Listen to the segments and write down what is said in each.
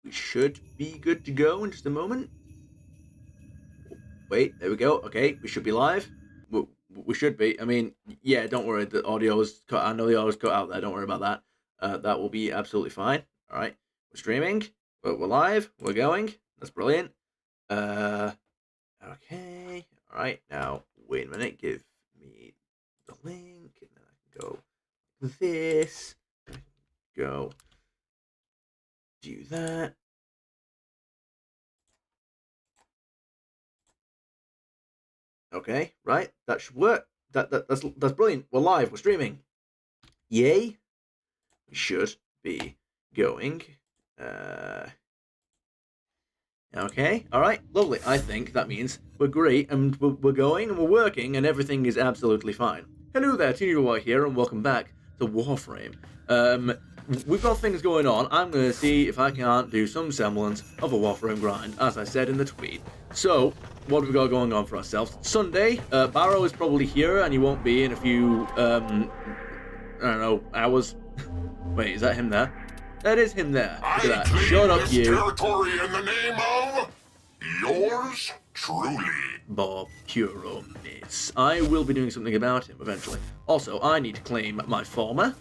We should be good to go in just a moment. Wait, there we go. Okay, we should be live. We should be. I mean, yeah, don't worry. The audio is cut. I know the audio is cut out there. Don't worry about that. That will be absolutely fine. All right, we're streaming. We're live. We're going. That's brilliant. Okay. All right. Now, wait a minute. Give me the link, and then I can go this. I can go do that. Okay, right. That should work. That's brilliant. We're live. We're streaming. Yay. We should be going. Okay. All right. Lovely. I think that means we're great and we're going and we're working and everything is absolutely fine. Hello there, TNUY here, and welcome back to Warframe. We've got things going on. I'm going to see if I can't do some semblance of a Warframe grind, as I said in the tweet. So, what have we got going on for ourselves? Sunday, Barrow is probably here, and he won't be in a few, I don't know, hours. Wait, is that him there? That is him there. Look at that. Shut up, you. Territory in the name of yours truly, Bob Miss. I will be doing something about him eventually. Also, I need to claim my farmer.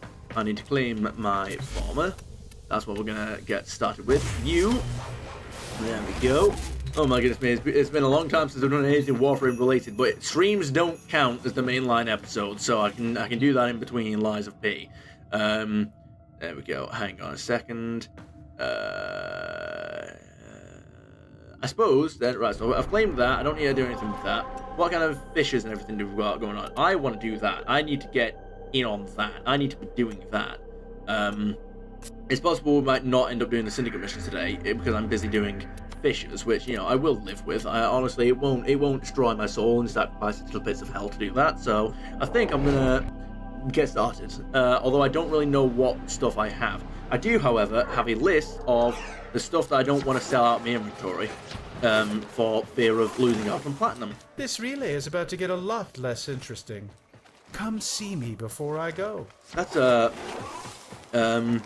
That's what we're gonna get started with. You. There we go. Oh my goodness me, it's been a long time since I've done anything Warframe related, but streams don't count as the mainline episode, so I can do that in between Lies of P. There we go. Hang on a second. I suppose that right. So I've claimed that. I don't need to do anything with that. What kind of fissures and everything do we got going on? I want to do that. I need to get in on that. I need to be doing that. It's possible we might not end up doing the syndicate mission today because I'm busy doing fissures, which I will live with. Honestly, it won't destroy my soul and sacrifice little bits of hell to do that. So I think I'm gonna get started. Although I don't really know what stuff I have. I do, however, have a list of the stuff that I don't want to sell out of my inventory for fear of losing out on platinum. This relay is about to get a lot less interesting. Come see me before I go. That's well, I'm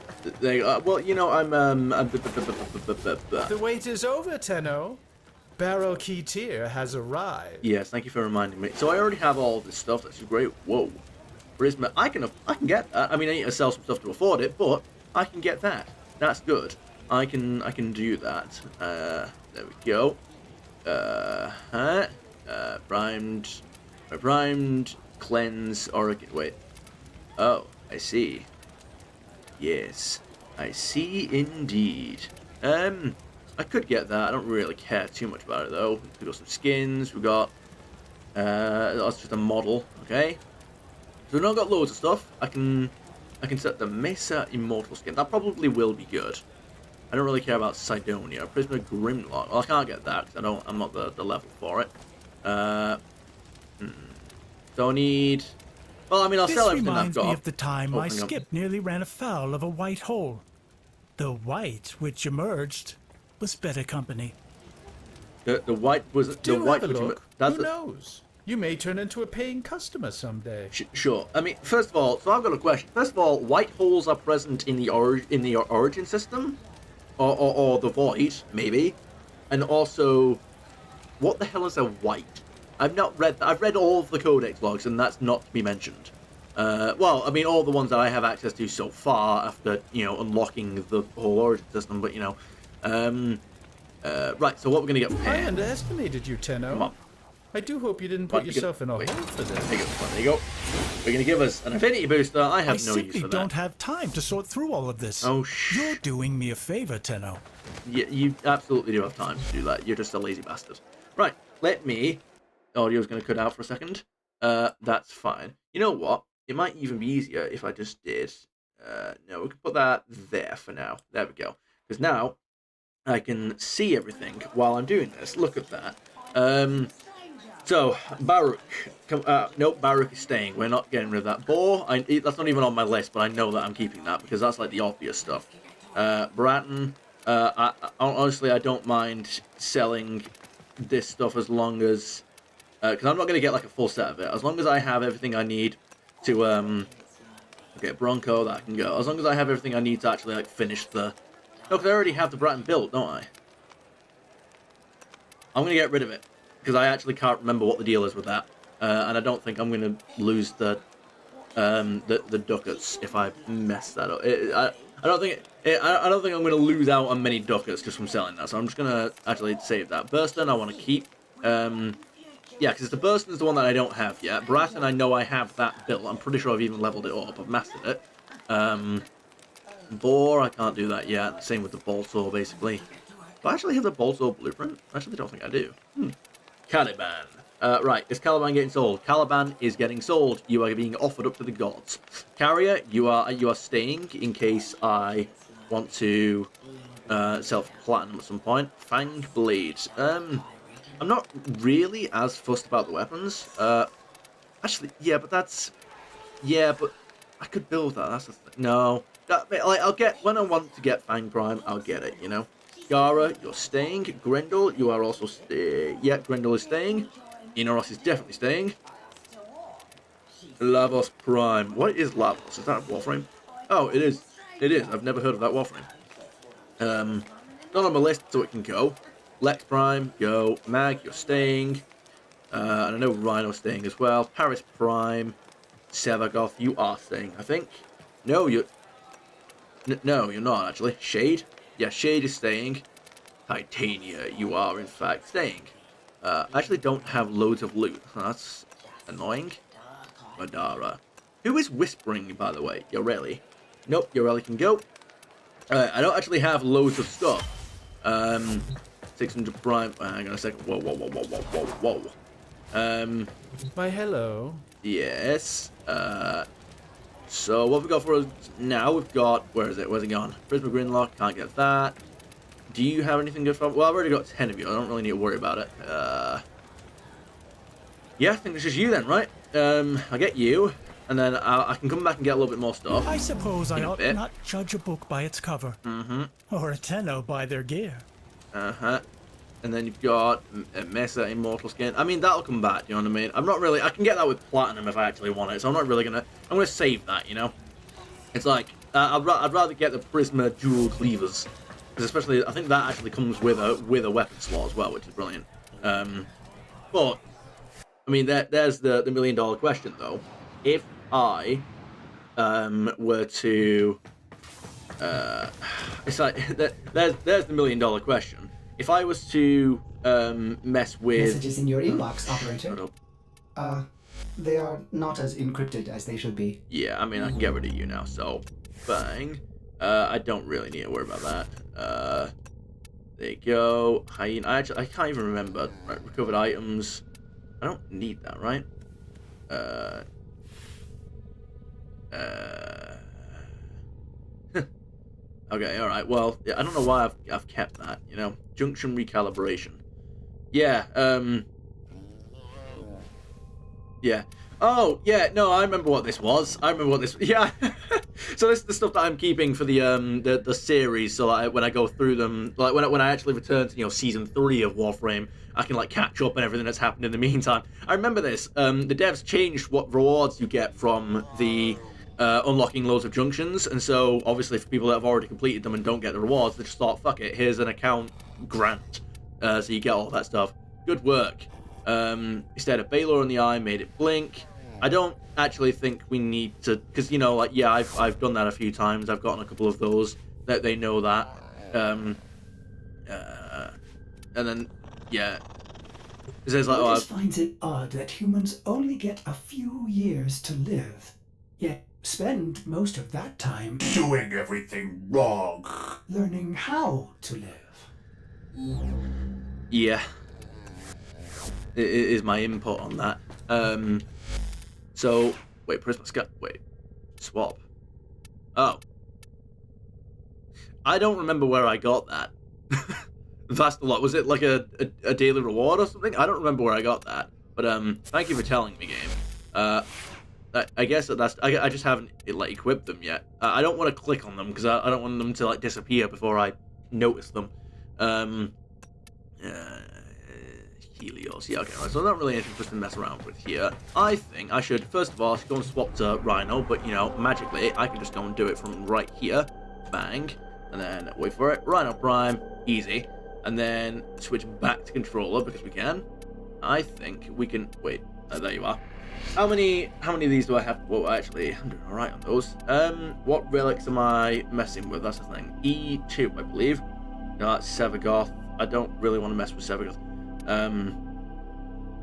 The wait is over, Tenno. Barrel Key Tier has arrived. Yes, thank you for reminding me. So I already have all this stuff. That's great. Whoa, Prisma. I can get that. I mean, I need to sell some stuff to afford it, but I can get that. That's good. I can do that. There we go. Primed, cleanse, origin. Wait. Oh, I see. Yes, I see indeed. I could get that. I don't really care too much about it though. We got some skins. We got. That's just a model. Okay. So we've not got loads of stuff. I can set the Mesa Immortal skin. That probably will be good. I don't really care about Sidonia. Prisma Grimlock. Well, I can't get that because I'm not the level for it. Don't need. Well, I mean, I'll sell everything I've got. This reminds me of the time my skip nearly ran afoul of a white hole. The white which emerged was better company. The white was Do the white. have a Which look. that's Who knows? You may turn into a paying customer someday. Sure. I mean, first of all, so I've got a question. First of all, white holes are present in the origin system, or the void maybe, and also, what the hell is a white? I've not read. I've read all of the codex logs, and that's not to be mentioned. Well, I mean, all the ones that I have access to so far after unlocking the whole origin system. But right. So what we're gonna get from here? I underestimated you, Tenno. Come on. I do hope you didn't put yourself in a hole for this. There you go. We're gonna give us an affinity booster. I have no use for that. I simply don't have time to sort through all of this. Oh, You're doing me a favor, Tenno. You absolutely do have time to do that. You're just a lazy bastard. Right. Let me. Audio's gonna cut out for a second. That's fine. You know what? It might even be easier if I just did. No, we can put that there for now. There we go. Because now I can see everything while I'm doing this. Look at that. So Baruch, nope, Baruch is staying. We're not getting rid of that. Boar, that's not even on my list, but I know that I'm keeping that because that's like the obvious stuff. Bratton, honestly, I don't mind selling this stuff as long as, because I'm not going to get like a full set of it. As long as I have everything I need to, okay, Bronco, that can go. As long as I have everything I need to actually like finish the No, because I already have the Bratton built, don't I? I'm going to get rid of it, because I actually can't remember what the deal is with that. And I don't think I'm going to lose the ducats if I mess that up. I don't think I'm going to lose out on many ducats just from selling that. So I'm just going to actually save that. Burston I want to keep. Yeah, because the Burston is the one that I don't have yet. Bratton I know I have that built. I'm pretty sure I've even leveled it up. I've mastered it. Boar I can't do that yet. Same with the Bolsaw basically. Do I actually have the Bolsaw blueprint? I actually don't think I do. Caliban. Right, is Caliban getting sold? Caliban is getting sold. You are being offered up to the gods. Carrier, you are staying in case I want to sell for platinum at some point. Fang Blade. I'm not really as fussed about the weapons. Actually, yeah, but that's... Yeah, but I could build that. That's the thing. No. Like, I'll get... When I want to get Fang Prime, I'll get it, you know? Gara, you're staying. Grendel, you are also staying. Yeah, Grendel is staying. Inoros is definitely staying. Lavos Prime. What is Lavos? Is that a Warframe? Oh, it is. It is. I've never heard of that Warframe. Not on my list, so it can go. Lex Prime, go. Mag, you're staying. And I know Rhino's staying as well. Paris Prime. Sevagoth, you are staying, I think. No, you're... No, you're not, actually. Shade? Yeah, Shade is staying. Titania, you are, in fact, staying. I actually don't have loads of loot. That's annoying. Madara. Who is whispering, by the way? Yoreli. Nope, Yoreli can go. I don't actually have loads of stuff. 600 prime. Hang on a second. Whoa, whoa, whoa, whoa, whoa, whoa, whoa. Why, hello. Yes. So what have we got for us now? We've got... Where is it? Where's it gone? Prisma Grinlock. Can't get that. Do you have anything good for... Well, I've already got 10 of you. I don't really need to worry about it. Yeah, I think it's just you then, right? I'll get you. And then I can come back and get a little bit more stuff. I suppose I ought not judge a book by its cover. Or a tenno by their gear. And then you've got a Mesa Immortal Skin. I mean, that'll come back, you know what I mean? I'm not really... I can get that with Platinum if I actually want it, so I'm not really gonna... I'm gonna save that, you know? It's like, I'd rather get the Prisma Dual Cleavers. Because especially, I think that actually comes with a weapon slot as well, which is brilliant. But, I mean, there's the $1 million question, though. If I were to... it's like, there's the $1 million question. If I was to mess with... Messages in your inbox, operator. They are not as encrypted as they should be. Yeah, I mean, I can get rid of you now, so... Bang. I don't really need to worry about that. There you go. Hyena. I can't even remember. Right, recovered items. I don't need that, right? Okay, alright, well, yeah, I don't know why I've kept that, you know? Junction recalibration. Yeah, yeah. Oh, yeah, no, I remember what this was. Yeah. So this is the stuff that I'm keeping for the series, so like when I go through them, like when I actually return to, you know, season 3 of Warframe, I can like catch up on everything that's happened in the meantime. I remember this. The devs changed what rewards you get from the unlocking loads of junctions, and so obviously for people that have already completed them and don't get the rewards, they just thought, fuck it, here's an account grant, so you get all that stuff. Good work. Instead of Baylor in the eye, made it blink. I don't actually think we need to, because, you know, like, yeah, I've done that a few times. I've gotten a couple of those that they know that. And then, yeah, it says like, Otis finds it odd that humans only get a few years to live, yet spend most of that time Doing everything wrong. learning how to live. yeah, it is my input on that. So, wait, Prisma Scout, wait, swap. Oh. I don't remember where I got that. That's a lot. Was it like a daily reward or something? I don't remember where I got that. But, thank you for telling me, game. I guess I just haven't, like, equipped them yet. I don't want to click on them, because I don't want them to, like, disappear before I notice them. Helios. Yeah, okay, right, so not really anything for us to mess around with here. I think I should, first of all, go and swap to Rhino, but, you know, magically, I can just go and do it from right here. Bang. and then wait for it. Rhino Prime, easy, and then switch back to controller because we can. I think we can. Wait, there you are. How many of these do I have? Well, actually, I'm doing all right on those. What relics am I messing with? That's the thing. E2, I believe. No, that's Sevagoth. I don't really want to mess with Sevagoth.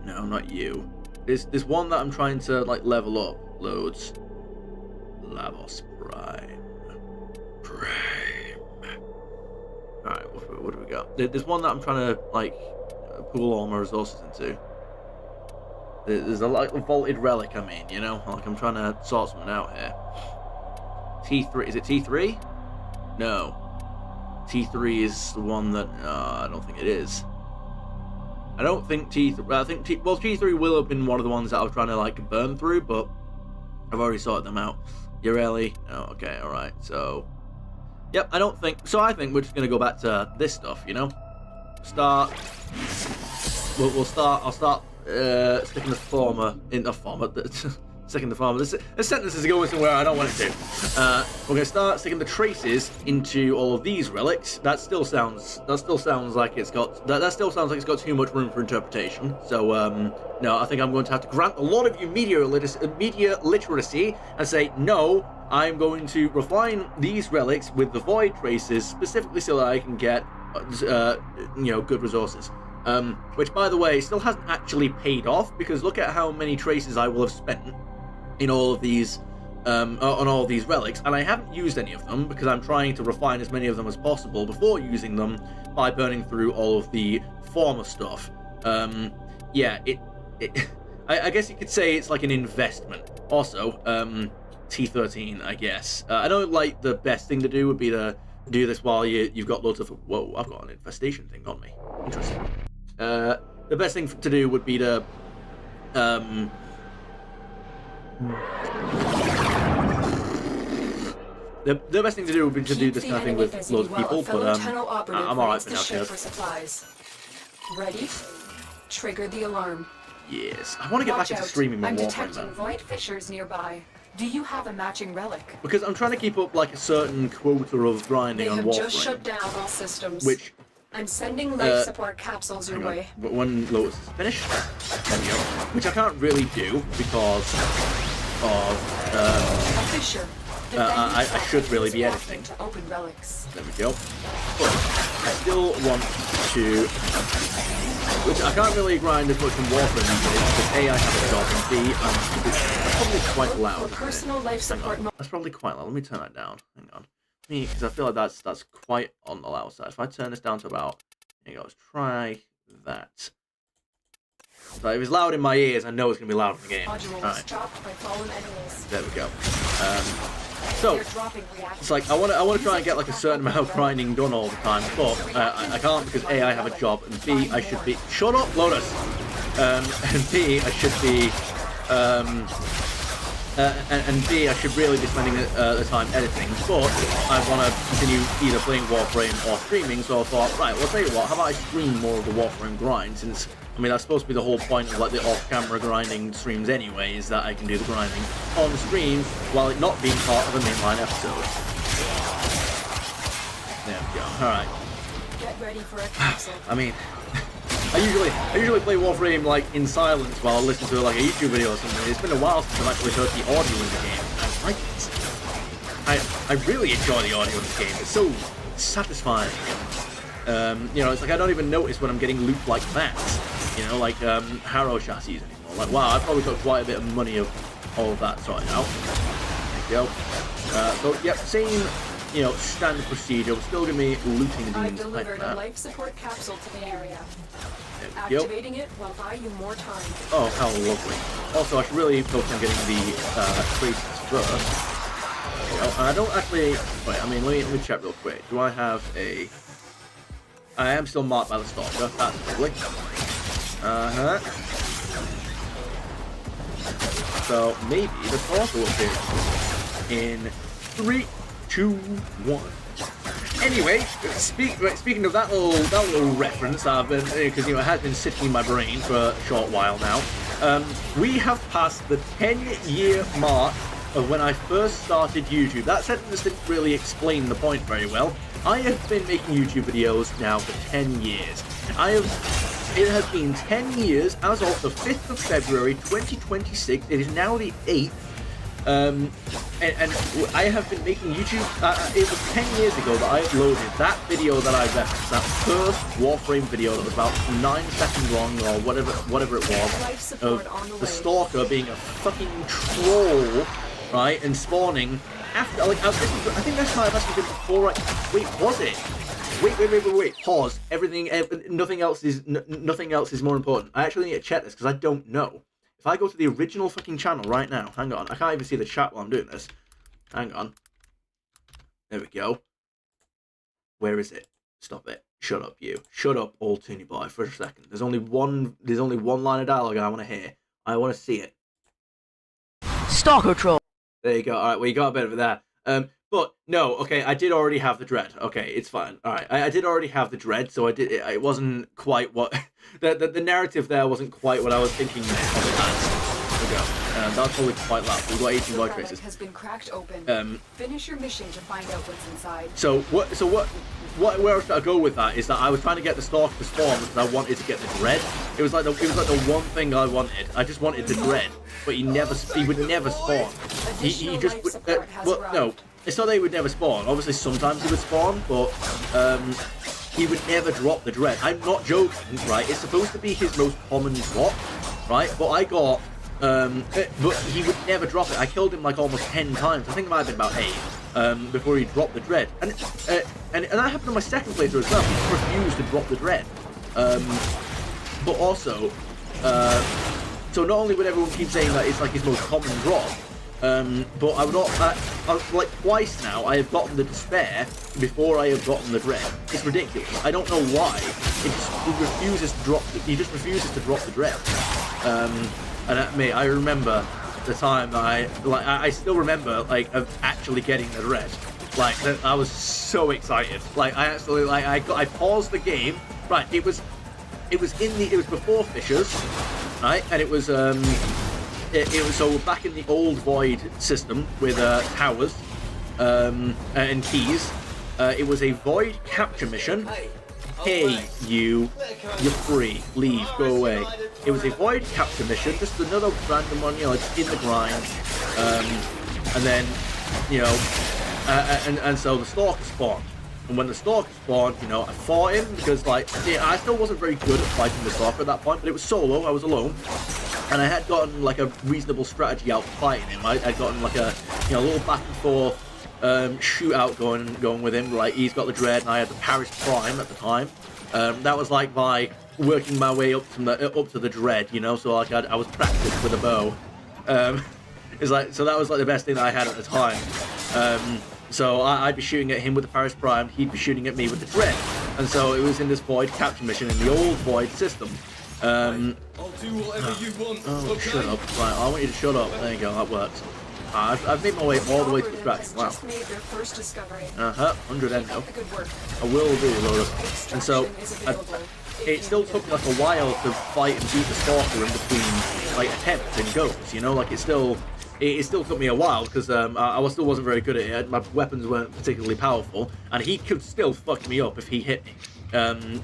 No, not you. There's one that I'm trying to like level up loads. Lavos Prime. Alright, what do we got? There's one that I'm trying to like pool all my resources into. There's a like a vaulted relic, I mean, you know? Like I'm trying to sort something out here. T3, is it T3? No. T3 is the one that I don't think it is. I don't think T3. I think T3 will have been one of the ones that I was trying to like burn through, but I've already sorted them out. Ureli. Oh, okay, all right. So, yep. I don't think. So I think we're just gonna go back to this stuff. You know, start. We'll start. I'll start sticking the former in the former. Sticking the farmer. This sentence is going somewhere I don't want it to. We're gonna start sticking the traces into all of these relics. That still sounds like it's got that still sounds like it's got too much room for interpretation. So no, I think I'm going to have to grant a lot of you media literacy and say no. I'm going to refine these relics with the void traces specifically so that I can get good resources. Which by the way still hasn't actually paid off because look at how many traces I will have spent in all of these on all of these relics, and I haven't used any of them because I'm trying to refine as many of them as possible before using them by burning through all of the former stuff. Yeah, I guess you could say it's like an investment. Also, T13, I guess. I know like the best thing to do would be to do this while you've got loads of. Whoa, I've got an infestation thing on me. Interesting. The best thing to do would be to the best thing to do would be to do this kind of thing with loads of people, but I'm alright for now, Kev. Ready? Trigger the alarm. Yes, I want to get back into streaming my I'm Warframe, detecting man. void fissures nearby. Do you have a matching relic? Because I'm trying to keep up like a certain quota of grinding on Warframe. They have just shut down all systems. Which I'm sending life support capsules your way. But when Lotus is finished, there we go. Which I can't really do because of a fissure. I should really be editing. To open relics. There we go. But I still want to. Which I can't really grind as much in Warframe these days because A, I have a job, and B, that's probably quite loud. Personal life support. That's probably quite loud. Let me turn that down. Hang on. Because I feel like that's quite on the loud side. If I turn this down to about, here you go, let's try that. So if it's loud in my ears, I know it's gonna be loud in the game. Alright. There we go. So it's like I want to try and get like a certain amount of grinding done all the time, but I can't because A, I have a job, and B, I should be shut up, Lotus. And B, I should be and B, I should really be spending the time editing, but I want to continue either playing Warframe or streaming, so I thought, right, well, I'll tell you what, how about I stream more of the Warframe grind, since, I mean, that's supposed to be the whole point of, like, the off-camera grinding streams anyway, is that I can do the grinding on stream while it not being part of a mainline episode. There we go, alright. Get ready for a capsule. I mean, I usually play Warframe like in silence while I listen to like a YouTube video or something. It's been a while since I've actually heard the audio in the game. I like it. I really enjoy the audio in this game. It's so satisfying. You know, it's like I don't even notice when I'm getting loot like that. You know, like Harrow chassis anymore. Like, wow, I probably got quite a bit of money of all of that sorted out. There you go. So, yep, same. You know, standard procedure. We're still gonna be looting the I've delivered a life support capsule to the area. Activating it will buy you more time. Oh, how lovely. Also, I should really focus on getting the traces first. Oh, I don't actually. Wait, I mean, let me check real quick. Do I have a? I am still marked by the stalker. That's lovely. So maybe the stalker will appear in 3, 2, 1. Anyway, speaking of that little reference, I've been because it has been sitting in my brain for a short while now. We have passed the 10-year mark of when I first started YouTube. That sentence didn't really explain the point very well. I have been making YouTube videos now for 10 years. It has been 10 years as of the 5th of February 2026. It is now the 8th. And I have been making YouTube. It was 10 years ago that I uploaded that video that I referenced, that first Warframe video that was about 9 seconds long or whatever it was, of the Stalker being a fucking troll, right, and spawning after. Like, I think that's how I've actually did before. Right? Wait, was it? Wait. Pause. Everything. Nothing else is more important. I actually need to check this because I don't know. If I go to the original fucking channel right now, hang on, I can't even see the chat while I'm doing this. Hang on. There we go. Where is it? Stop it. Shut up, you. Shut up, old toony boy, for a second. There's only one line of dialogue I want to hear. I want to see it. Stalker troll. There you go. Alright, well, you got a bit of it there. But, no, okay, I did already have the dread. Okay, it's fine. Alright, I did already have the dread, so it wasn't quite what... the narrative there wasn't quite what I was thinking of it as. There we go. That's probably quite loud. We've got 18 white traces. Has been cracked open. Finish your mission to find out what's inside. Where I was trying to go with that is that I was trying to get the Stalker to spawn because I wanted to get the dread. It was like the one thing I wanted. I just wanted the dread, but he would never spawn. He just well, no. It's not that he would never spawn. Obviously, sometimes he would spawn, but he would never drop the dread. I'm not joking, right? It's supposed to be his most common drop, right? But I got, but he would never drop it. I killed him like almost 10 times. I think it might have been about 8 before he dropped the dread. And that happened on my second playthrough as well. He refused to drop the dread. But also, so not only would everyone keep saying that it's like his most common drop, but I like twice now I have gotten the despair before I have gotten the dread. It's ridiculous. I don't know why. He refuses to drop. He just refuses to drop the dread. And I remember the time that I still remember like of actually getting the dread. Like I was so excited. Like I actually I paused the game. Right. It was before Fissures, right? And it was it was so back in the old Void system with towers and keys. It was a Void capture mission. Hey, you're free. Leave. Go away. It was a Void capture mission, just another random one, you know, just in the grind. And then, you know, and so the Stalker spawned. And when the Stalker spawned, you know, I fought him because, like, yeah, I still wasn't very good at fighting the Stalker at that point, but it was solo. I was alone. And I had gotten like a reasonable strategy out fighting him. I'd gotten like a, you know, little back and forth shootout going with him. Like he's got the dread, and I had the Paris Prime at the time. That was like by working my way up to the dread, you know. So like I was practiced with a bow. It's like so that was like the best thing that I had at the time. So I'd be shooting at him with the Paris Prime. He'd be shooting at me with the dread. And so it was in this Void capture mission in the old Void system. I'll do whatever you want. Oh, okay? Shut up. Right, I want you to shut up. There you go, that works. I've made my way all the way to the track. Wow. 100 endo. I will do, Lola. And so, it still took me like a while to fight and beat the Stalker in between, like, attempts and goes, you know? Like, it still took me a while, because I still wasn't very good at it. My weapons weren't particularly powerful, and he could still fuck me up if he hit me.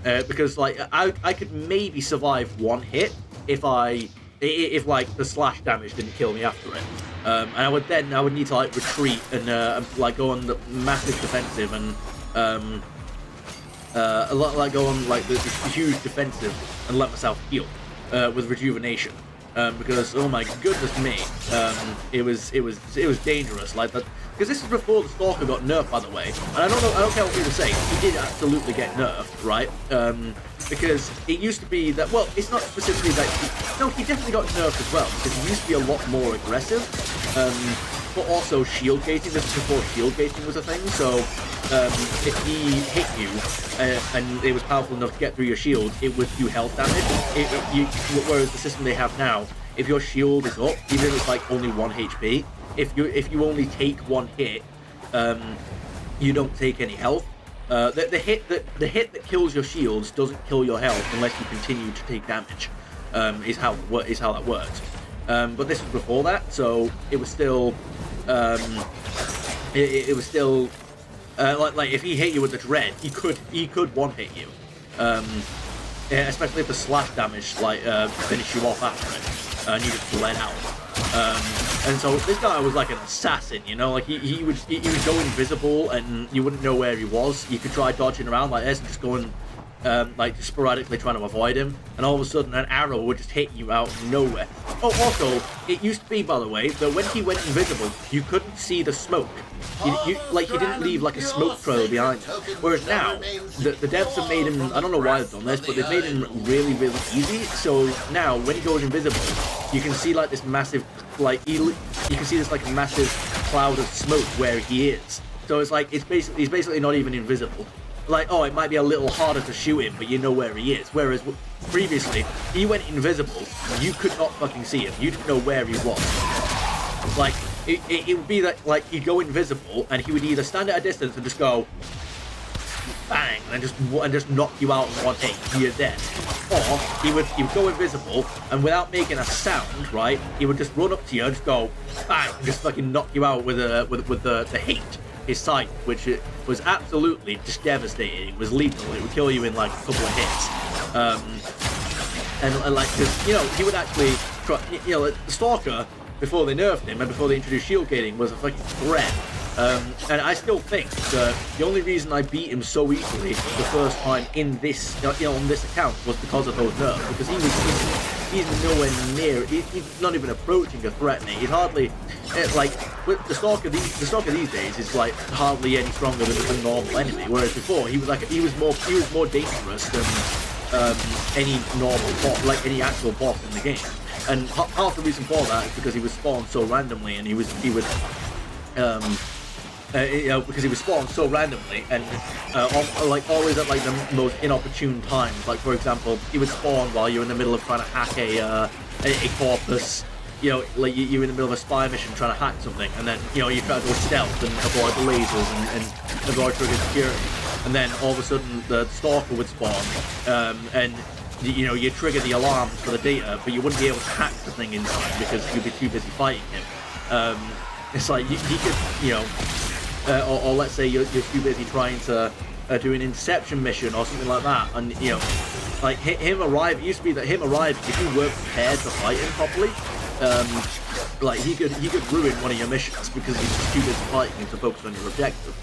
Because like I could maybe survive one hit if like the slash damage didn't kill me after it, and I would need to like retreat and like go on the massive defensive and like go on like the huge defensive and let myself heal with rejuvenation. Because oh my goodness me, it was dangerous like that. Because this is before the Stalker got nerfed, by the way, and I don't care what people say, he did absolutely get nerfed, right? Because it used to be that, well, it's not specifically that, he definitely got nerfed as well, because he used to be a lot more aggressive, but also shield gating. This is before shield gating was a thing, so if he hit you and it was powerful enough to get through your shield, it would do health damage. Whereas the system they have now, if your shield is up, even if it's like only 1 HP, if you only take one hit, you don't take any health. The hit that kills your shields doesn't kill your health unless you continue to take damage. Is how that works. But this was before that, so it was still it was still like if he hit you with the dread, he could one hit you, especially if the slash damage finish you off after it, and you just bled out. And so this guy was like an assassin, you know, like he would go invisible and you wouldn't know where he was. You could try dodging around like this and just going like just sporadically trying to avoid him, and all of a sudden an arrow would just hit you out of nowhere. Oh, also, it used to be, by the way, that when he went invisible, you couldn't see the smoke. He didn't leave like a smoke trail behind you. Whereas now, the devs have made him, I don't know why they've done this, but they've made him really, really easy. So now, when he goes invisible, you can see like this massive, you can see this like massive cloud of smoke where he is. So it's like, he's basically not even invisible. Like, oh, it might be a little harder to shoot him, but you know where he is. Whereas previously, he went invisible, you could not fucking see him. You didn't know where he was. Like, it would be that, like, he'd go invisible, and he would either stand at a distance and just go, bang, and just knock you out in one hit, you're dead. Or he would go invisible, and without making a sound, right, he would just run up to you and just go, bang, and just fucking knock you out with the hit. His sight, which it was absolutely just devastating. It was lethal. It would kill you in like a couple of hits. And like, cause, you know, he would actually try, you know, the Stalker, before they nerfed him and before they introduced shield gating, was a fucking threat. And I still think that the only reason I beat him so easily the first time in this, you know, on this account was because of those nerfs. Because he's nowhere near, he's not even approaching a threat, mate. He's hardly, like, with the Stalker these days is like hardly any stronger than a normal enemy. Whereas before he was more dangerous than any normal boss, like any actual boss in the game. And half the reason for that is because he was spawned so randomly, and he would you know, because he was spawned so randomly, and like always at like the most inopportune times. Like, for example, he would spawn while you're in the middle of trying to hack a corpus. You know, like you're in the middle of a spy mission trying to hack something, and then, you know, you try to go stealth and avoid the lasers and avoid trigger security, and then all of a sudden the Stalker would spawn, and you know, you trigger the alarms for the data, but you wouldn't be able to hack the thing in time because you'd be too busy fighting him. It's like you could, you know, or let's say you're too busy trying to do an interception mission or something like that, and, you know, like him arriving, it used to be that him arriving, if you weren't prepared to fight him properly, like he could ruin one of your missions because he's just too busy fighting and to focus on your objective.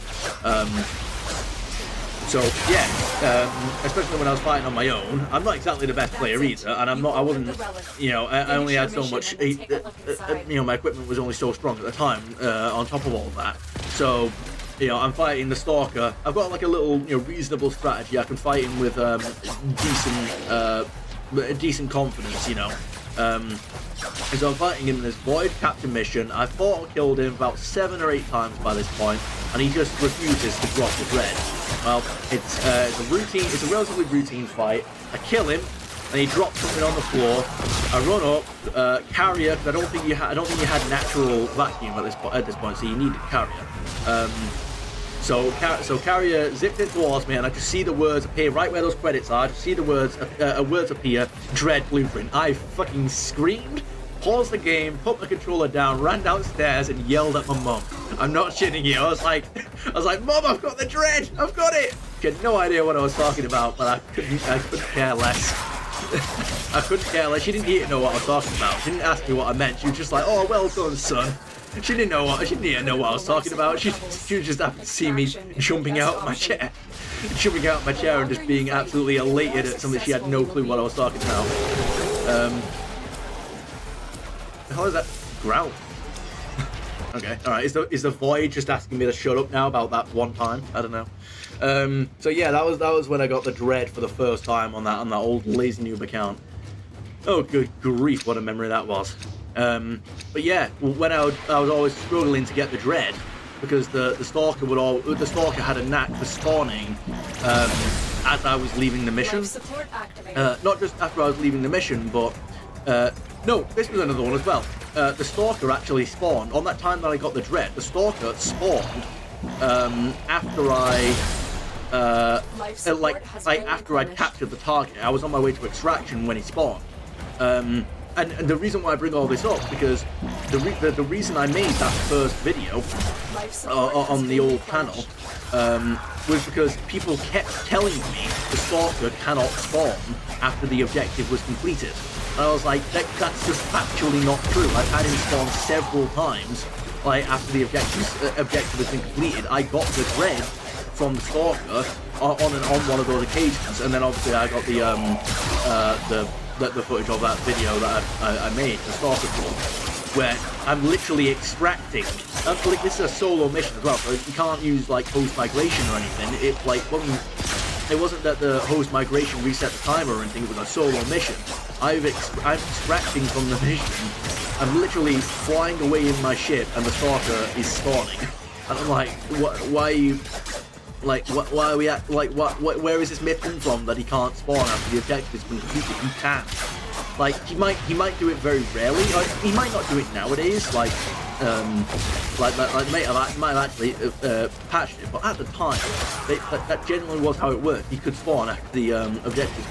So yeah, especially when I was fighting on my own, I'm not exactly the best player either, and I wasn't, you know, I only had so much, you know, my equipment was only so strong at the time, on top of all of that. So, you know, I'm fighting the Stalker. I've got like a little, you know, reasonable strategy. I can fight him with decent confidence, you know. And so I'm fighting him in this Void Capture mission. I fought and killed him about 7 or 8 times by this point, and he just refuses to drop the dread. Well, it's a relatively routine fight. I kill him, and he drops something on the floor. I run up, carrier, because I don't think you had natural vacuum at this point, so you needed carrier. So carrier zipped it towards me, and I could see the words appear right where those credits are. I could see the words appear, Dread Blueprint. I fucking screamed, paused the game, put my controller down, ran downstairs, and yelled at my mum. I'm not shitting you. I was like, Mum, I've got the Dread. I've got it. She had no idea what I was talking about, but I couldn't care less. I couldn't care less. She didn't even know what I was talking about. She didn't ask me what I meant. She was just like, oh, well done, son. She didn't know what I was talking about. She just happened to see me jumping out of my chair, and just being absolutely elated at something she had no clue what I was talking about. How is that growl? Okay, all right. Is the Void just asking me to shut up now about that one time? I don't know. So yeah, that was when I got the Dread for the first time on that old lazy noob account. Oh, good grief, what a memory that was. But yeah, when I was always struggling to get the Dread, because the Stalker had a knack for spawning as I was leaving the mission. Not just after I was leaving the mission, but no, this was another one as well. The Stalker actually spawned on that time that I got the Dread. The Stalker spawned after after I'd captured the target. I was on my way to extraction when he spawned. and the reason why I bring all this up, because the reason I made that first video on the old channel was because people kept telling me the Stalker cannot spawn after the objective was completed. And I was like, that's just factually not true. I've had him spawn several times, like after the objective has been completed. I got the dread from the Stalker on one of those occasions, and then obviously I got the footage of that video that I made, the Stalker Troll, where I'm literally extracting. Like, this is a solo mission as well, so you can't use like host migration or anything. It wasn't that the host migration reset the timer or anything. It was a solo mission. I'm extracting from the mission. I'm literally flying away in my ship, and the Stalker is spawning. And I'm like, why are you? Like, why are we at? Like, where is this myth come from that he can't spawn after the objective has been completed? He can. Like, he might do it very rarely. Like, he might not do it nowadays. Like might have actually patched it, but at the time, that generally was how it worked. He could spawn after the objective was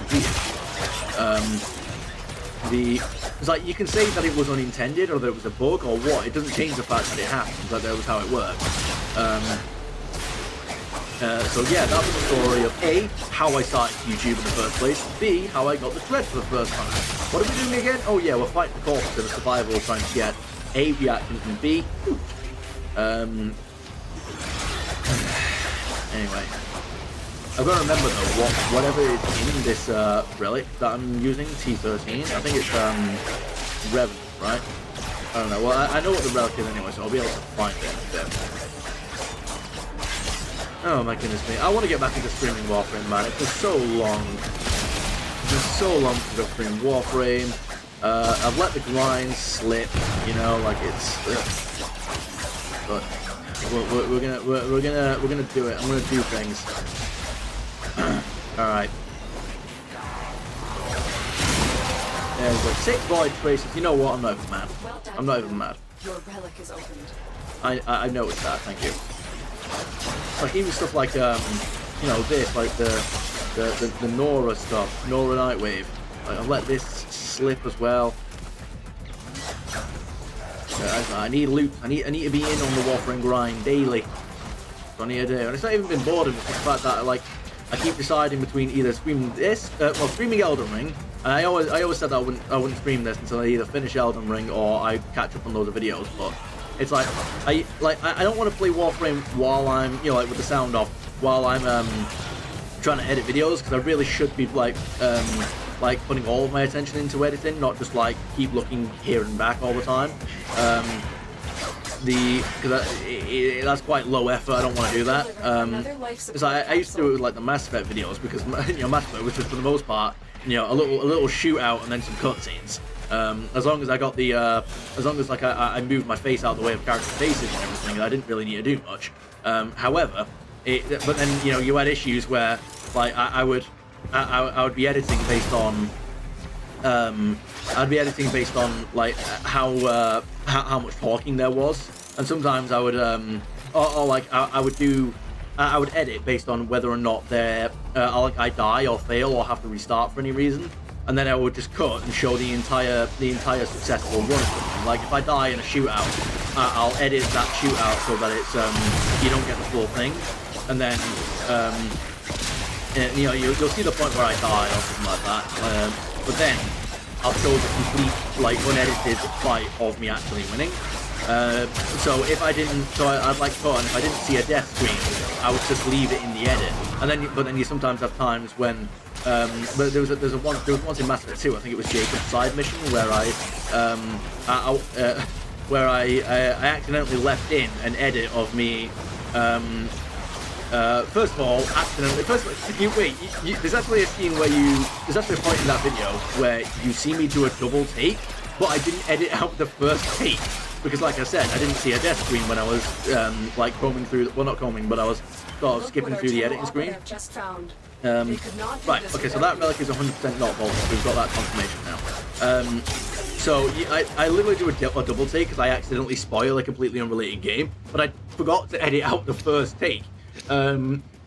completed. It's like, you can say that it was unintended or that it was a bug or what. It doesn't change the fact that it happened. That was how it worked. So yeah, that was the story of A, how I started YouTube in the first place, B, how I got the thread for the first time. What are we doing again? Oh yeah, we're fighting the corpse in a survival, trying to get A reaction from B. Anyway, I've got to remember though, whatever is in this relic that I'm using, T13, I think it's Revenant, right? I don't know, well I know what the relic is anyway, so I'll be able to find it in a bit. Oh my goodness me, I want to get back into streaming Warframe, man. It's been so long. It's been so long since I've streamed Warframe. I've let the grind slip, you know, like it's... but we're gonna do it. I'm gonna do things. Alright. There we go. 6 void traces. You know what? I'm not even mad. I'm not even mad. Your relic is opened. I noticed that, thank you. Like even stuff like you know, this, like the Nora stuff, Nora Nightwave. Like, I've let this slip as well. I need loot. I need to be in on the Warframe grind daily. That's what I need to do. And it's not even been boredom. It's just the fact that I keep deciding between either streaming this, streaming Elden Ring. And I always said that I wouldn't stream this until I either finish Elden Ring or I catch up on those videos. But it's like I don't want to play Warframe while I'm, you know, like with the sound off, while I'm trying to edit videos, because I really should be like putting all of my attention into editing, not just like keep looking here and back all the time. Because that's quite low effort. I don't want to do that. Because I used to do it with like the Mass Effect videos, because you know, Mass Effect was just for the most part, you know, a little shootout and then some cutscenes. As long as I got the, as long as like I moved my face out of the way of character faces and everything, I didn't really need to do much. However, but then, you know, you had issues where like I would be editing based on, I'd be editing based on like how much talking there was, and sometimes I would I would edit based on whether or not I die or fail or have to restart for any reason. And then I would just cut and show the entire successful run of something. Like if I die in a shootout, I'll edit that shootout so that it's you don't get the full thing. And then you know, you'll see the point where I die or something like that. But then I'll show the complete like unedited fight of me actually winning. So if I didn't, I'd like cut, and if I didn't see a death screen, I would just leave it in the edit. And then, but then you sometimes have times when. But there was once in Mass Effect 2, I think it was Jacob's side mission, where I accidentally left in an edit of me. First of all, accidentally. There's actually a scene where there's actually a point in that video where you see me do a double take, but I didn't edit out the first take because, like I said, I didn't see a death screen when I was like combing through. Well, not combing, but I was sort of skipping through the editing screen. Right, okay, so that relic is 100% not vaulted. We've got that confirmation now. So I literally do a double take because I accidentally spoil a completely unrelated game, but I forgot to edit out the first take.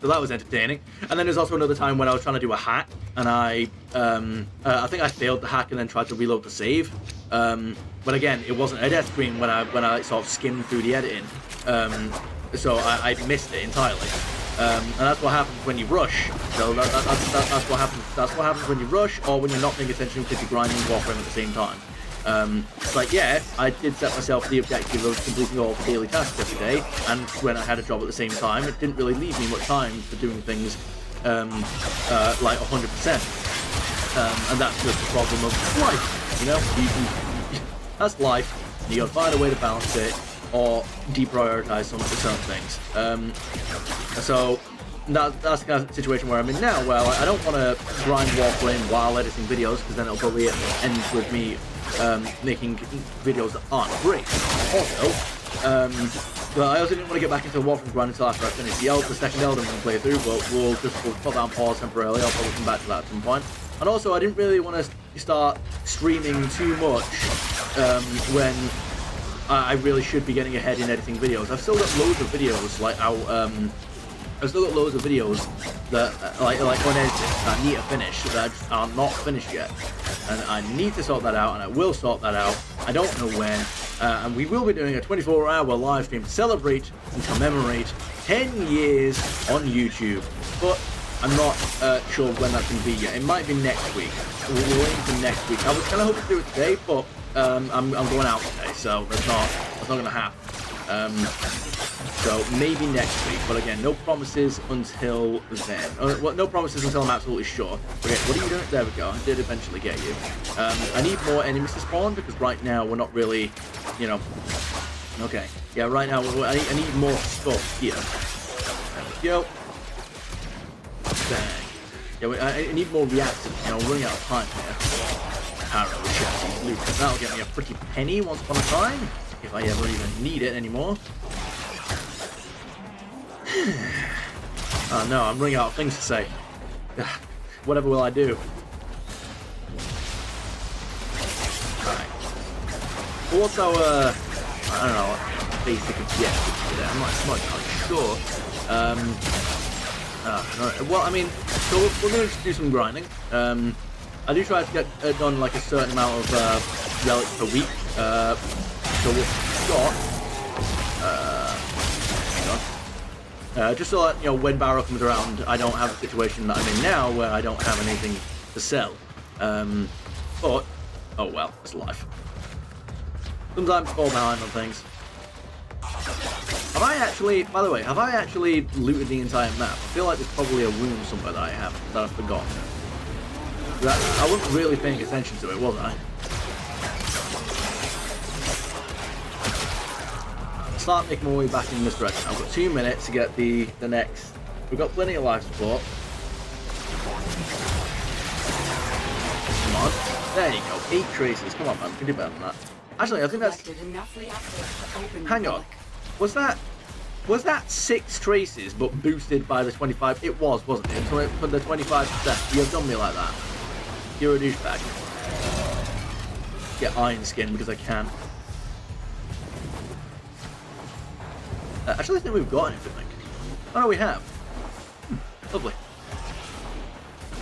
So that was entertaining. And then there's also another time when I was trying to do a hack, and I think I failed the hack and then tried to reload the save. But again, it wasn't a death screen when I sort of skimmed through the editing. So I missed it entirely. And that's what happens when you rush. So that's what happens. That's what happens when you rush, or when you're not paying attention because you're grinding Warframe at the same time. It's like, yeah, I did set myself the objective of completing all the daily tasks every day, and when I had a job at the same time, it didn't really leave me much time for doing things like 100%. And that's just the problem of life, you know? That's life. You gotta find a way to balance it, or deprioritize some certain things. So that's the kind of situation where I'm in now, where I don't want to grind Warframe while editing videos, because then it'll probably end with me making videos that aren't great. Also, but I also didn't want to get back into Warframe grind until after I finish the second Elden Ring playthrough, but we'll put that on pause temporarily. I'll probably come back to that at some point. And also, I didn't really want to start streaming too much when I really should be getting ahead in editing videos. I've still got loads of videos I've still got loads of videos that like unedited that I need to finish that are not finished yet, and I need to sort that out, and I will sort that out. I don't know when, and we will be doing a 24-hour live stream to celebrate and commemorate 10 years on YouTube, but I'm not sure when that's going to be yet. It might be next week. We're waiting for next week. I was kind of hoping to do it today, but I'm going out today, so that's not going to happen. So maybe next week, but again, no promises until then. Well, no promises until I'm absolutely sure. Okay, what are you doing? There we go. I did eventually get you. I need more enemies to spawn, because right now we're not really, you know. Okay, yeah, right now I need more stuff here. There we go. Bang. Yeah, I need more reactors. You know, we're running out of time here. Arrow, chassis, loot. That'll get me a pretty penny once upon a time, if I ever even need it anymore. Oh no, I'm running out of things to say. Whatever will I do? Alright. Well, what's our, I don't know, basic objective today? I'm not sure. Well, I mean, so we're going to do some grinding. I do try to get done like a certain amount of relics per week. So we've got, just so that, you know, when Barrow comes around, I don't have a situation that I'm in now where I don't have anything to sell. But, oh well, it's life. Sometimes fall behind on things. Have I actually, by the way, have I actually looted the entire map? I feel like there's probably a room somewhere that I haven't, that I've forgotten. I wasn't really paying attention to it, was I? Start making my way back in this direction. I've got 2 minutes to get the next. We've got plenty of life support. Come on. There you go. 8 traces. Come on, man. We can do better than that. Actually, I think that's... Hang on. Was that 6 traces but boosted by the 25? It was, wasn't it? So for the 25%. You have done me like that. You're a douchebag. Get iron skin because I can. Actually, I think we've got everything. Oh no, we have. Lovely.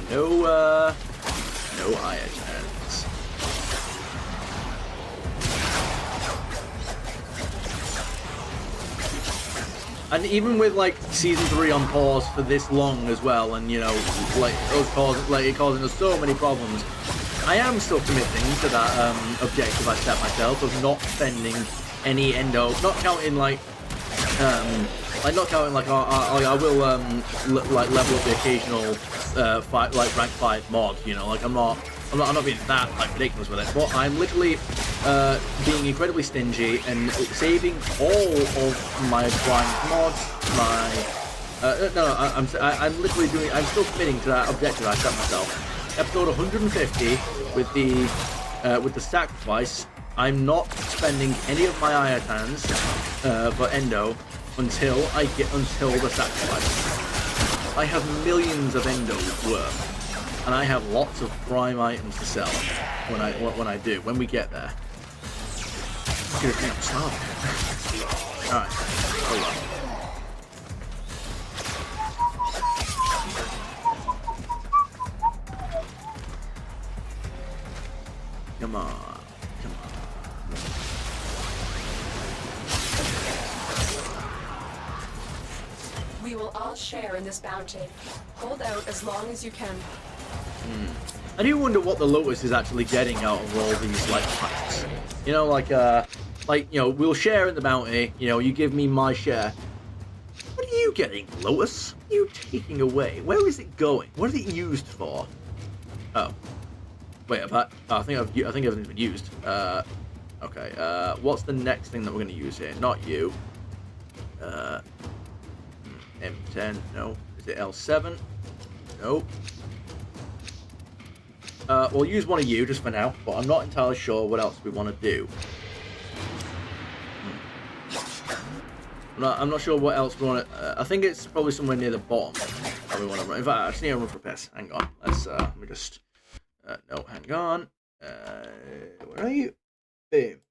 No iron hands. And even with like season 3 on pause for this long as well, and you know, like it causing us so many problems, I am still committing to that objective I set myself of not spending any endo, not counting like. Not counting like I will like level up the occasional like rank 5 mod, you know, like I'm not being that like ridiculous with it, but I'm literally being incredibly stingy and saving all of my blind mods. I'm literally doing. I'm still committing to that objective I set myself. Episode 150 with the sacrifice. I'm not spending any of my iotans for endo until the sacrifice. I have millions of endo worth, and I have lots of prime items to sell when we get there. Good thing I'm starving. Alright, hold on. We will all share in this bounty. Hold out as long as you can. I do wonder what the Lotus is actually getting out of all these like packs. You know, like you know, we'll share in the bounty. You know, you give me my share. What are you getting, Lotus? What are you taking away? Where is it going? What is it used for? Oh, wait, I think everything's been used. Okay. What's the next thing that we're gonna use here? Not you. M10. No. Is it L7? Nope. We'll use one of you just for now, but I'm not entirely sure what else we want to do. I'm not sure what else we want to... I think it's probably somewhere near the bottom that we want to run. In fact, I just need to run for a piss. Hang on. Let me just... no, hang on. Where are you? Boom.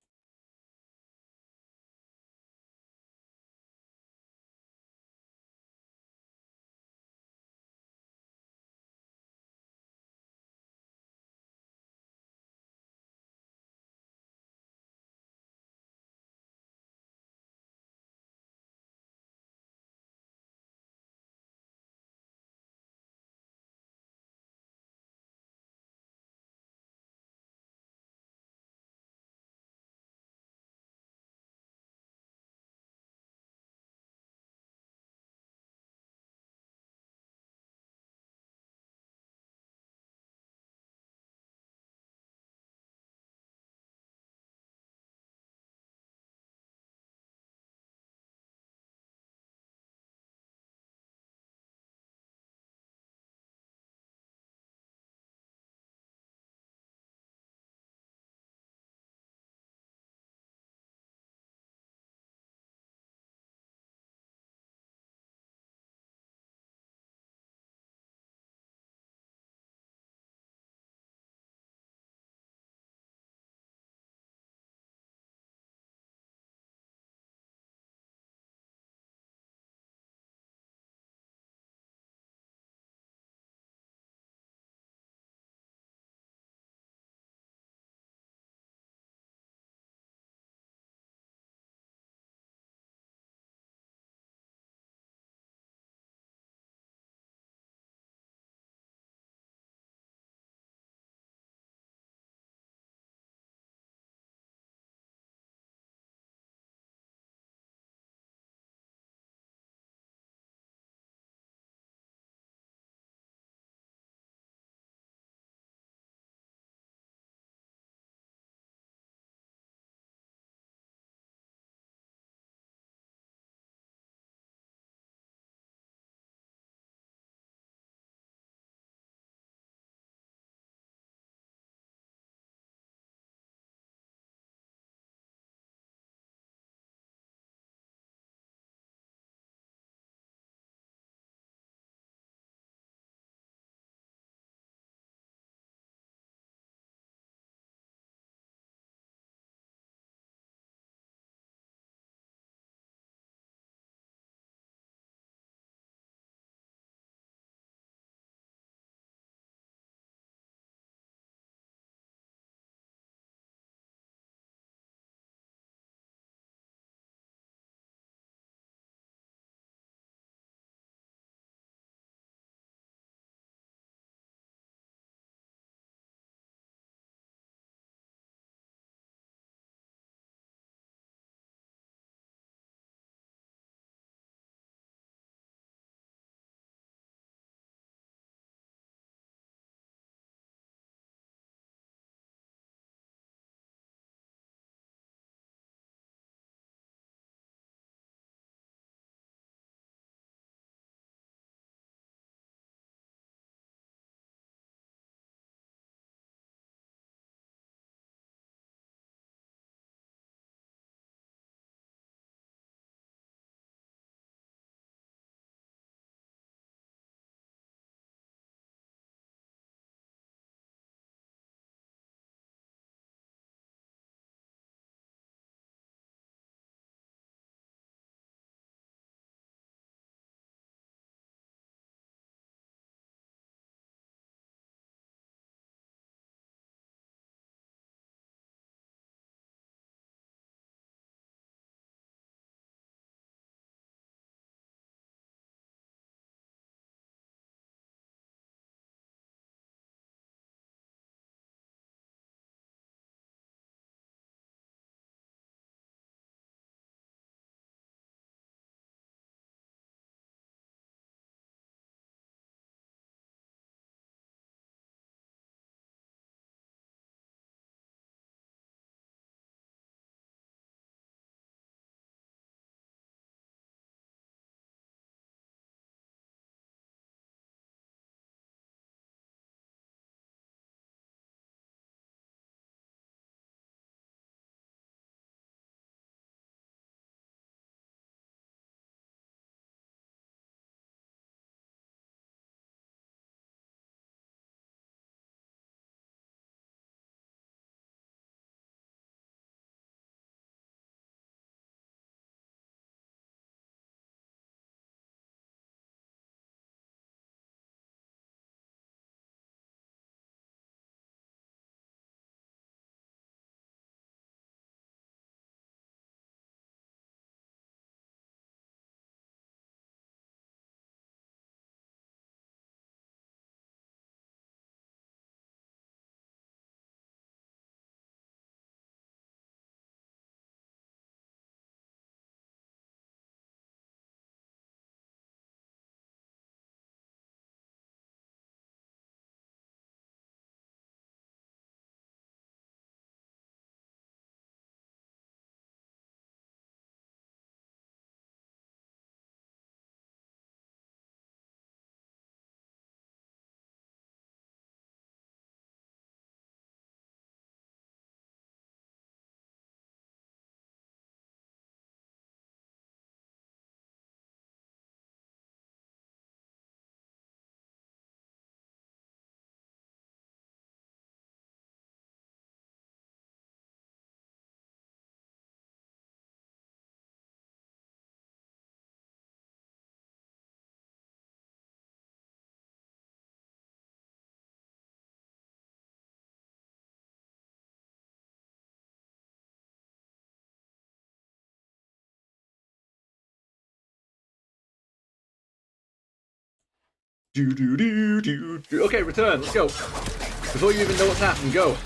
Okay, return. Let's go. Before you even know what's happened, go.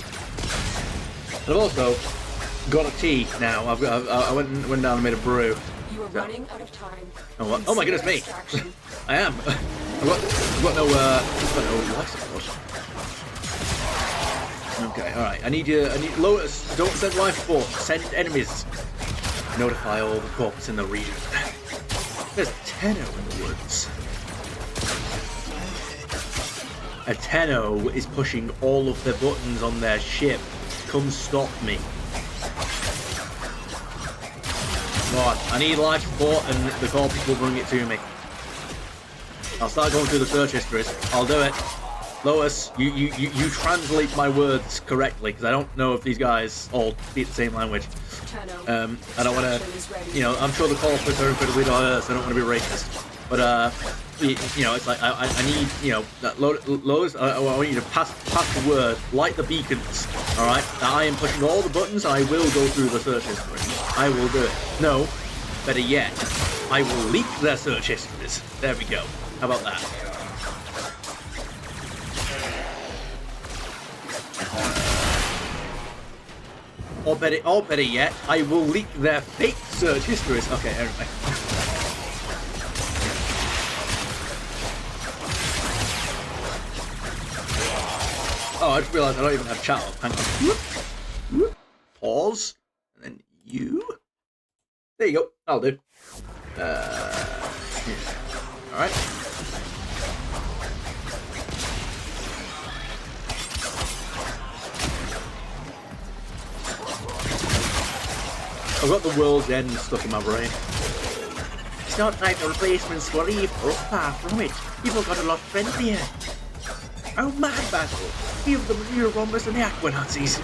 And I've also got a tea now. I went down and made a brew. You are running out of time. Oh, what? Oh my goodness me! I am. I've got no life support. Okay, all right. I need Lotus. Don't send life support. Send enemies. Notify all the corpses in the region. There's a Tenno in the woods. A Tenno is pushing all of the buttons on their ship. Come stop me. Come on, I need life support and the corpses will bring it to me. I'll start going through the search histories. I'll do it. Lois, you translate my words correctly, because I don't know if these guys all speak the same language. I don't want to, I'm sure the corpus are incredibly diverse, I don't want to be racist. But, it's like, I need, that Lois, I want you to pass the word, light the beacons, alright? Now I am pushing all the buttons, and I will go through the search history. I will do it. No, better yet, I will leak their search histories. There we go. How about that? Or better yet, I will leak their fake search histories. Okay, anyway. Oh, I just realised I don't even have chat up. Hang on. Pause. And then you. There you go. That'll do. Alright. I've got the world's end stuck in my brain. It's not like the replacements for evil, far from it. People got a lot friendlier. Oh, mad battle! Few of them were Eurobombers and the Aqua Nazis.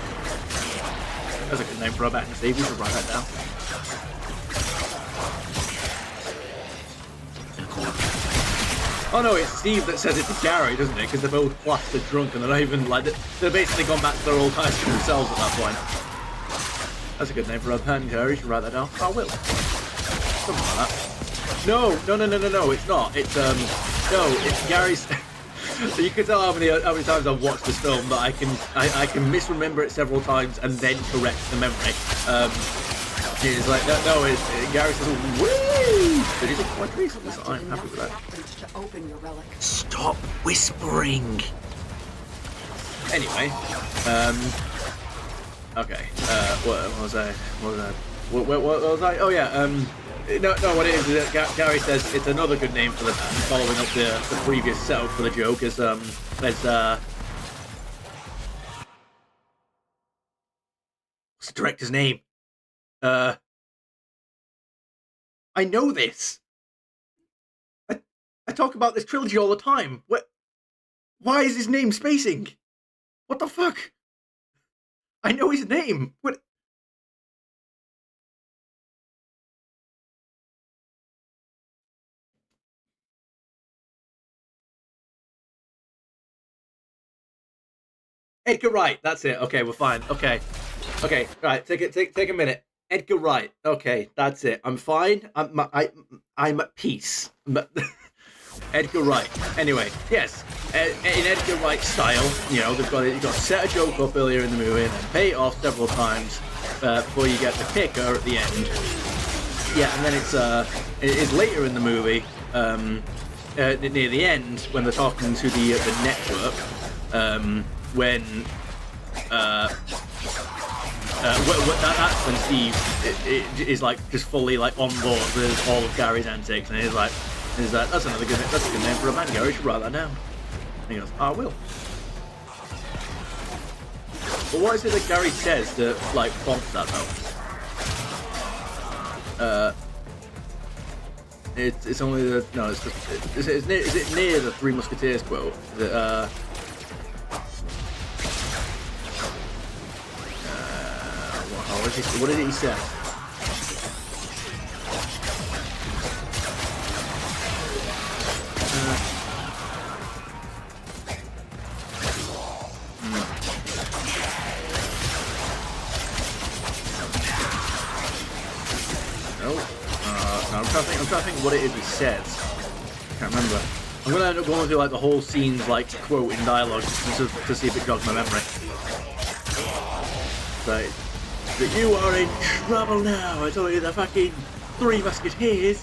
That's a good name for our back and Steve. We should write that down. Oh no, it's Steve that says it to Gary, doesn't it? Because they're both plastered drunk and they're not even like they're basically gone back to their old times for themselves at that point. That's a good name for a pen, Gary. You should write that down. I will. Something like that. No, it's not. It's no, it's Gary's. You can tell how many times I've watched this film that I can misremember it several times and then correct the memory. It's like no, Gary says, "Woo!" But he's quite recently, so I'm happy with that. Stop whispering. Anyway, okay. What was I? What was I? Oh yeah. No. What it is that Gary says it's another good name for the band, following up the previous setup for the joke. What's the director's name? I know this. I talk about this trilogy all the time. Why is his name spacing? What the fuck? I know his name. What? Edgar Wright. That's it. Okay, we're fine. Okay. Right. Take a minute. Edgar Wright. Okay, that's it. I'm fine. I'm at peace. But Edgar Wright. Anyway, yes. In Edgar Wright style, you've got to set a joke up earlier in the movie and pay it off several times before you get the kicker at the end. Yeah, and then it is later in the movie, near the end, when they're talking to the network, when that's when Steve is like just fully like on board with all of Gary's antics, and he's like, that's a good name for a man, Gary. You should write that down. And he goes, I will. But what is it that Gary says to like prompt that though? It's only the no. Is it near the Three Musketeers quote? Is it, what did he say? I'm trying to think what it is he says. I can't remember. I'm gonna end up going through like the whole scene's like quote in dialogue to see if it jogs my memory. Right. But you are in trouble now. I told you the fucking 3 musketeers.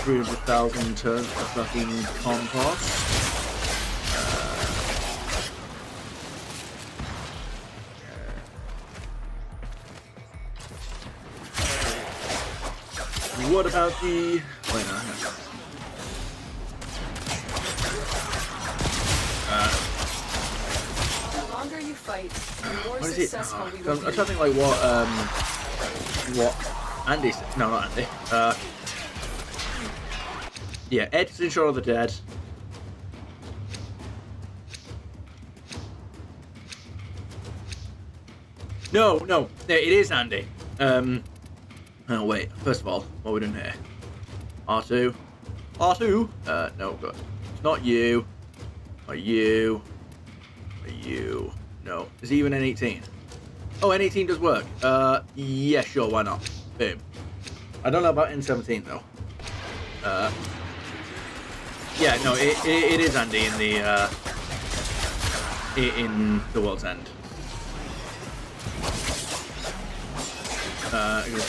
300,000 tons of fucking compost. What about the... Wait, no, The longer you fight, the more what is it? successful we I'm will trying be. to think like what Andy said. No, not Andy. Yeah, Ed's in Shaun of the Dead. No, it is Andy. Oh wait, first of all, what are we doing here? R2? R2? No, good. It's not you. Are you? Are you? No. Is he even N18? Oh, N18 does work. Yeah, sure, why not? Boom. I don't know about N17 though. Yeah, no, it is Andy in the World's End.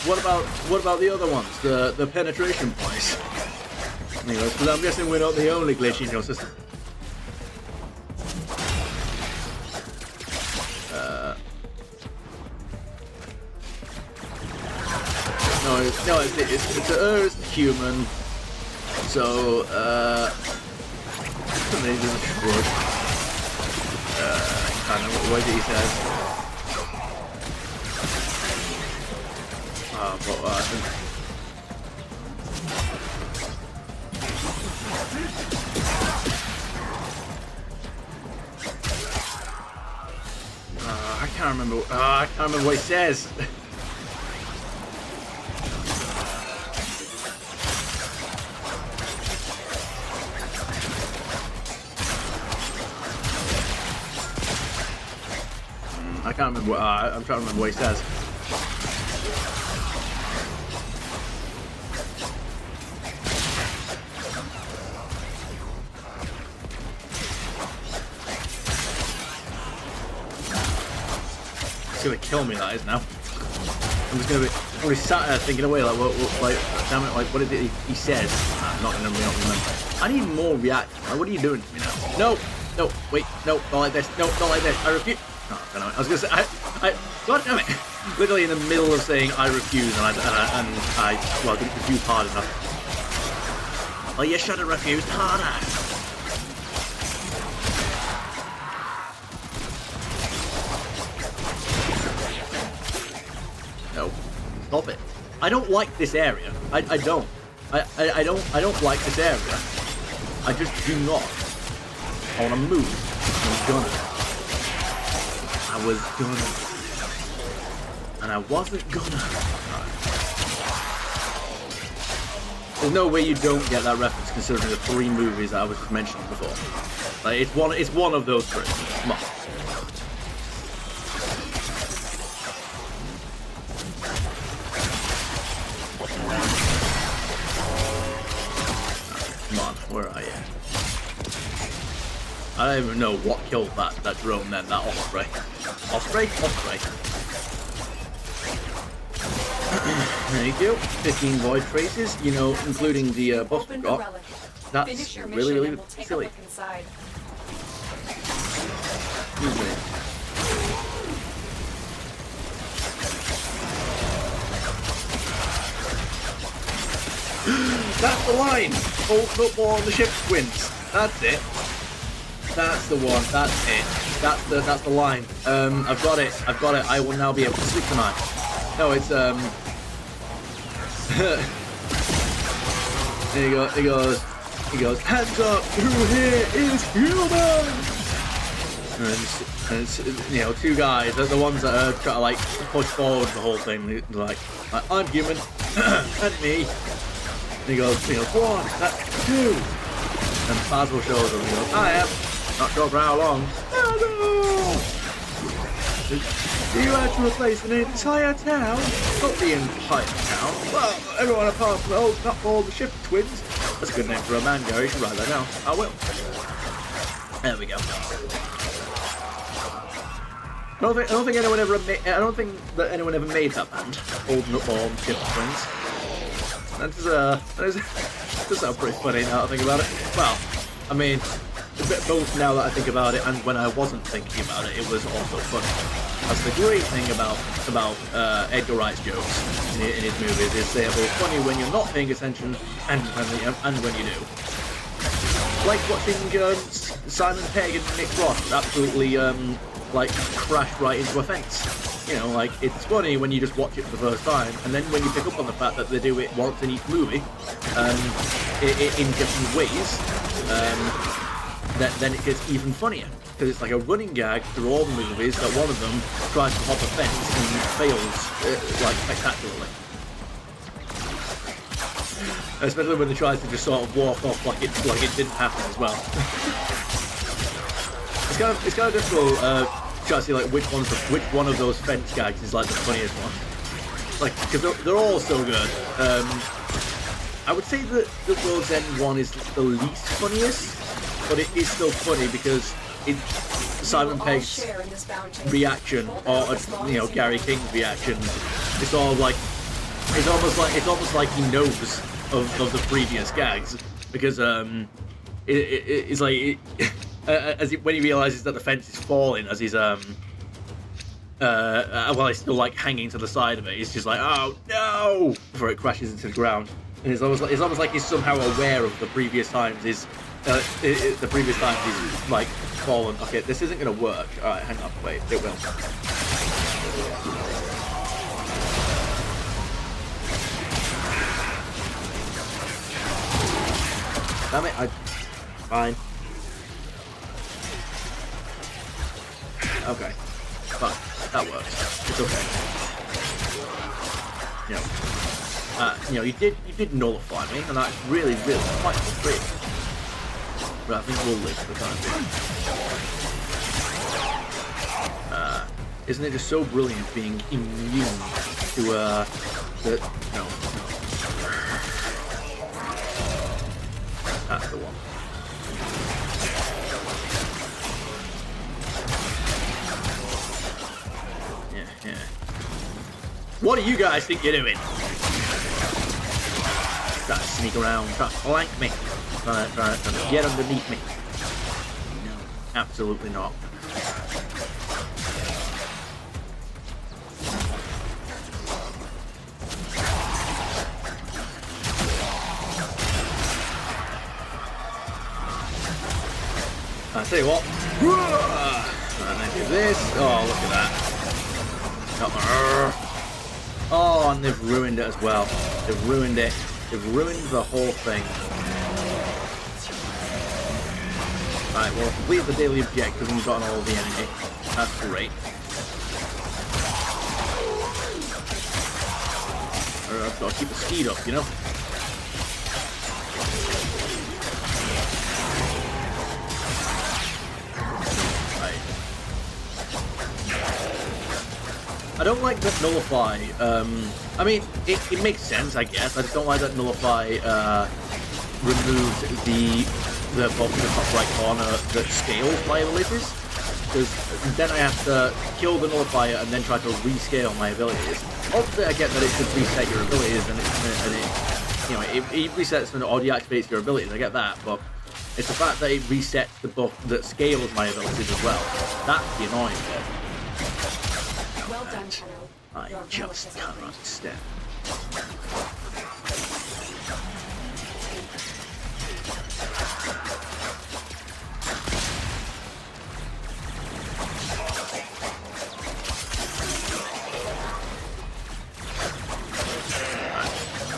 What about the other ones? The penetration points. Anyways, because I'm guessing we're not the only glitch in your system. No, it's an Earth human. So, maybe there's a shrug. Kind of what he says. But I can't remember. I can't remember what he says. I can't remember. I'm trying to remember what he says. It's gonna kill me, that is now. I'm just gonna be sat there thinking away like, what, like, damn it, like, what is it he says? I'm not gonna remember. I need more reaction. Like, what are you doing to me now? No, wait, no, not like this. No, not like this. I refuse. Oh, I was gonna say, God damn it! Literally in the middle of saying I refuse, and I didn't refuse hard enough. Oh, you should have refused harder. No, stop it. I don't like this area. I don't. I don't like this area. I just do not. I want to move. I'm gonna. I was gonna. And I wasn't gonna. There's no way you don't get that reference considering the 3 movies that I was just mentioning before. Like, it's one of those 3. Come on. Come on, where are you? I don't even know what killed that drone then, that Osprey. Osprey? There you go. 15 void traces, you know, including the buff we Open the got. relic. That's Finish your mission really and we'll take a silly. look inside. Excuse me. That's the line! Old football on the ship wins. That's it. That's the one. That's it. That's the line. I've got it. I will now be able to sleep tonight. No, it's There you go. He goes. Hands up! Who here is human? And it's, you know, 2 guys. They're the ones that are trying to like push forward the whole thing. They're like I'm human, and me. And he goes, 1, that's 2. And Basil shows up and he goes, I am. Not sure for how long. Do you have to replace an entire town? Not the entire town. Well, everyone apart from not all the Shift Twins. That's a good name for a man, Gary. You should write that down. I will. There we go. I don't think anyone ever made. I don't think that anyone ever made that band. Old Nutball and Shift Twins. That does sound pretty funny now that I think about it. Well, I mean, both now that I think about it and when I wasn't thinking about it, it was also funny. That's the great thing about Edgar Wright's jokes in his movies is they are both funny when you're not paying attention and when you do. Like watching Simon Pegg and Nick Frost absolutely like crash right into a fence. You know, like, it's funny when you just watch it for the first time, and then when you pick up on the fact that they do it once in each movie, in different ways, then it gets even funnier. Because it's like a running gag through all the movies that one of them tries to hop a fence and fails, like, spectacularly. Especially when they try to just sort of walk off like it didn't happen as well. It's kind of difficult, try to see like which one of those fence gags is like the funniest one. Like, because they're all so good. I would say that the World's End one is the least funniest, but it is still funny because Simon Pegg's reaction, or Gary King's reaction, it's all like it's almost like he knows of the previous gags because it's like. When he realizes that the fence is falling, as he's while he's still like hanging to the side of it, he's just like, "Oh no!" before it crashes into the ground, and it's almost like he's somehow aware of the previous times he's like fallen. Okay, this isn't gonna work. All right, hang on, wait, it will. Damn it! Fine. Okay, fine, that works. It's okay. You did nullify me, and that's really quite frustrating. But I think we'll live for the time being. Isn't it just so brilliant being immune to no. That's the one. Yeah. What do you guys think you're doing? Try to sneak around, try to flank me, try to get underneath me. No, absolutely not. I tell you what. And then do this. Oh, look at that. Oh, and they've ruined it as well. They've ruined it. They've ruined the whole thing. Right, well, complete the daily objective and we've gotten all the energy. That's great. I've got to keep the speed up, you know? I don't like that nullify. I mean, it makes sense, I guess. I just don't like that nullify removes the top right corner that scales my abilities. Because then I have to kill the nullifier and then try to rescale my abilities. Obviously, I get that it should reset your abilities and it resets or deactivates your abilities. I get that, but it's the fact that it resets the buff that scales my abilities as well. That's the annoying bit. Well done, Tenno. I just can't understand.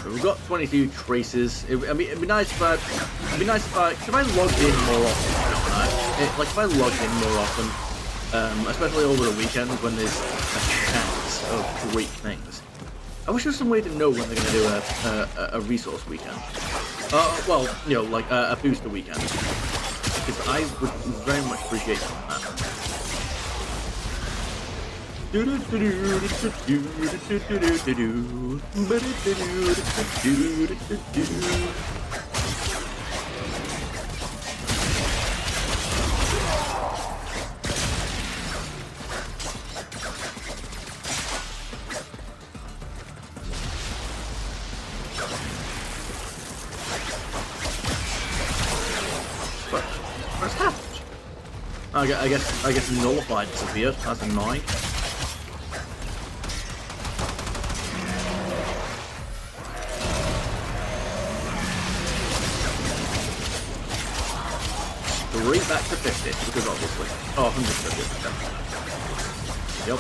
So we've got 22 traces. I mean, it'd be nice if I logged in more often. Like if I logged in more often. Especially over the weekend when there's a chance of great things. I wish there was some way to know when they're going to do a resource weekend. Well, like a booster weekend. Because I would very much appreciate that. What's happened? I guess nullified disappeared. That's annoying. Straight back to 50 because obviously. Oh, 150. Yep.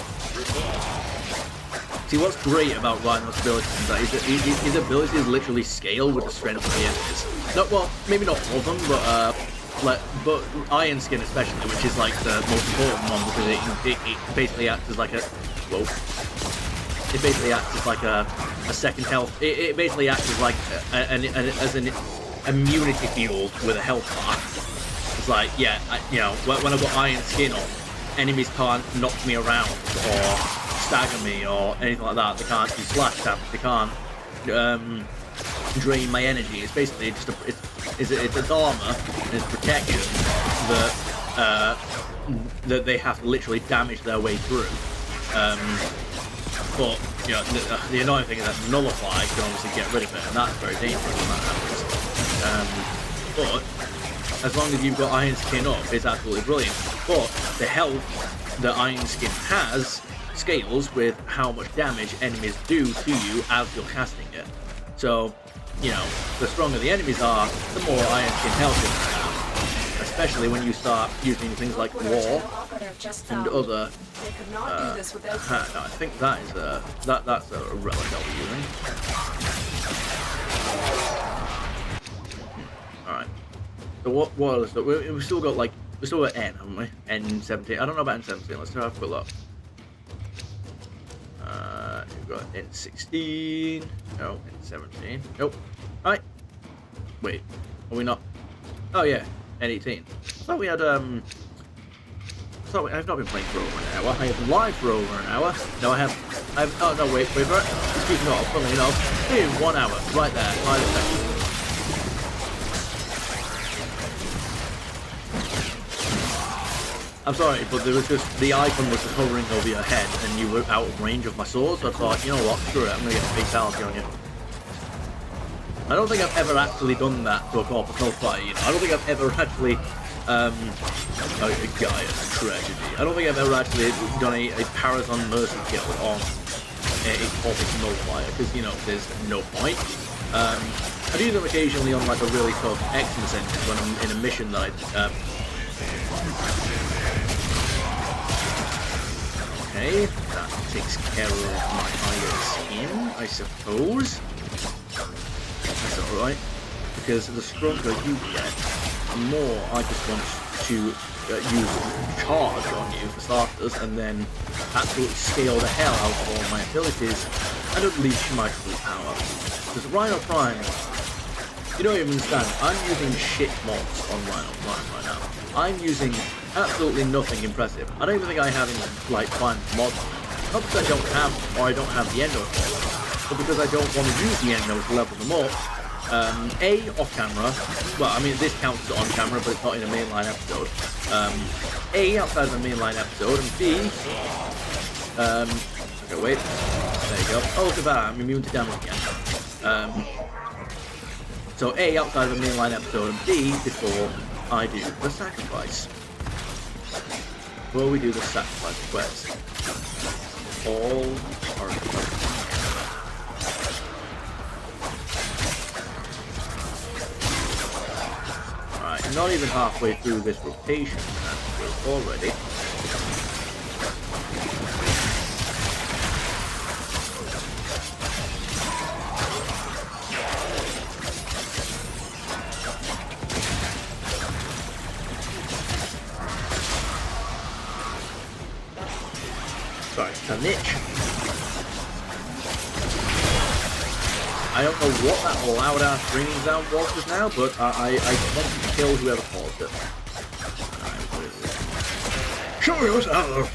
See, what's great about Rhino's abilities is that his abilities literally scale with the strength of the enemies. Not, well, maybe not all of them, but Iron Skin especially, which is like the most important one because it basically acts as like a It basically acts as like a second health. It basically acts as like an immunity field with a health bar. It's like, yeah, when I've got Iron Skin on, enemies can't knock me around or stagger me or anything like that. They can't do slash damage. They can't drain my energy. It's basically just it's armor and it's protection that they have to literally damage their way through. But the annoying thing is that nullify can obviously get rid of it, and that's very dangerous when that happens. But as long as you've got Iron Skin up, it's absolutely brilliant. But the health that Iron Skin has scales with how much damage enemies do to you as you're casting it. So, the stronger the enemies are, the more Iron Skin health you have. Especially when you start using things like War and other. No, I think that is that's a relic that we're using. Alright. So what else? We've still got N, haven't we? N17. I don't know about N17. Let's have a quick look. We've got N16. No, N17. Nope. Right. Wait. Are we not? Oh yeah, N18. I thought we had I've not been playing for over an hour. I have been live for over an hour. No, I have. Oh no, wait for it. Excuse me, funnily enough, in 1 hour, right there. 5 seconds. I'm sorry, but there was the icon was just hovering over your head, and you were out of range of my sword. So I thought, you know what, screw it, I'm gonna get a fatality on you. I don't think I've ever actually done that to a corpus fight. I don't think I've ever actually. Gaia's tragedy. I don't think I've ever actually done a Paragon Mercy kill on a corpus nullifier because there's no point. I do them occasionally on like a really tough Xmas engine when I'm in a mission that Okay, that takes care of my Iron Skin, I suppose. That's alright, because the stronger you get, the more I just want to use charge on you for starters, and then absolutely scale the hell out of all my abilities and unleash my true power. Because Rhino Prime, you don't even understand, I'm using shit mods on Rhino Prime right now. I'm using absolutely nothing impressive. I don't even think I have any Prime mods on it. Not because I don't have them, or I don't have the Endo for them, but because I don't want to use the Endo to level them up. A, off camera. Well, I mean, this counts as on camera, but it's not in a mainline episode. A, outside of the mainline episode, and B, okay, wait. There you go. Oh, look at that. I'm immune to damage again. So A, outside of the mainline episode, and B, before I do the sacrifice. Before we do the sacrifice quest. All are not even halfway through this rotation already. Sorry, it's a niche. I don't know what that loud ass ringing sound was just now, but I want to kill whoever caused it. Show yourself!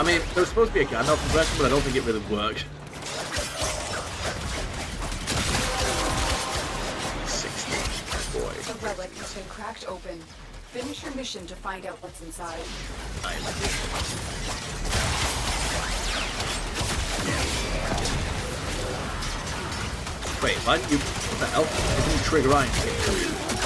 I mean, there was supposed to be a Gandalf impression, but I don't think it really worked. 60. Boy. The relic has been cracked open. Finish your mission to find out what's inside. Wait, why didn't you... What the hell? I didn't trigger iron skin.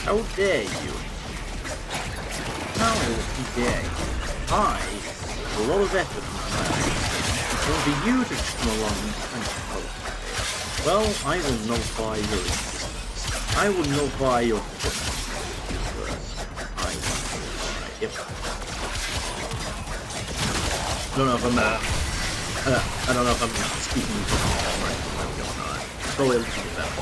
How dare you? How dare you? I, with a lot of effort in my life, want for you to come along and help me. Well, I will nullify your existence. I will nullify your existence. First, I will nullify it. I don't know if I don't know if I'm speaking right. Probably a little bit better.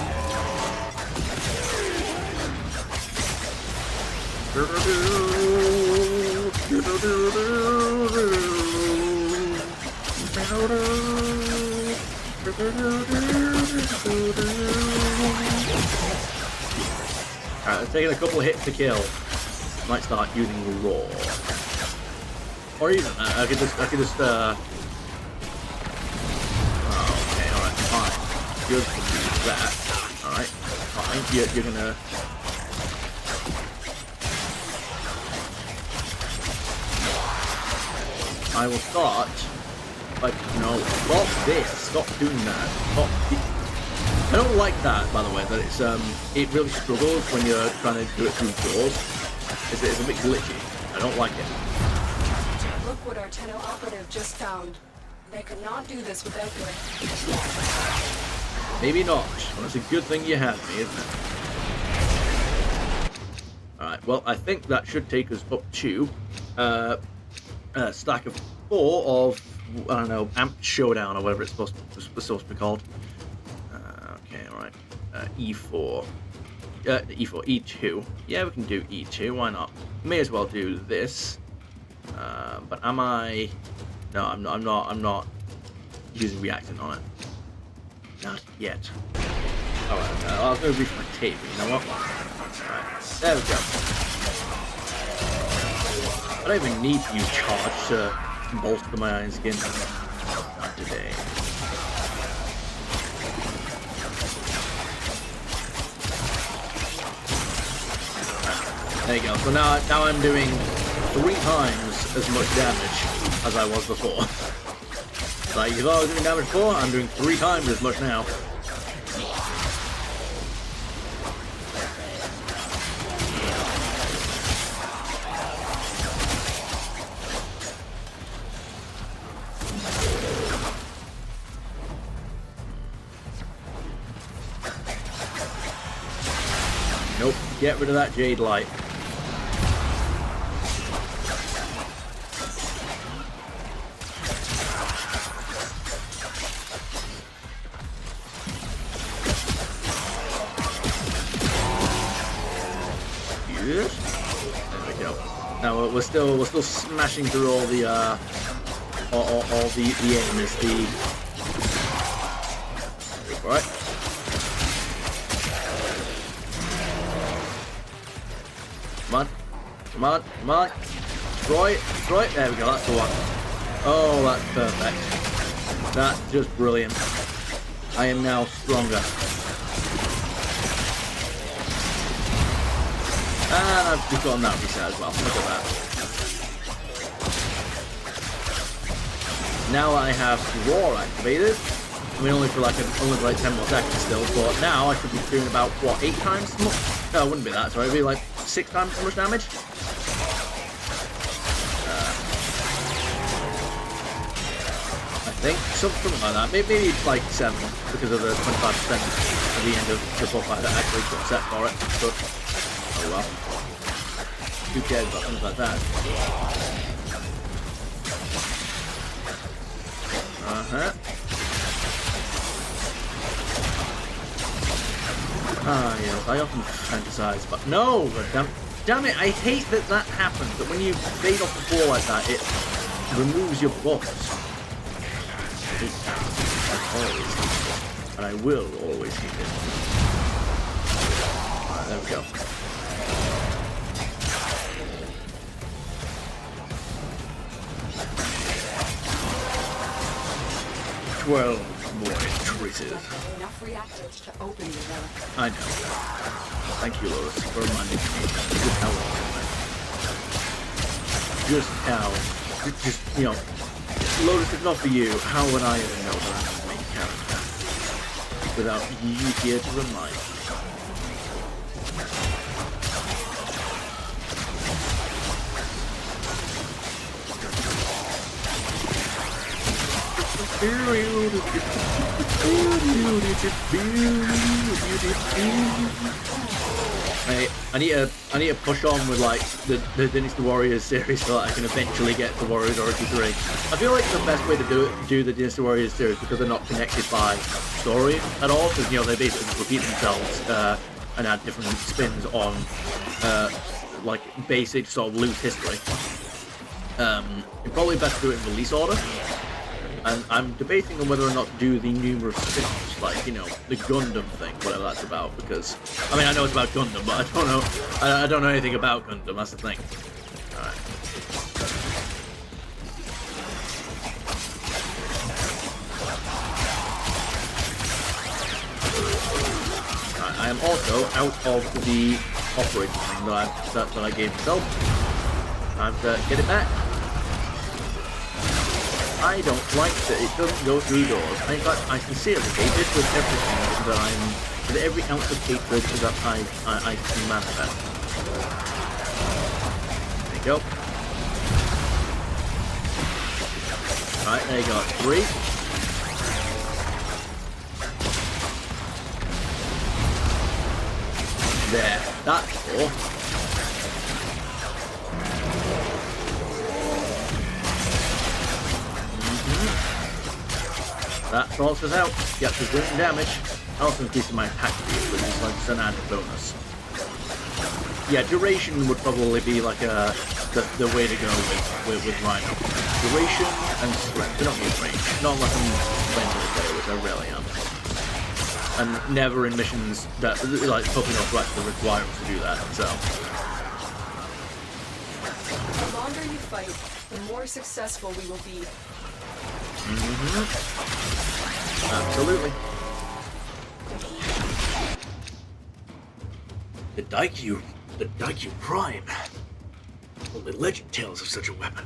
Alright, let's take a couple of hits to kill. Might start using raw. Or even I could just oh, okay, alright, fine. You're gonna do that. Alright, fine. You're gonna I will start, like, no, stop this, stop doing that, stop. I don't like that, by the way, that it's, it really struggles when you're trying to do it through doors. It's a bit glitchy. I don't like it. Look what our Tenno operative just found. They could not do this without you. Maybe not. Well, it's a good thing you have me, isn't it? Alright, well, I think that should take us up to, stack of 4 of, I don't know, Amped Showdown or whatever it's supposed to be called. Okay, alright. E4. E4, E2. Yeah, we can do E2, why not? May as well do this. But am I... No, I'm not using reacting on it. Not yet. Alright, I was going to reach my tape, but you know what? Alright, there we go. I don't even need to use charge to bolster my iron skin. Not today. There you go. So now I'm doing 3 times as much damage as I was before. Like, if I was doing damage before, I'm doing 3 times as much now. Nope, get rid of that jade light. There we go. Now we're still smashing through all the all the enemies. Right. Come on. Destroy it. There we go, that's the one. Oh, that's perfect. That's just brilliant. I am now stronger. And I've just gotten that reset as well. Look at that. Now I have Roar activated. I mean, only for like 10 more seconds still, but now I should be doing about, what, 8 times as much? No, it wouldn't be that, sorry, it'd be like 6 times as much damage. think something like that. Maybe it's like 7 because of the 25% at the end of the book I actually got set for it. But oh well. Who cares about things like that? Ah, yes, I often fantasize, but no! Damn it, I hate that happens, that when you fade off the ball like that, it removes your buffs. I've always hated it, and I will always hate it. Alright, there we go. More traces. Enough reactors to open the relic. I know. Thank you, Lotus, for reminding me just how long just how, just, you know, Lotus, if not for you, how would I ever know that I'm the main character without you here to remind me? Hey, I need to push on with like the Dynasty Warriors series so that I can eventually get to Warriors Origin 3. I feel like the best way to do the Dynasty Warriors series, because they're not connected by story at all, because you know they basically just repeat themselves and add different spins on like basic sort of loose history. It's probably best to do it in release order. And I'm debating on whether or not to do the numerous spin-offs, like, you know, the Gundam thing, whatever that's about, because, I mean, I know it's about Gundam, but I don't know anything about Gundam, that's the thing. Alright. I am also out of the operating thing that I gave myself. Time to get it back. I don't like that it doesn't go through doors. In fact, I sincerely hate it with everything that with every ounce of hatred that I can manifest. There you go. Right, there you go. 3. There. That's 4. That sorts us out. Gets us doing damage. Also increases my attack speed, which is like an added bonus. Yeah, duration would probably be like the way to go with Rhino. Duration and strength. We don't need range. Not unless I'm playing with the player, which I rarely am. And never in missions that like Pokemon to actually require us to do that. So. The longer you fight, the more successful we will be. Absolutely. The Daikyu Prime. Only legend tells of such a weapon.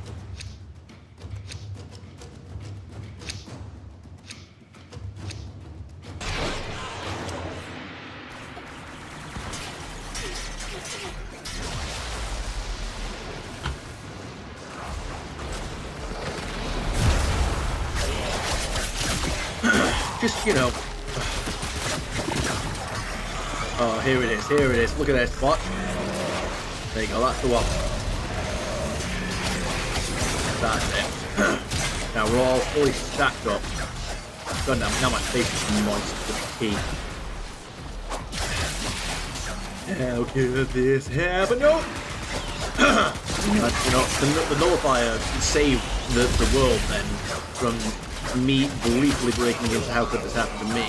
Just, you know. Oh, here it is. Look at this. Watch. There you go, that's the one. That's it. Now we're all fully stacked up. God damn, now my face is moist with pee. How could this happen? No! You know, the nullifier saved the world then from me briefly breaking into how could this happen to me.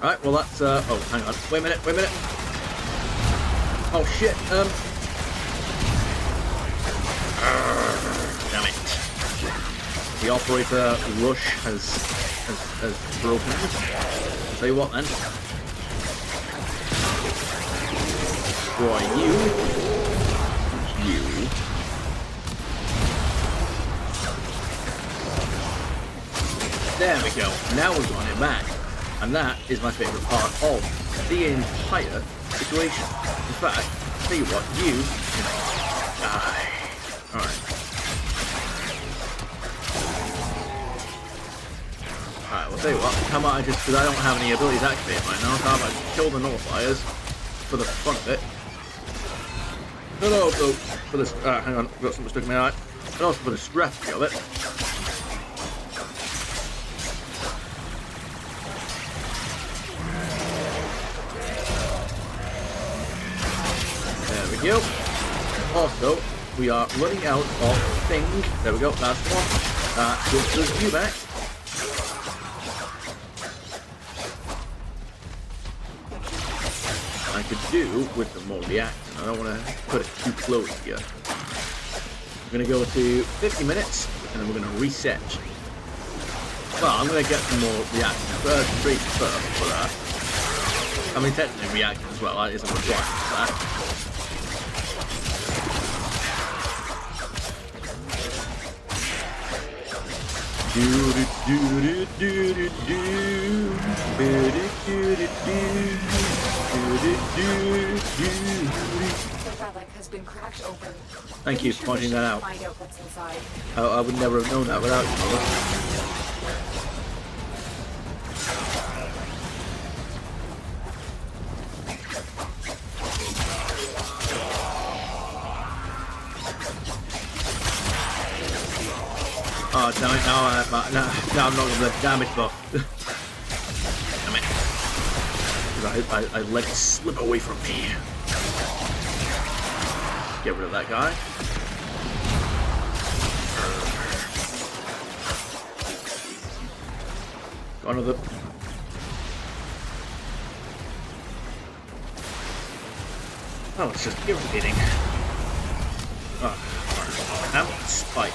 Alright, well that's, oh, hang on. Wait a minute. Oh shit, damn it. The operator rush has broken. I'll tell you what then. Boy, you. There we go. Now we've got it back. And that is my favourite part of the entire situation. In fact, I'll tell you what, you can die. Alright. Alright, well, tell you what, how about I just, because I don't have any abilities activated right now, so how about I just kill the nullifiers for the fun of it. No, for this, hang on, I've got something stuck in my eye. And also for the strategy of it. There we go. Also, we are running out of things. There we go, that's the one. Gives us you back. I could do with the more reaction. I don't want to put it too close here. We're going to go to 50 minutes, and then we're going to reset. Well, I'm going to get some more reaction first, but I mean, technically reaction as well, that isn't required for that. Has been cracked open. Thank you for pointing that out. Find out what's inside. I would never have known that without you. Oh, damn it, now I'm not going to damage buff. Damn it. I let it slip away from me. Get rid of that guy. Got another. Oh, it's just irritating. Oh, Amp Spike.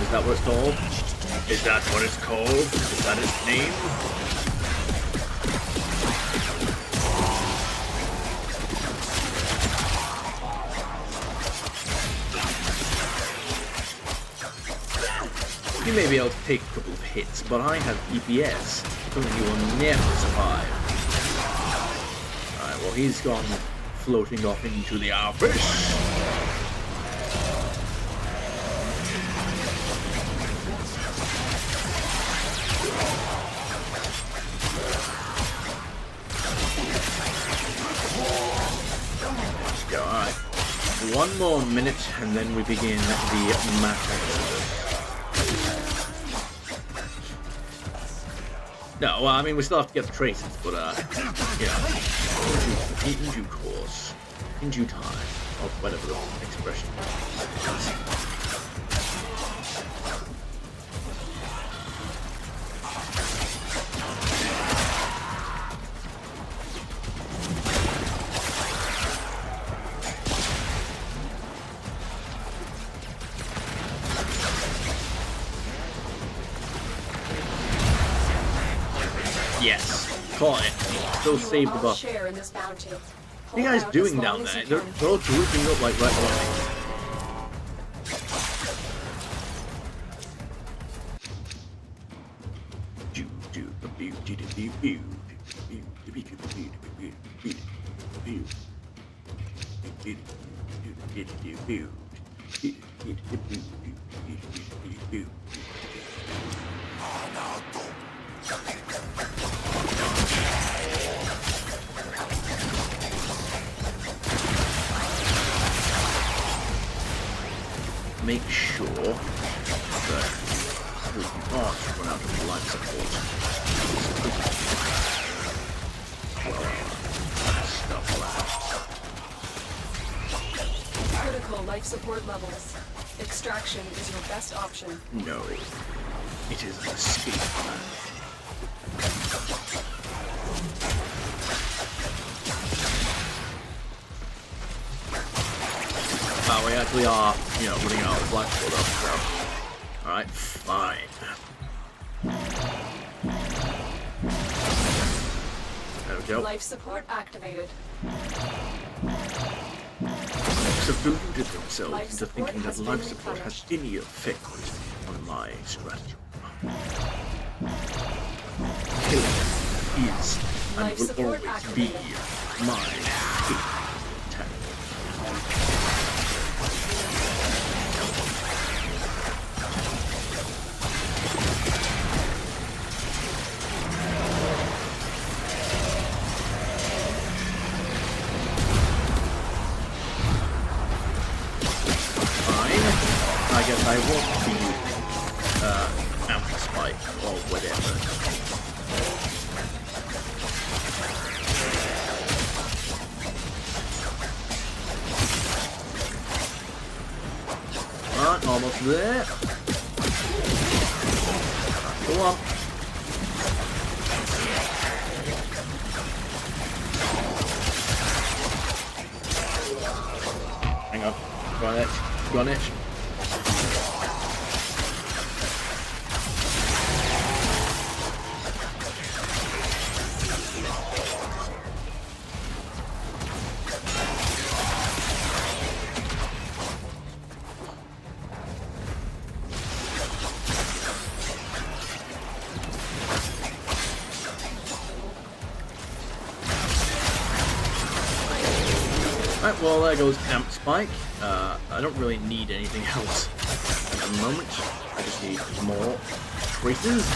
Is that what it's called? Is that what it's called? Is that its name? You may be able to take a couple of hits, but I have DPS, something you will never survive. Alright, well he's gone floating off into the abyss. Go, alright. One more minute and then we begin the massacre. No, well, I mean, we still have to get the traces, but, yeah. In due course. In due time. Or whatever the expression is. Yes, caught it. Still saved the buff. What are you guys doing down there? They're all grouping up like right below me. Make sure that we not run out of life support. Critical life support levels. Extraction is your best option. No, it is an escape plan. Wow, we actually are, running out of life support up, so. Alright, fine. There we go. Life support activated. Have deluded themselves into thinking that life support has any effect on my strategy. killing is and Life will support always be activated. my favorite attack. I guess I won't be using Amp Spike or whatever. Alright, almost there. Go on. Hang on. Go on, itch. Go on, itch. Right, well there goes Amp Spike. I don't really need anything else at the moment. I just need more traces.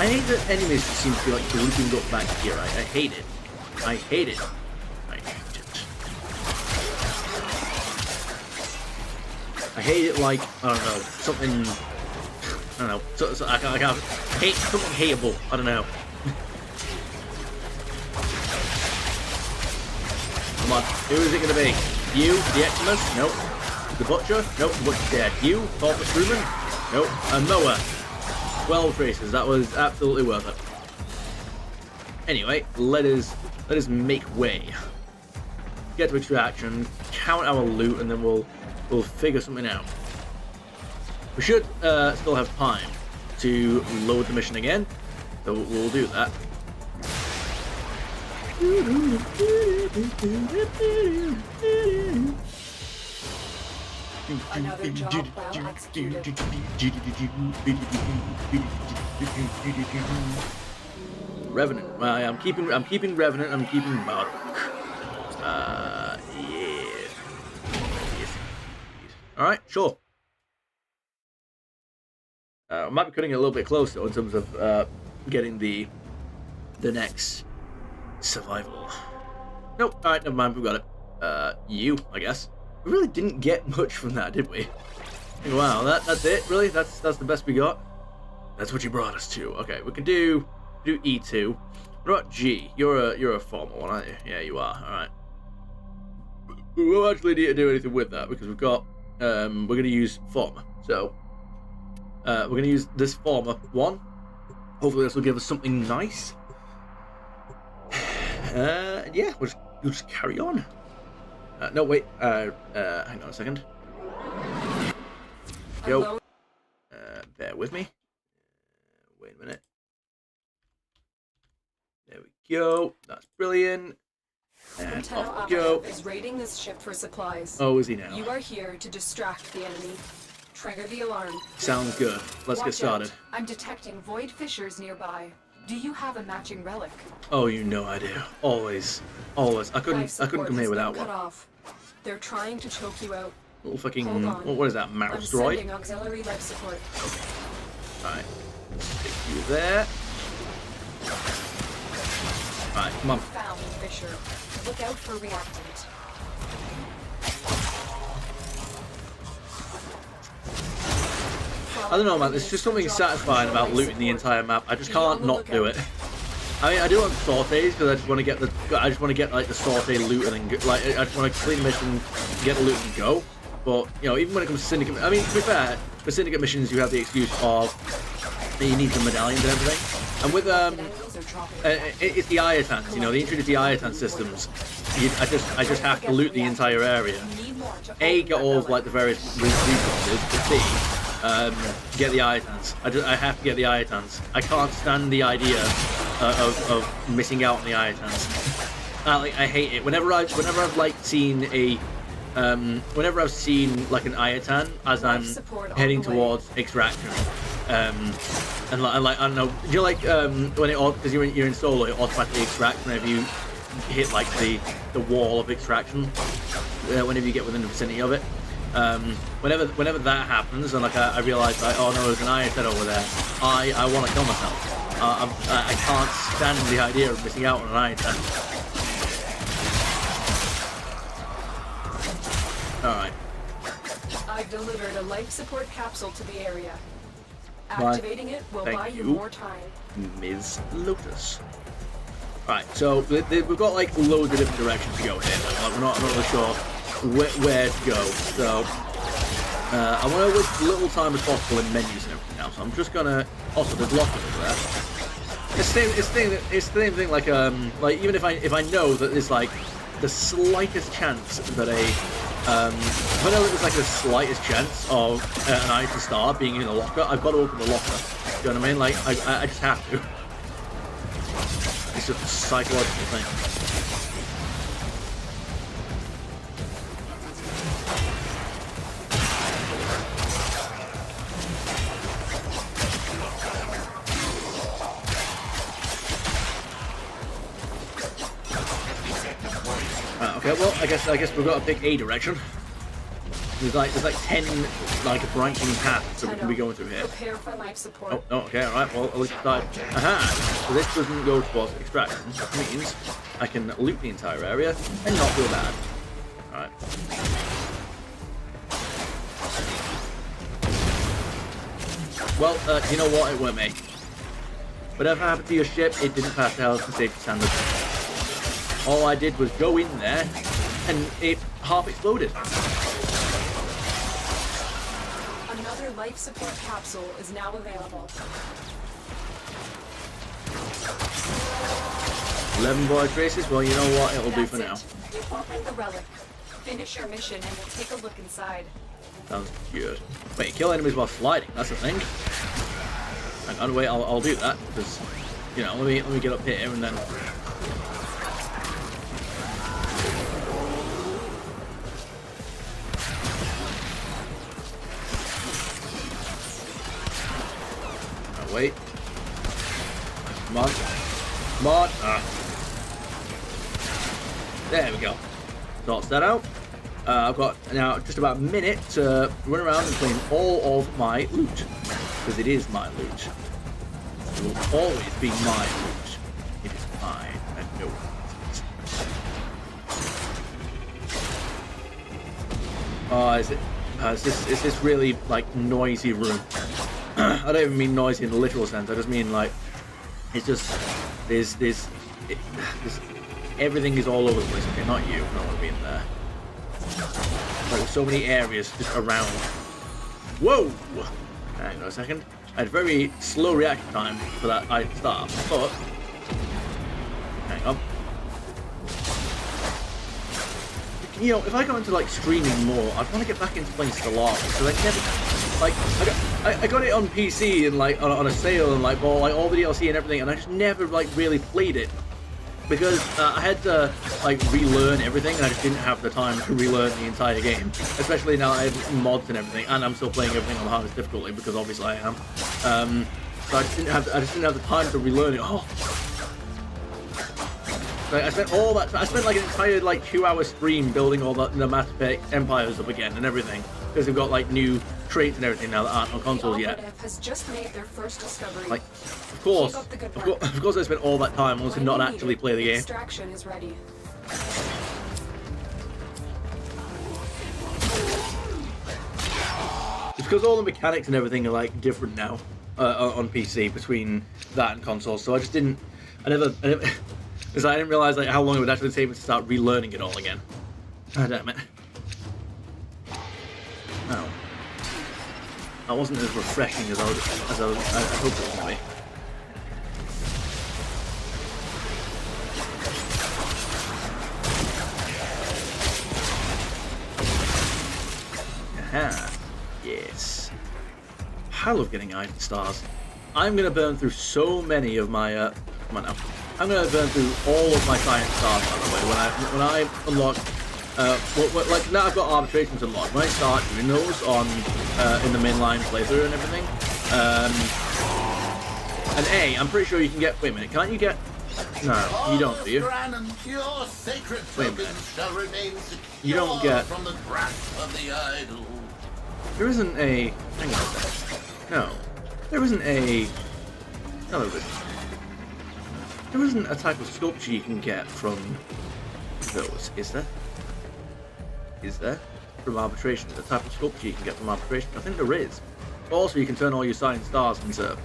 I hate that enemies seem to be like looping up back here. I hate it. I hate it. I hate it. I hate it like, I don't know, something, I don't know, so I can't hate something hateable, I don't know. Come on, who is it going to be? You, the Eximus? Nope. The Butcher? Nope, the Butcher's dead. You, Thoughtless Rumen? Nope. A Moa. 12 traces, that was absolutely worth it. Anyway, let us make way. Get to extraction, count our loot, and then we'll figure something out. We should still have time to load the mission again, so we'll do that. Another job well executed. Revenant. I'm keeping Revenant. I'm keeping Marduk. Yes. All right, sure. I might be cutting it a little bit closer in terms of getting the next survival. Nope. All right, never mind. We got it. You, I guess. We really didn't get much from that, did we? Wow, that's it. Really? That's the best we got. That's what you brought us to. Okay, we can do E2. What about G? You're a formal one, aren't you? Yeah, you are. All right. We won't actually need to do anything with that because we've got we're gonna use former. So we're gonna use this former one. Hopefully this will give us something nice. Yeah, we'll just carry on. No, wait. Hang on a second. Yo. Bear with me. Wait a minute. There we go. That's brilliant. And off we go. Is raiding this ship for supplies. Oh, is he now? You are here to distract the enemy. Trigger the alarm. Sounds good. Let's get started. I'm detecting void fissures nearby. Do you have a matching relic? Oh, you know I do. Always. Always. I couldn't come here without one. Off. They're trying to choke you out. Little fucking what is that? Mouse droid? I'm sending auxiliary life support. Alright. Stick you there. Alright, come on. Found fissure. Look out for reactant. I don't know, man. There's just something satisfying about looting the entire map. I just can't not do it. I mean, I do want sautés because I just want to get like the sauté loot and then like I just want to clean the mission, get the loot and go. But you know, even when it comes to syndicate, I mean, to be fair, for syndicate missions you have the excuse of you need the medallions and everything. And with it's the Iotans, you know, they introduced the Iotan systems. I just have to loot the entire area. A, get all of like the various resources, but B, get the Iotans. I have to get the Iotans. I can't stand the idea of missing out on the Iotans. I hate it. Whenever I've like seen a whenever I've seen like an Ayatan as I'm heading towards extraction, and like I don't know, do you like when it because you're in solo, it automatically extracts whenever you hit like the wall of extraction, whenever you get within the vicinity of it. Whenever that happens, and like I realize like, oh no, there's an Ayatan over there, I want to kill myself. I can't stand the idea of missing out on an Ayatan. Alright. I've delivered a life support capsule to the area. Activating it will buy you more time. Ms. Lotus. Alright, so we've got like loads of different directions to go here. Like, we're not really sure where to go. So I want to waste as little time as possible in menus and everything else. So I'm just gonna. Also, there's lockers over there. It's the same thing. Like even if I know that there's like the slightest chance that if I know that there's like the slightest chance of an item star being in a locker, I've got to open the locker. Do you know what I mean? Like, I just have to. It's just a psychological thing. Okay, well, I guess we've got to pick a direction. There's like 10 like branching paths that we can be going through here. Prepare for life support. Oh, okay, alright, well, at least I decide. Aha! So this doesn't go towards extraction, which means I can loot the entire area and not feel bad. Alright. Well, you know what? It weren't me. Whatever happened to your ship, it didn't pass the health and safety standards. All I did was go in there, and it half exploded. Another life support capsule is now available. 11 void traces. Well, you know what? It'll do for now. You opened the relic. Finish your mission, and we'll take a look inside. Sounds good. Wait, kill enemies while sliding. That's a thing. Hang on, wait. I'll do that because, you know, let me get up here and then. Wait. Come on. Come on. There we go. Sorts that out. I've got now just about a minute to run around and claim all of my loot. Because it is my loot. It will always be my loot. It is mine. I know it. Oh, is this really like noisy room? I don't even mean noisy in the literal sense. I just mean like it's just there's everything is all over the place. Okay, not you. I don't want to be in there. Like, there's so many areas just around. Whoa! Hang on a second. I had very slow reaction time for that item start, but hang on. You know, if I go into like streaming more, I want to get back into playing Stellaris because I never like I got it on PC and like on a sale and like bought like all the DLC and everything, and I just never like really played it because I had to like relearn everything, and I just didn't have the time to relearn the entire game. Especially now I have mods and everything, and I'm still playing everything on the hardest difficulty because obviously I am. So I just didn't have the time to relearn it. Oh. Like, I spent all that. I spent like an entire like 2-hour stream building all the Mass Effect empires up again and everything because they've got like new traits and everything now that aren't on consoles yet. Has just made their first discovery. Like, of course, I spent all that time only to not actually play the game. Extraction is ready. It's because all the mechanics and everything are like different now on PC between that and consoles. So I just didn't. I never. Because I didn't realize like how long it would actually take me to start relearning it all again. Ah, damn it. No. That wasn't as refreshing as I hoped it was going to be. Aha. Yes. I love getting item stars. I'm going to burn through so many of my... come on now. I'm going to burn through all of my science stars, by the way, when I unlock Like now I've got arbitrations unlocked. When I start doing those on in the mainline playthrough and everything, and I'm pretty sure you can get. Wait a minute, can't you get? No, you don't, do you? Wait a minute. You don't get. There isn't a. Hang on a second. No, there isn't a. No, there isn't a type of sculpture you can get from those, is there? Is there? From arbitration, the type of sculpture you can get from arbitration. I think there is. Also, you can turn all your sign stars into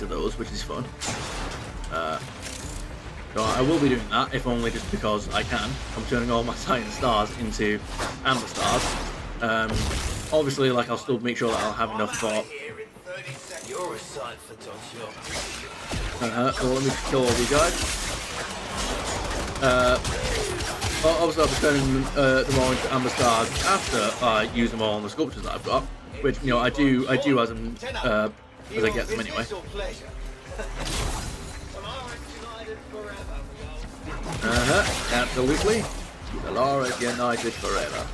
those, which is fun. So I will be doing that, if only just because I can. I'm turning all my sign stars into amber stars. Obviously, like I'll still make sure that I'll have enough for. Well, let me kill all these guys. Obviously, I'll be turning them all into amber stars after I use them all on the sculptures that I've got, which I do as I get them anyway. Absolutely. Alara is united forever.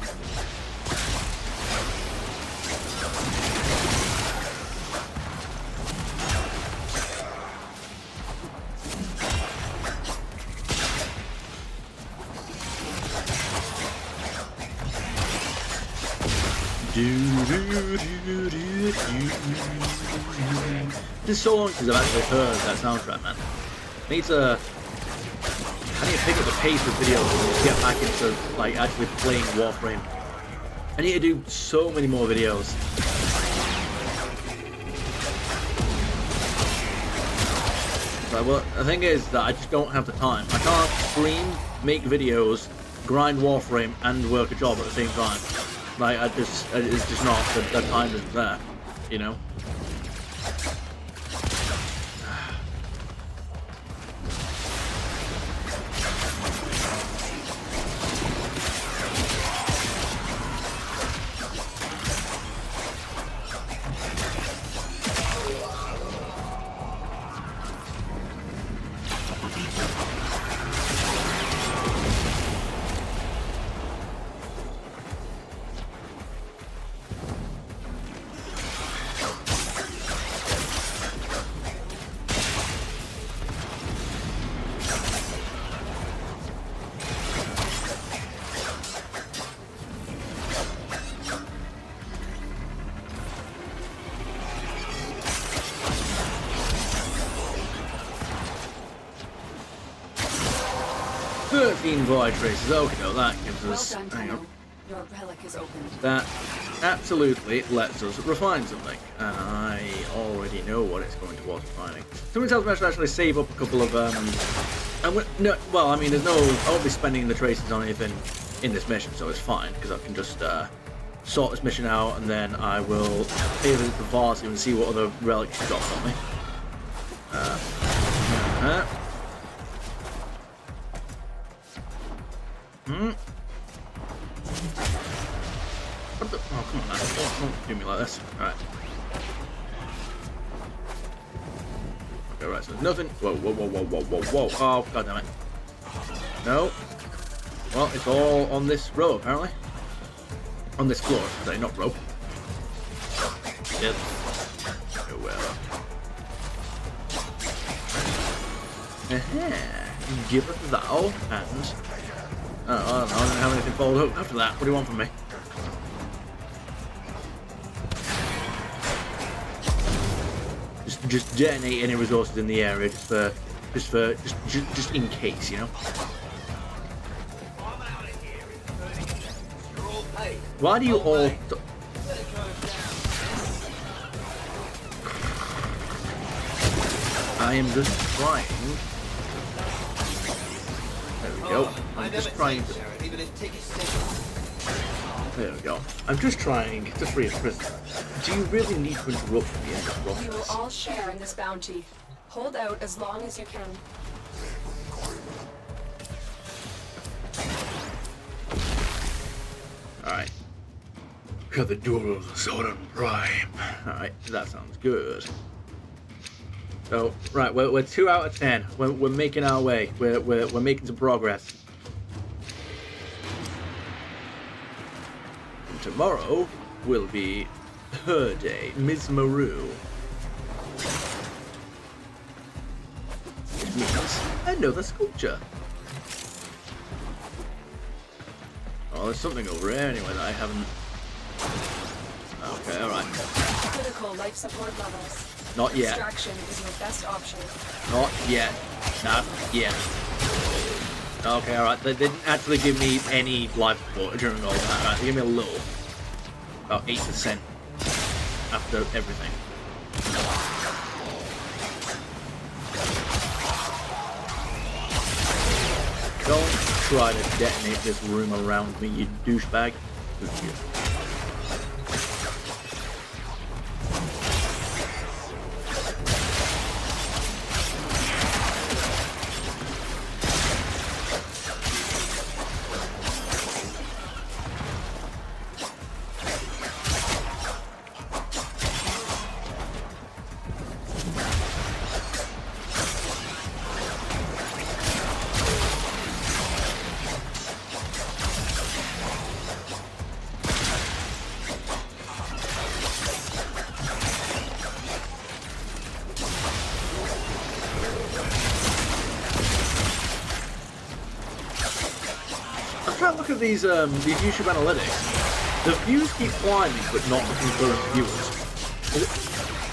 This is so long since I've actually heard that soundtrack, man. I need to pick up the pace of videos and get back into like actually playing Warframe. I need to do so many more videos. But well, the thing is that I just don't have the time. I can't stream, make videos, grind Warframe, and work a job at the same time. Like it's just not the time isn't there, you know. Void traces. Okay, no, that gives us. Well done, Hang on. Your relic is opened. That absolutely lets us refine something, and I already know what it's going towards refining. Something tells me I should actually save up a couple of no, well, I mean, I won't be spending the traces on anything in this mission, so it's fine because I can just sort this mission out, and then I will pay a visit to Varsu and see what other relics she's got for me. What the? Oh, come on, man. Don't do me like this. Alright. Okay, right, so there's nothing. Whoa. Oh, god damn it. No. Well, it's all on this row, apparently. On this floor, sorry, not row. Yep. Oh, well. Give it thou, and... I don't know, I don't have anything followed up after that. What do you want from me? Just detonate any resources in the area, just in case, you know. Why do you all? I am just trying. There we go. I'm just trying to. There we go. I'm just trying to free a prisoner. Do you really need to interrupt me and interrupt You will this? all share in this bounty. Hold out as long as you can. Alright. Got the duel of the Sword and Prime. Alright, that sounds good. So, right, we're 2 out of 10. We're making our way. We're making some progress. tomorrow will be her day, Ms. Maru. Which means I know the sculpture. Oh, there's something over here anyway that I haven't... Okay, alright. Critical life support levels. Not yet. Extraction is your best option. Not yet. Not yet. Okay, alright. They didn't actually give me any life support during all that. Right, they gave me a little. About 8% after everything. Don't try to detonate this room around me, you douchebag. Look at these YouTube analytics. The views keep climbing, but not the concurrent viewers.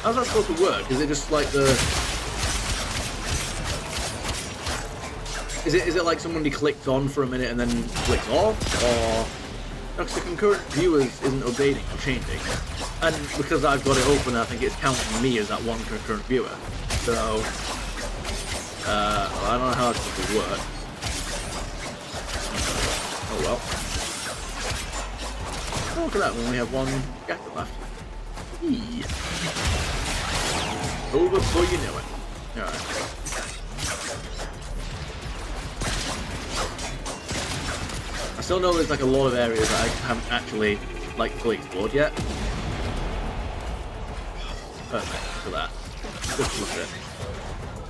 How's that supposed to work? Is it just like the? Is it like somebody clicked on for a minute and then clicks off, or because the concurrent viewers isn't updating or changing, and because I've got it open, I think it's counting me as that one concurrent viewer. So I don't know how it's supposed to work. Oh well. Oh, look at that, we only have one jacket left. Eee. Over before you know it. Alright. I still know there's like a lot of areas that I haven't actually like fully explored yet. Perfect, look at that. Just look at it.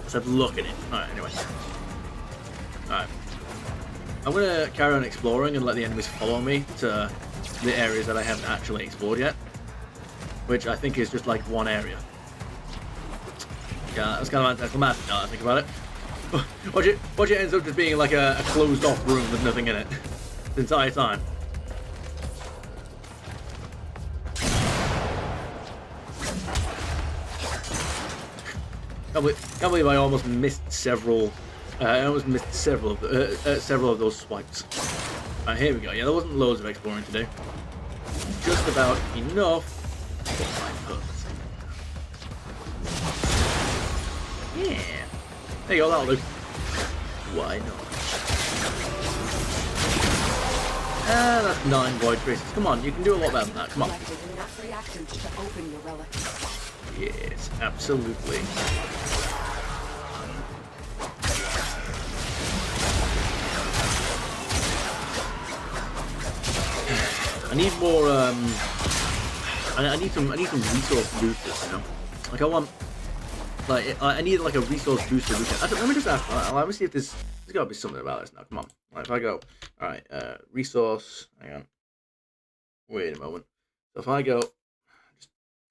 I said look at it. Alright, anyway. Alright. I'm gonna carry on exploring and let the enemies follow me to the areas that I haven't actually explored yet, which I think is just like one area. Yeah, that's kind of anticlimactic now that I think about it. Watch it ends up just being like a closed off room with nothing in it the entire time. Can't believe I almost missed several. I almost missed several of those swipes. Alright, here we go. Yeah, there wasn't loads of exploring to do. Just about enough for my purpose. Yeah. There you go, that'll do. Why not? Ah, that's 9 void traces. Come on, you can do a lot better than that. Come on. Yes, absolutely. I need more. I need some resource boosters. You know, like I want. Like I need like a resource booster. Actually, let me just ask. Let me see if there's got to be something about this now. Come on. Right, if I go. All right. Resource. Hang on. Wait a moment. So if I go.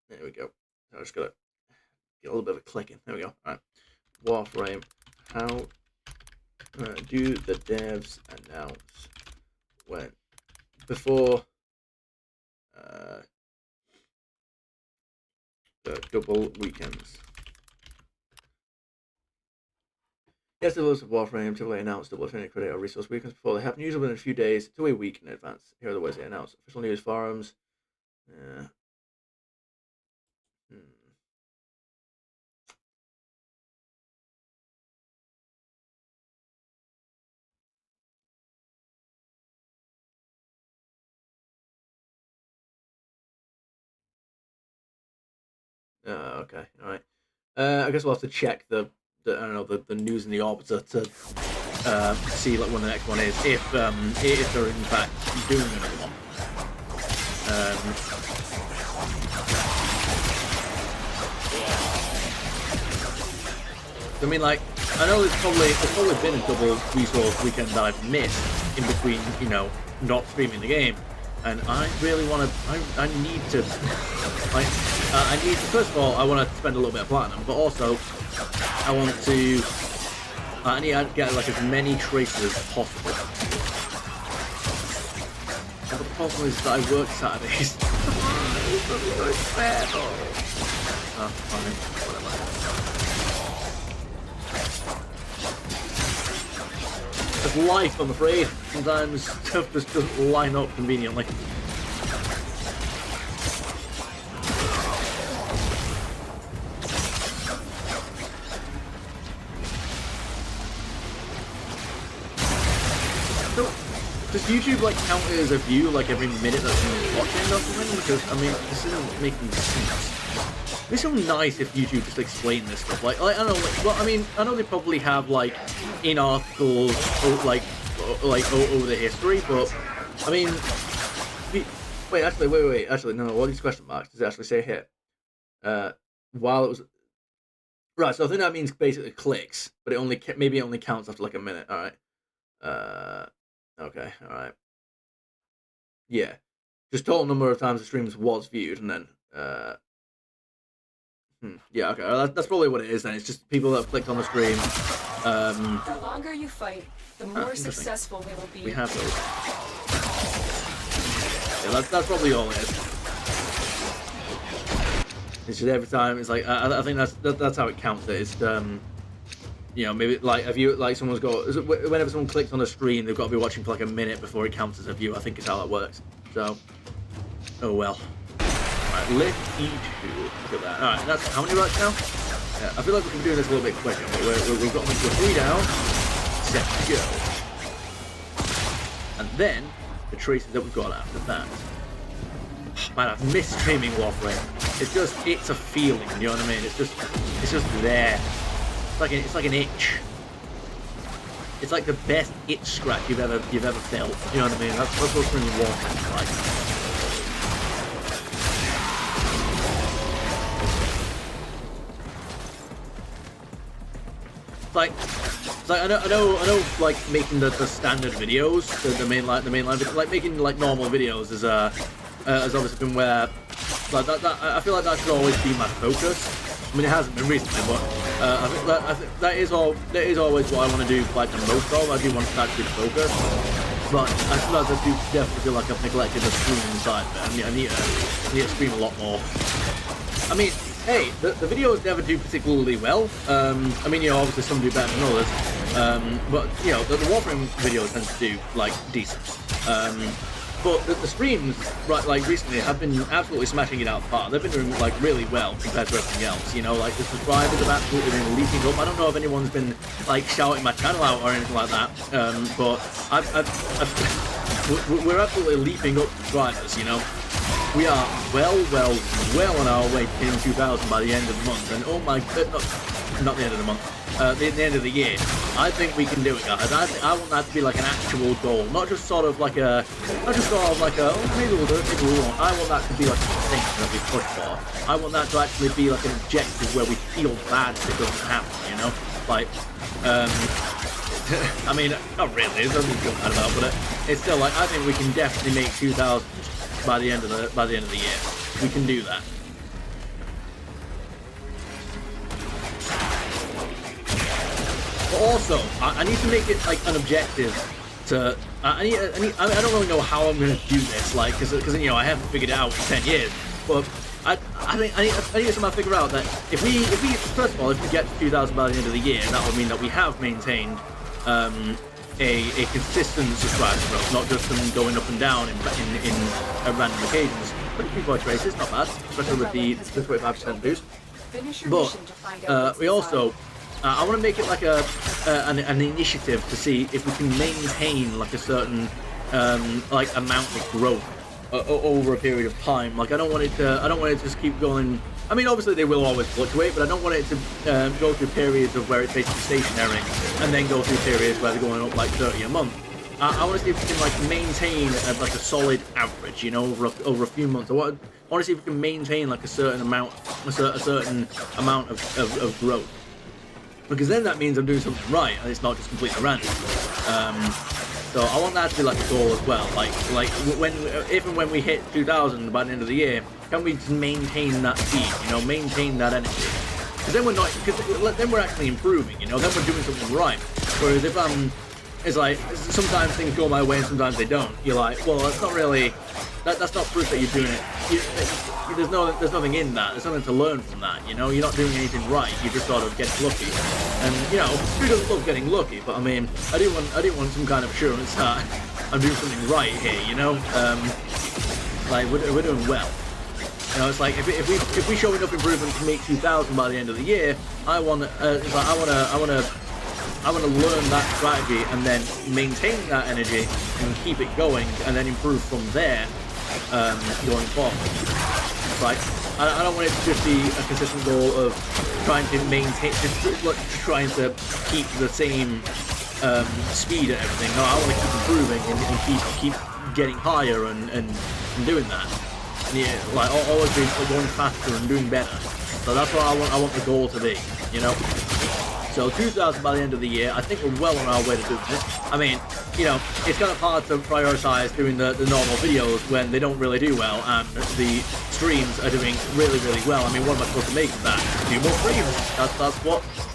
There we go. I just gotta get a little bit of a clicking. There we go. All right. Warframe. How do the devs announce when before the double weekends? Yes, the list of Warframe typically announce double Affinity credit or resource weekends before they happen, usually within a few days to a week in advance. Here are the ways they announce: official news forums. Okay, all right. I guess we'll have to check the I don't know the news in the Arbiter to see like when the next one is, if they're in fact doing another one. I mean, like, I know there's probably been a double resource weekend that I've missed in between, you know, not streaming the game. and I really want to. I need to. Like, I need to. First of all, I want to spend a little bit of platinum, but also I want to. I need to get like as many traces as possible. But the problem is that I work Saturdays. It's so fair. Oh, fine. Whatever. It's life, I'm afraid. Sometimes stuff just doesn't line up conveniently. So, does YouTube like count it as a view like every minute that someone's watching or something? Because I mean, this isn't making sense. It'd be so nice if YouTube just explained this stuff. Like I don't know. Well, I mean, I know they probably have like in articles like over the history, but I mean, wait. Actually, no. What are these question marks? Does it actually say here? While it was right. So I think that means basically clicks, but it maybe it only counts after like a minute. All right. Okay. All right. Yeah. Just total number of times the streams was viewed, and then yeah, okay, that's probably what it is then. It's just people that have clicked on the stream. The longer you fight, the more successful we will be. We have those. Yeah, that's probably all it is. It's just every time, it's like, I think that's how it counts it. It's, you know, maybe like if you, like someone's got, whenever someone clicks on a stream, they've got to be watching for like a minute before it counts as a view. I think is how that works. So, oh well. Alright, lift E2. Look at that. Alright, that's how many racks now? Yeah, I feel like we can do this a little bit quicker. We've got 3 down. Set to go. And then, the traces that we've got after that. Man, I've missed streaming Warframe. It's a feeling, you know what I mean? It's just there. It's like an itch. It's like the best itch scratch you've ever felt. You know what I mean? That's what streaming Warframe is like. Like I know, like making the standard videos, the mainline, like making like normal videos is has obviously been where, like that I feel like that should always be my focus. I mean, it hasn't been recently, but I think that is always what I want to do, like the most of. I do want that to be the focus, but I do definitely feel like I've neglected the streaming side of it. I need to stream a lot more. I mean, hey, the videos never do particularly well. I mean, you know, obviously some do better than others. But, you know, the Warframe videos tend to do, like, decent. But the streams, right, like, recently have been absolutely smashing it out of the park. They've been doing, like, really well compared to everything else. You know, like, the subscribers have absolutely been leaping up. I don't know if anyone's been, like, shouting my channel out or anything like that. But we're absolutely leaping up subscribers, you know. We are well on our way to hitting 2,000 by the end of the month, and oh my, not the end of the month, the end of the year. I think we can do it, guys. I want that to be like an actual goal, not just sort of like oh, maybe we'll do it, maybe we won't. I want that to be like a thing that we push for. I want that to actually be like an objective where we feel bad if it doesn't happen, you know? Like, I mean, not really, there's nothing to feel bad about, but it's still like, I think we can definitely make 2,000 by the end of the year. We can do that. But also, I need to make it like an objective to. I don't really know how I'm going to do this, like, because you know I haven't figured it out in 10 years. But I think I need to somehow figure out that if we first of all if we get to 2,000 by the end of the year, that would mean that we have maintained a consistent subscriber growth, not just them going up and down in random occasions. 23 traces, not bad, especially with the 25% boost. But we also, I want to make it like an initiative to see if we can maintain like a certain like amount of growth over a period of time. Like I don't want it to just keep going. I mean, obviously they will always fluctuate, but I don't want it to go through periods of where it's basically stationary, and then go through periods where they're going up like 30 a month. I want to see if we can like maintain like a solid average, you know, over a few months. I want to see if we can maintain like a certain amount of growth, because then that means I'm doing something right, and it's not just completely random. So I want that to be like the goal as well. Like when even when we hit 2,000 by the end of the year, can we just maintain that speed? You know, maintain that energy. Because then we're not. Because then we're actually improving. You know, then we're doing something right. Whereas if it's like sometimes things go my way and sometimes they don't. You're like, well, that's not really. That's not proof that you're doing it. There's nothing in that. There's nothing to learn from that. You know, you're not doing anything right. You just sort of get lucky. And you know, who doesn't love getting lucky? But I mean, I do want some kind of assurance that I'm doing something right here. You know, like we're doing well. You know, it's like if we show enough improvement to make 2,000 by the end of the year, I want to learn that strategy and then maintain that energy and keep it going and then improve from there going forward. Like, I don't want it to just be a consistent goal of trying to maintain, just trying to keep the same speed and everything. No, I want to keep improving and keep getting higher and doing that. Yeah, like always going faster and doing better. So that's what I want the goal to be, you know. So 2,000 by the end of the year, I think we're well on our way to doing it. I mean, you know, it's kind of hard to prioritize doing the normal videos when they don't really do well and the streams are doing really, really well. I mean, what am I supposed to make of that? Do more streams.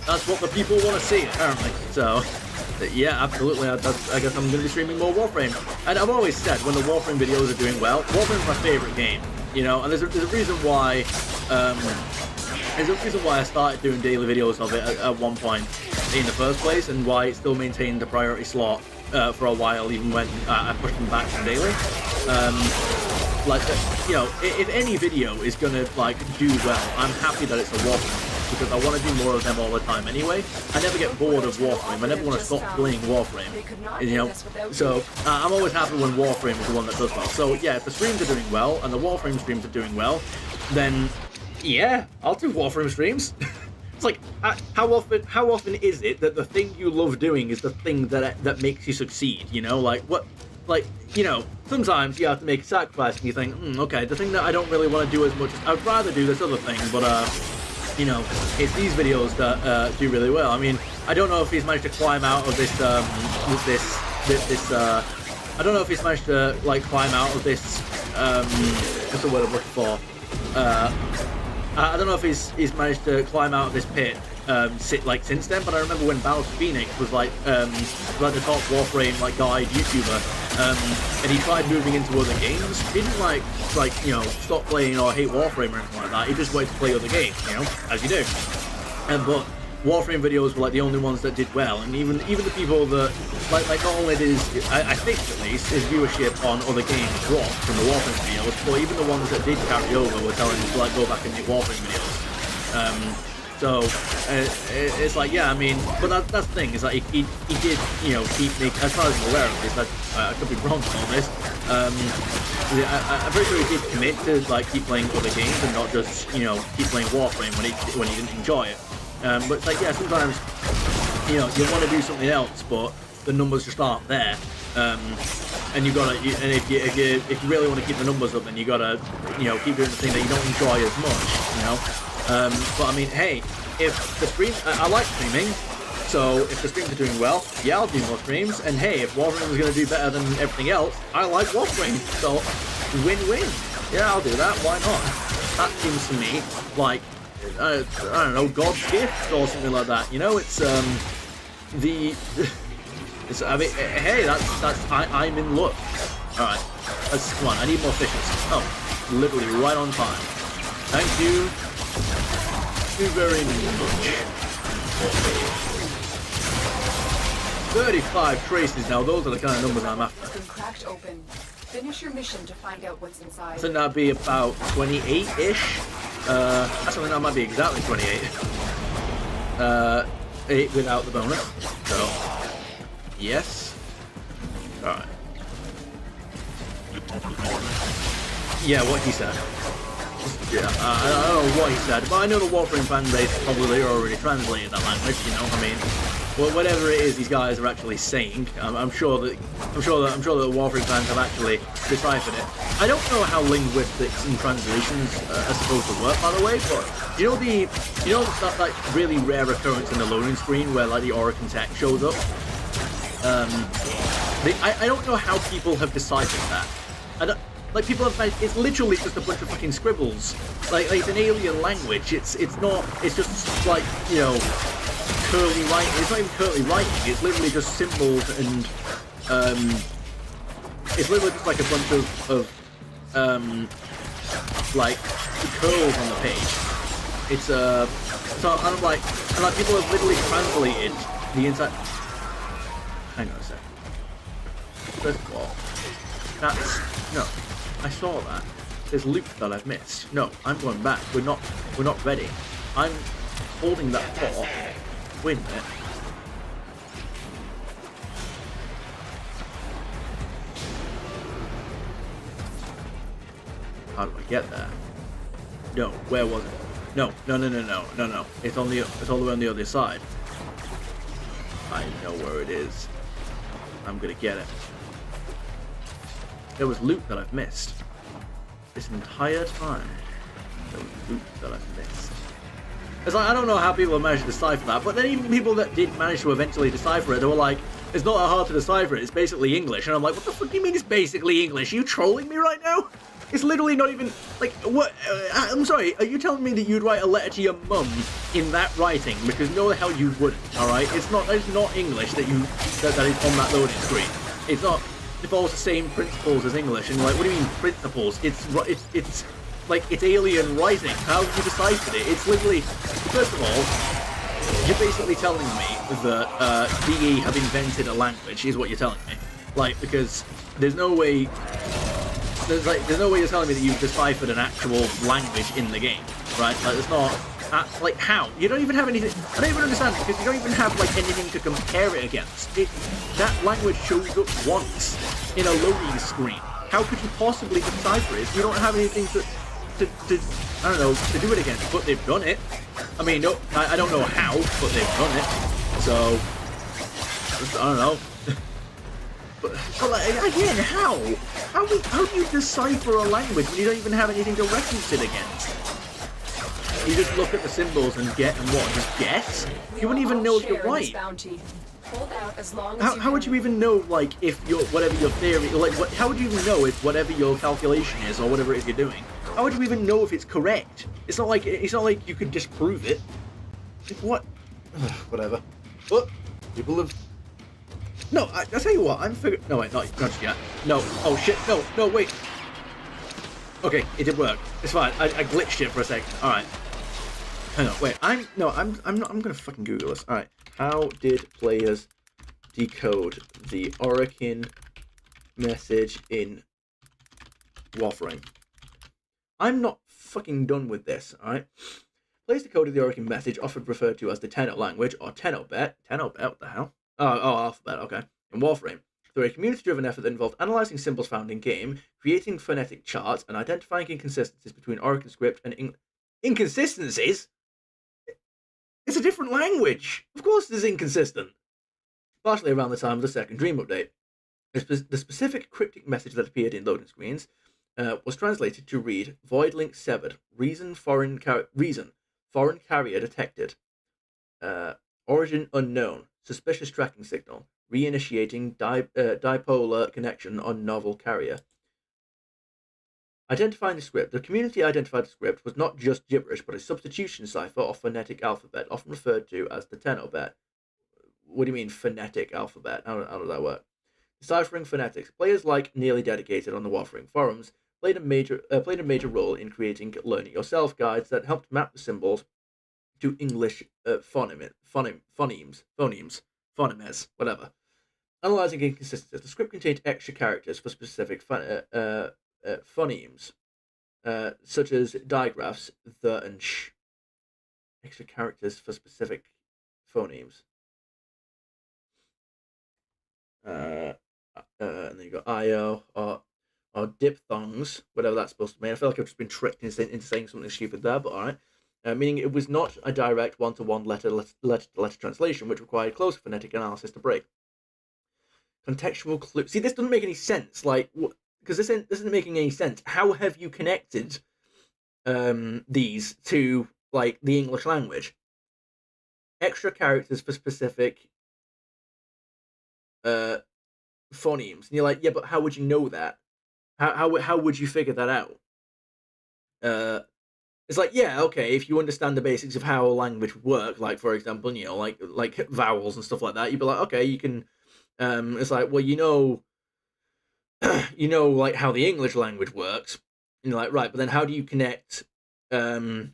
That's what the people want to see, apparently. So, yeah, absolutely. I guess I'm going to be streaming more Warframe. And I've always said, when the Warframe videos are doing well, Warframe's my favorite game. You know, and there's a reason why. There's a reason why I started doing daily videos of it at one point in the first place, and why it still maintained the priority slot for a while, even when I pushed them back to daily. You know, if any video is gonna like do well, I'm happy that it's a Warframe, because I want to do more of them all the time anyway. I never get bored of Warframe. I never want to stop playing Warframe. You know, so I'm always happy when Warframe is the one that does well. So yeah, if the streams are doing well and the Warframe streams are doing well, then yeah, I'll do Warframe streams. It's like, how often is it that the thing you love doing is the thing that makes you succeed? You know, like what, like, you know, sometimes you have to make a sacrifice and you think, okay, the thing that I don't really want to do as much as I'd rather do this other thing, but you know, it's these videos that do really well. I mean, I don't know if he's managed to climb out of this I don't know if he's managed to like climb out of this what's the word I'm looking for? I don't know if he's managed to climb out of this pit since then, but I remember when Battle Phoenix was like the top Warframe like guide YouTuber, and he tried moving into other games. He didn't like you know, stop playing or hate Warframe or anything like that. He just wanted to play other games, you know, as you do. But Warframe videos were like the only ones that did well, and even the people that like not only did I think at least his viewership on other games dropped from the Warframe videos, but even the ones that did carry over were telling him to like go back and make Warframe videos. So it's like, yeah, I mean, but that's the thing, is like he did, you know, keep making, as far as I'm aware of this, I could be wrong on this. I'm pretty sure he did commit to like keep playing other games and not just, you know, keep playing Warframe when he didn't enjoy it. But it's like, yeah, sometimes, you know, you want to do something else, but the numbers just aren't there. And you gotta, and if you really want to keep the numbers up, then you gotta, you know, keep doing the thing that you don't enjoy as much, you know. But I mean, hey, if the stream, I like streaming, so if the streams are doing well, yeah, I'll do more streams. And hey, if Warframe is gonna do better than everything else, I like Warframe, so win-win. Yeah, I'll do that. Why not? That seems to me like, I don't know, God's gift or something like that. You know, it's I mean, hey, I'm in luck. All right, come on. I need more Fissures. Oh, literally right on time. Thank you. Thank you very much. 35 traces now. Those are the kind of numbers I'm after. It's been cracked open. Finish your mission to find out what's inside. I think that'd be about 28-ish. Actually, that might be exactly 28. 8 without the bonus. So, yes. Alright. Yeah, what he said. Yeah, I don't know what he said, but I know the Warframe fan base probably already translated that language, you know, I mean, well, whatever it is these guys are actually saying, I'm sure that the Warframe fans have actually deciphered it. I don't know how linguistics and translations are supposed to work, by the way, but you know that like really rare occurrence in the loading screen where like the Oracle text shows up. I don't know how people have deciphered that. I don't, like, people have, it's literally just a bunch of fucking scribbles. Like it's an alien language. It's not, it's just like, you know, curly writing. It's not even curly writing. It's literally just symbols and, it's literally just like a bunch of like, curls on the page. It's, so I'm like, and like, people have literally translated the inside. Hang on a second. First of all, that's, no, I saw that. There's loot that I've missed. No, I'm going back. We're not ready. I'm holding that thought. Wait a minute. How do I get there? No, where was it? No. It's all the way on the other side. I know where it is. I'm gonna get it. There was loot that I've missed. This entire time, there was loot that I've missed. It's like, I don't know how people have managed to decipher that, but then even people that did manage to eventually decipher it, they were like, it's not that hard to decipher it, it's basically English. And I'm like, what the fuck do you mean it's basically English? Are you trolling me right now? It's literally not even, like, what, I'm sorry, are you telling me that you'd write a letter to your mum in that writing? Because no the hell you wouldn't, alright? It's not English that is on that loading screen. It's not, it follows the same principles as English, and you're like, what do you mean principles? It's like, it's alien writing. How have you deciphered it? It's literally, first of all, you're basically telling me that DE have invented a language, is what you're telling me. Like, because there's no way, there's no way you're telling me that you've deciphered an actual language in the game, right? Like, it's not, like, how? You don't even have anything, I don't even understand, because you don't even have, like, anything to compare it against. That language shows up once in a loading screen. How could you possibly decipher it if you don't have anything to I don't know, to do it against? But they've done it. I mean, no, I don't know how, but they've done it. So, I don't know. But like, again, how? How do you decipher a language when you don't even have anything to reference it against? You just look at the symbols and get, and what, just guess? You wouldn't even know if you're right. How would you even know, like, if whatever your theory, like, how would you even know if whatever your calculation is or whatever it is you're doing? How would you even know if it's correct? It's not like you could disprove it. Like, what? Whatever. But people have. No, I tell you what. I'm figuring. No wait, not just yet. No. Oh shit. No, wait. Okay, it did work. It's fine. I glitched it for a second. All right. Hang on. Wait. I'm not. I'm gonna fucking Google this. All right. How did players decode the Orokin message in Warframe? I'm not fucking done with this, alright? Players decoded the Orokin message, often referred to as the Tenno language, or Tenno-bet. Tenno-bet, what the hell? Oh, alphabet, okay. In Warframe, through a community-driven effort that involved analysing symbols found in-game, creating phonetic charts, and identifying inconsistencies between Orokin script and Inconsistencies? It's a different language! Of course it's inconsistent! Partially around the time of the second Dream update. The specific cryptic message that appeared in loading screens was translated to read, Void link severed, reason foreign carrier detected, origin unknown, suspicious tracking signal, reinitiating dipolar connection on novel carrier. Identifying the script. The community identified the script was not just gibberish, but a substitution cipher or phonetic alphabet, often referred to as the Tenno-bet. What do you mean, phonetic alphabet? How does that work? Deciphering phonetics. Players like Nearly Dedicated on the Warframe forums played a major role in creating learn it yourself guides that helped map the symbols to English phonemes, whatever. Analyzing inconsistencies, the script contained extra characters for specific phonemes, such as digraphs, the and sh. Extra characters for specific phonemes. And then you got IO or diphthongs, whatever that's supposed to mean. I feel like I've just been tricked into saying something stupid there, but alright. Meaning it was not a direct one-to-one letter-to-letter translation, which required closer phonetic analysis to break. Contextual clue. See, this doesn't make any sense. Like, because this isn't making any sense. How have you connected these to, like, the English language? Extra characters for specific phonemes. And you're like, yeah, but how would you know that? How would you figure that out? It's like, yeah, okay, if you understand the basics of how a language would work, like, for example, you know, like vowels and stuff like that, you'd be like, okay, you can, it's like, well, you know, like, how the English language works, and you're like, right, but then how do you connect, how do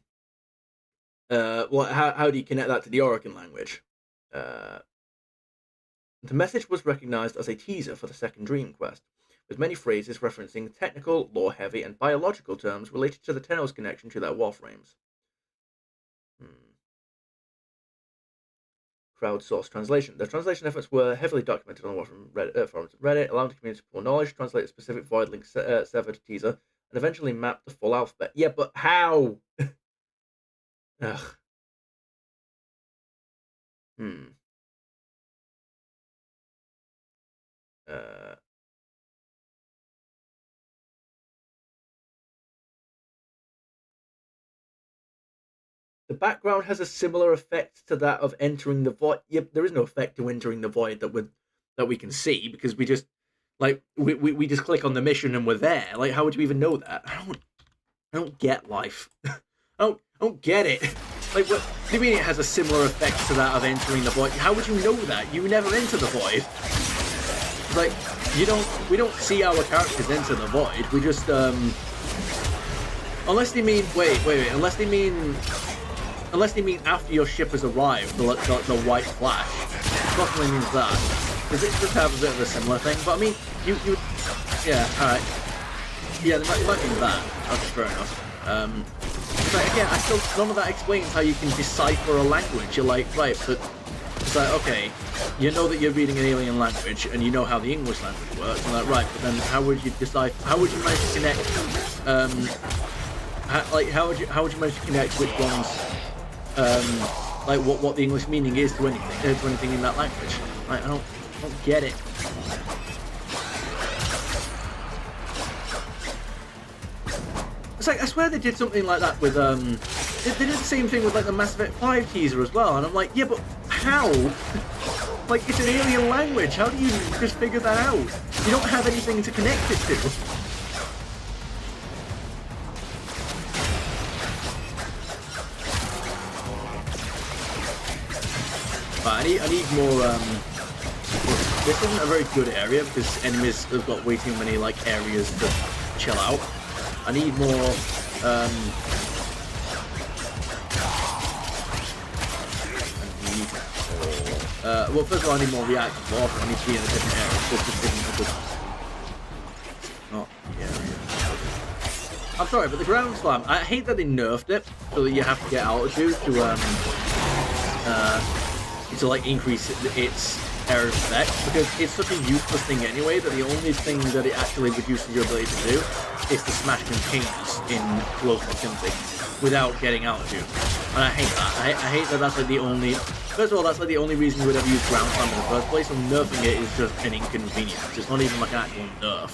you connect that to the Orokin language? The message was recognized as a teaser for the second Dream Quest, with many phrases referencing technical, lore-heavy, and biological terms related to the Tenno's connection to their Warframes. Crowdsourced translation. The translation efforts were heavily documented on Warframe forums and Reddit, allowing the community to pool knowledge, translate a specific void link severed teaser, and eventually map the full alphabet. Yeah, but how? Ugh. The background has a similar effect to that of entering the void. Yep, there is no effect to entering the void that we can see, because we just we just click on the mission and we're there. Like, how would you even know that? I don't get life. I don't get it. Like, what do you mean it has a similar effect to that of entering the void? How would you know that? You never enter the void. Like, we don't see our characters enter the void. We just unless they mean unless they mean after your ship has arrived, the white flash. Definitely means that. Because it does have a bit of a similar thing. But I mean, you yeah, alright. Yeah, it might mean that. That's fair enough. But again, none of that explains how you can decipher a language. You're like, right, but it's like, okay, you know that you're reading an alien language, and you know how the English language works. And like, right, but then how would you decide? How would you manage to connect? How would you manage to connect which ones? Like what the English meaning is to anything in that language. Like, I don't get it. It's like, I swear they did something like that with they did the same thing with like the Mass Effect 5 teaser as well, and I'm like, yeah, but how? Like, it's an alien language. How do you just figure that out? You don't have anything to connect it to. But I need more, this isn't a very good area because enemies have got way too many, like, areas to chill out. I need more, well, first of all, I need more reactive warfare. I need to be in a different area. This just isn't a good, not the area. I'm sorry, but the ground slam, I hate that they nerfed it so that you have to get altitude to like increase its area of effect, because it's such a useless thing anyway that the only thing that it actually reduces your ability to do is to smash containers in close proximity without getting altitude. And I hate that. I hate that that's like the only... First of all, that's like the only reason you would ever use ground slam in the first place, and nerfing it is just an inconvenience. It's not even like an actual nerf.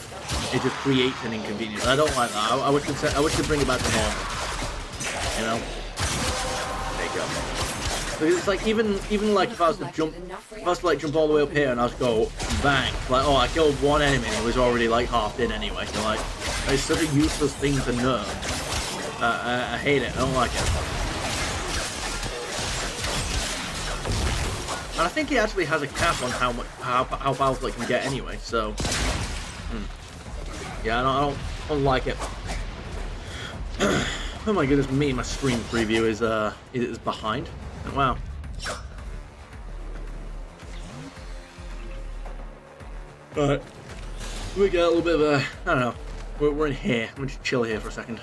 It just creates an inconvenience. I don't like that. I wish they'd bring it back to normal. You know? There you go. It's like, even like if I was to jump all the way up here and I was to go bang, like, oh, I killed one enemy and it was already like half dead anyway. So like, it's such a useless thing to nerf. I hate it. I don't like it. And I think it actually has a cap on how powerful it can get anyway. So, yeah, I don't like it. Oh my goodness me, my stream preview is behind. Wow. Alright. We get a little bit of a, I don't know. We're in here. I'm gonna just chill here for a second.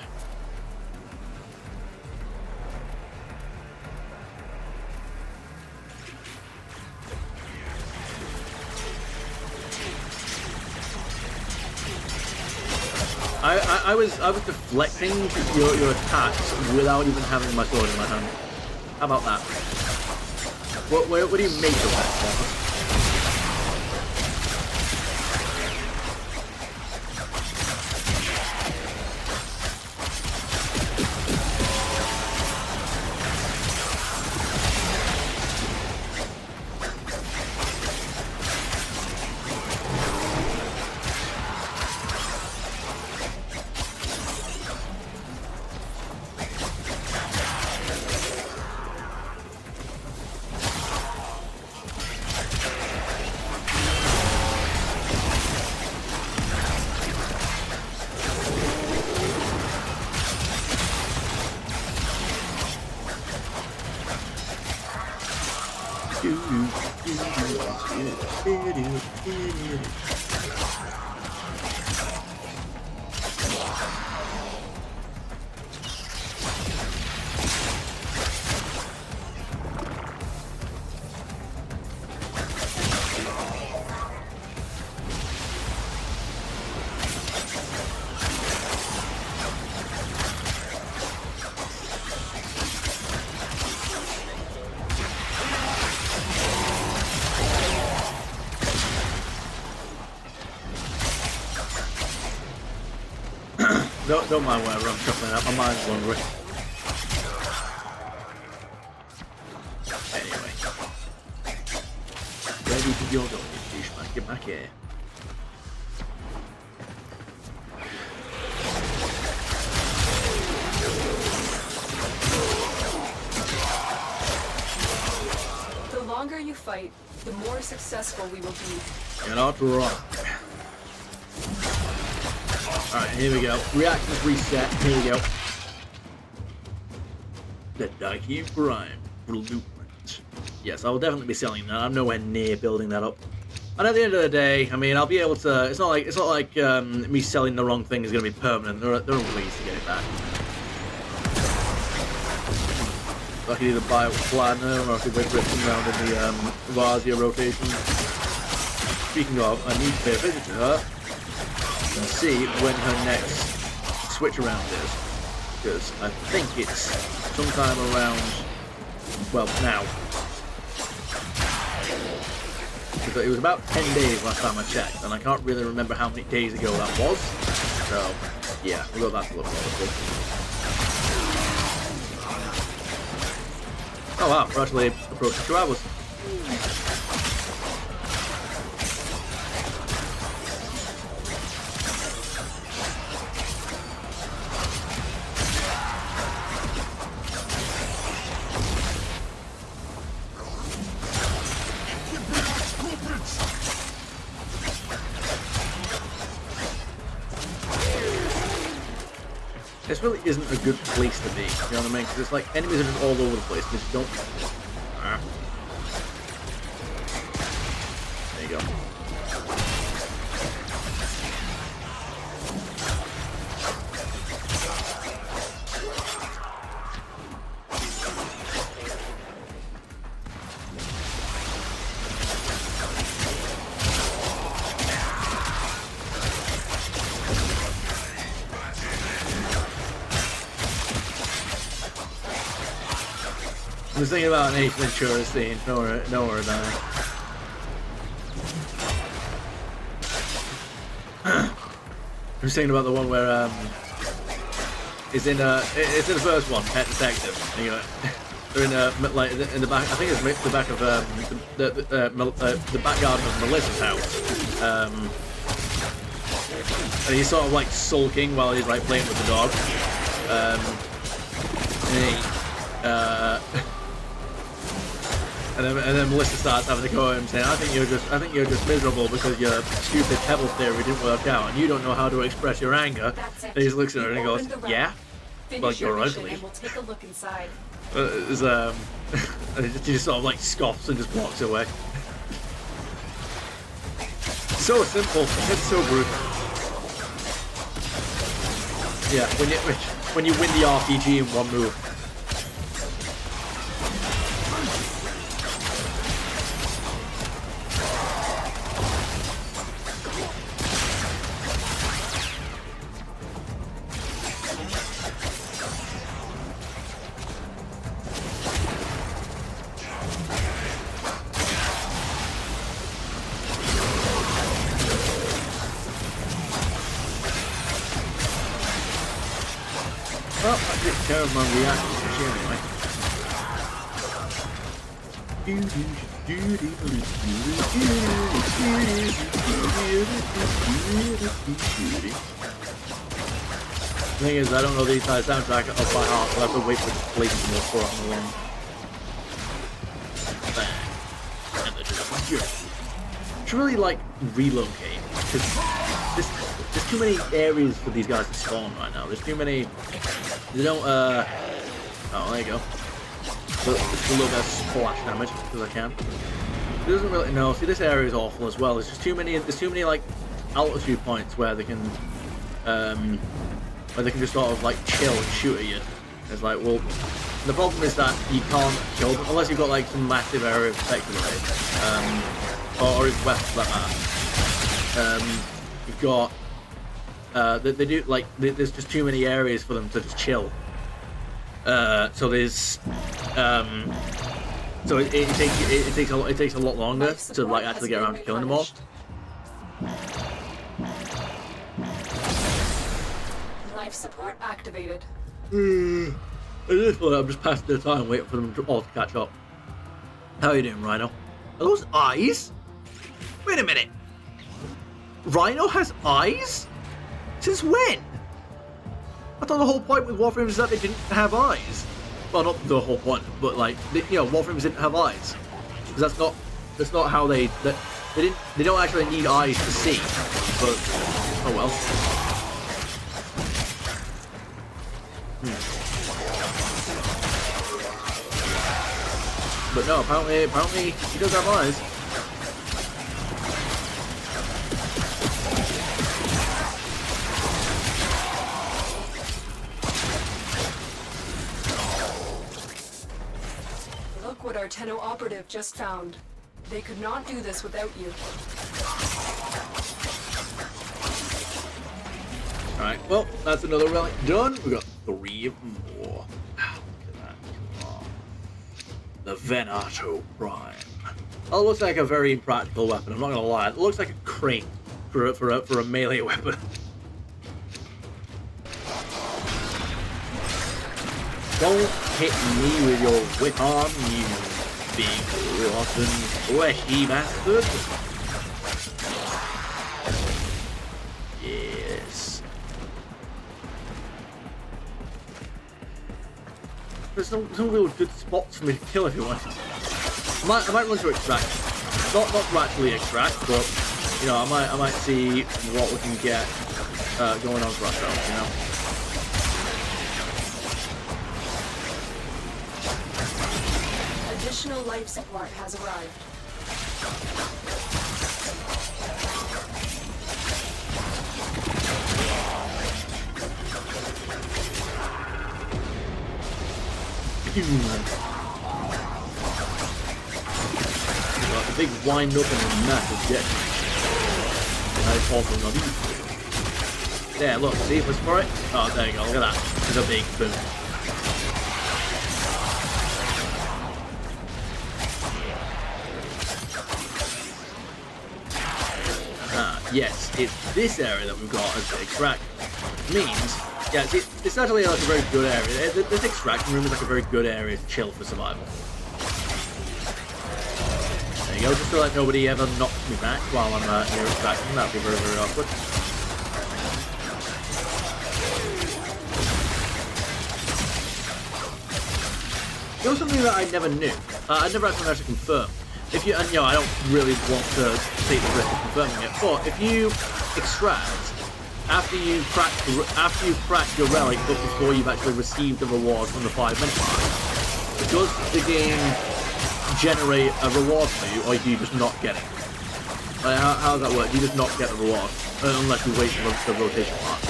I was deflecting your attacks without even having my sword in my hand. How about that? What do you make of that? Don't mind whatever I'm shuffling out. My mind's wandering. Anyway. Where do you think you're going, you douchebag? Get back here. The longer you fight, the more successful we will be. You're not wrong. Alright, here we go. Reactions reset. Here we go. The Dike Prime Blueprint. Yes, I will definitely be selling that. I'm nowhere near building that up. And at the end of the day, I mean, I'll be able to. It's not like me selling the wrong thing is going to be permanent. There are ways to get it back. I could either buy it with Platinum, or I could wait for it to come around in the Vazia rotation. Speaking of, I need to pay a visit to her and see when her next switch around is, because I think it's sometime around, well, now. Because it was about 10 days last time I checked, and I can't really remember how many days ago that was. So, yeah, we've got that to look forward to. Oh wow, we're actually approaching 2 hours. This really isn't a good place to be, you know what I mean? Because it's like enemies are just all over the place, they just don't... Ah. There you go. I was thinking about an Ace Ventura scene, nowhere dying. I was thinking about the one where it's in the first one, Pet Detective. You know, they're in like in the back. I think it's the back of the back garden of Melissa's house. And he's sort of like sulking while he's like playing with the dog. And then Melissa starts having to go at him saying, I think you're just miserable because your stupid pebble theory didn't work out and you don't know how to express your anger. And he just looks at her and he goes, yeah? Like you're ugly. We'll take a look inside. He just sort of like scoffs and just walks away. So simple, it's so brutal. Yeah, when you win the RPG in one move. Well, I took care of my reaction anyway. The thing is, I don't know the entire soundtrack off by heart, so I have to wait for it to play some more for it on the long. Bang. And I should really like relocate, because there's too many areas for these guys to spawn right now. There's too many. They don't. Oh, there you go. just a little bit of splash damage because I can. It doesn't really know. See, this area is awful as well. There's just too many. There's too many like altitude points where they can just sort of like chill and shoot at you. It's like, well, the problem is that you can't kill them unless you've got like some massive area of protection or it's west for that matter. You've got they do like there's just too many areas for them to just chill. So there's so it takes a lot longer to like actually get around to killing them all. Life support activated. At this point, I'm just passing the time waiting for them all to catch up. How are you doing, Rhino? Are those eyes? Wait a minute. Rhino has eyes? Since when? I thought the whole point with Warframe is that they didn't have eyes. Well, not the whole point, but like, Warframes didn't have eyes. Because that's not how they don't actually need eyes to see. But, oh well. But no, apparently he does have eyes. Look what our Tenno operative just found. They could not do this without you. Alright, well, that's another relic done. We got 3 more. Look at that. Come on. The Venato Prime. Oh, it looks like a very impractical weapon, I'm not gonna lie. It looks like a crate for a melee weapon. Don't hit me with your whip arm, you big, rotten, fleshy bastard. Yes. There's some real good spots for me to kill if you want. I might run to extract. Not to actually extract, but I might see what we can get going on for ourselves, you know. Additional life support has arrived. Got the big wind up and a massive jet. Nice also not easy. There, look, see if it's for it. Oh, there you go, look at that. There's a big boom. Yes, it's this area that we've got as the extract. Means, yeah, it's actually like a very good area. This extraction room is like a very good area to chill for survival. There you go, just so that nobody ever knocks me back while I'm near extraction. That'd be very, very awkward. You know something that I never knew? I never actually managed to confirm. If you, and I don't really want to take the risk of confirming it, but if you extract after you crack your relic, but before you've actually received the reward from the 5 minute mark, does the game generate a reward for you, or do you just not get it? Like, how does that work? Do you just not get the reward unless you wait for the rotation mark?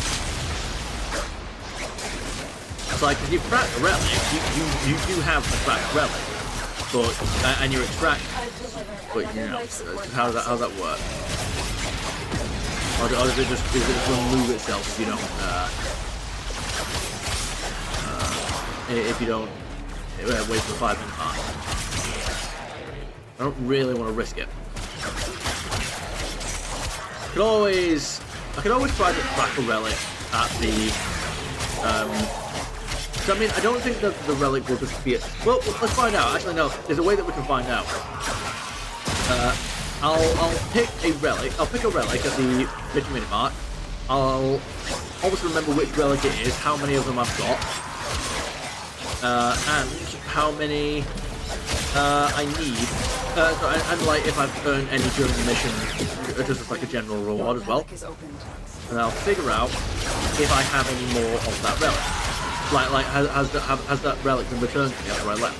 It's like if you crack a relic, you do have a cracked relic. But, and you extract, but how does that work? Or is it just remove itself if you don't wait for the 5 minute mark? I don't really want to risk it. I could always try to crack a relic at the so, I mean, I don't think that the relic will just be it. Well, let's find out. Actually, no. There's a way that we can find out. I'll pick a relic. I'll pick a relic at the 50 minute mark. I'll always remember which relic it is, how many of them I've got, and how many I need. And like if I've earned any during the mission, just as like a general reward as well. And I'll figure out if I have any more of that relic. Like has that relic been returned to me after I left?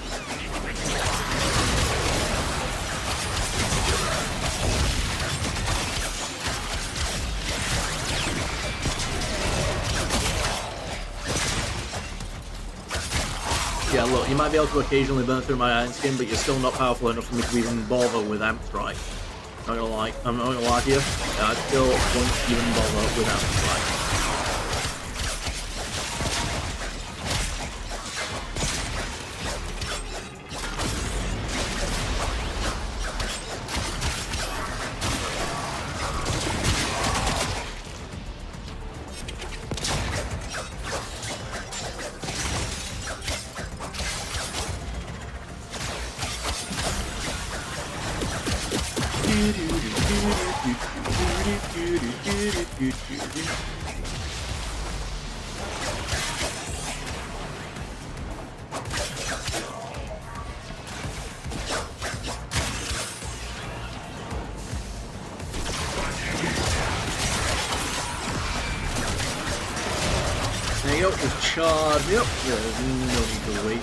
you might be able to occasionally burn through my iron skin, but you're still not powerful enough for me to even bother with Amp Strike. I'm not gonna lie to you. I still won't even bother with Amp Strike. There you go, just charge. Yep, there's no need to wait.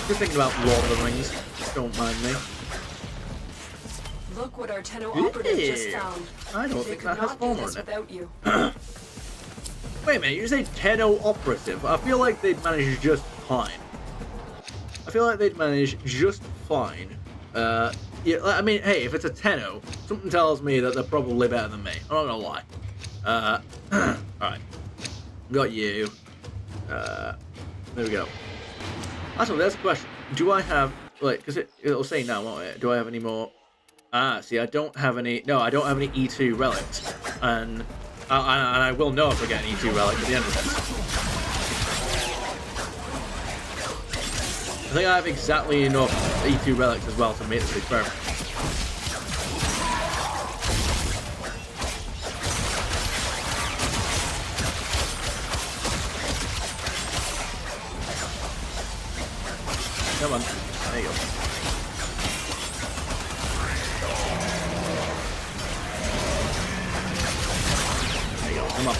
Just thinking about Lord of the Rings. Don't mind me. Look what our Tenno operative just found. I don't They think could that has not do armor this in it. without you. Wait a minute, you say Tenno operative? I feel like they'd manage just fine. I feel like they'd manage just fine. Yeah, I mean, hey, if it's a Tenno, something tells me that they're probably better than me. I'm not gonna lie. Alright. Got you. There we go. Actually, there's a question. Do I have, like, because it'll say now, won't it? Do I have any more? Ah, see, I don't have any, no, I don't have any E2 relics. And I will know if I get an E2 relic at the end of this. I think I have exactly enough E2 relics as well to make this experiment. Come on. There you go. There you go. Come on.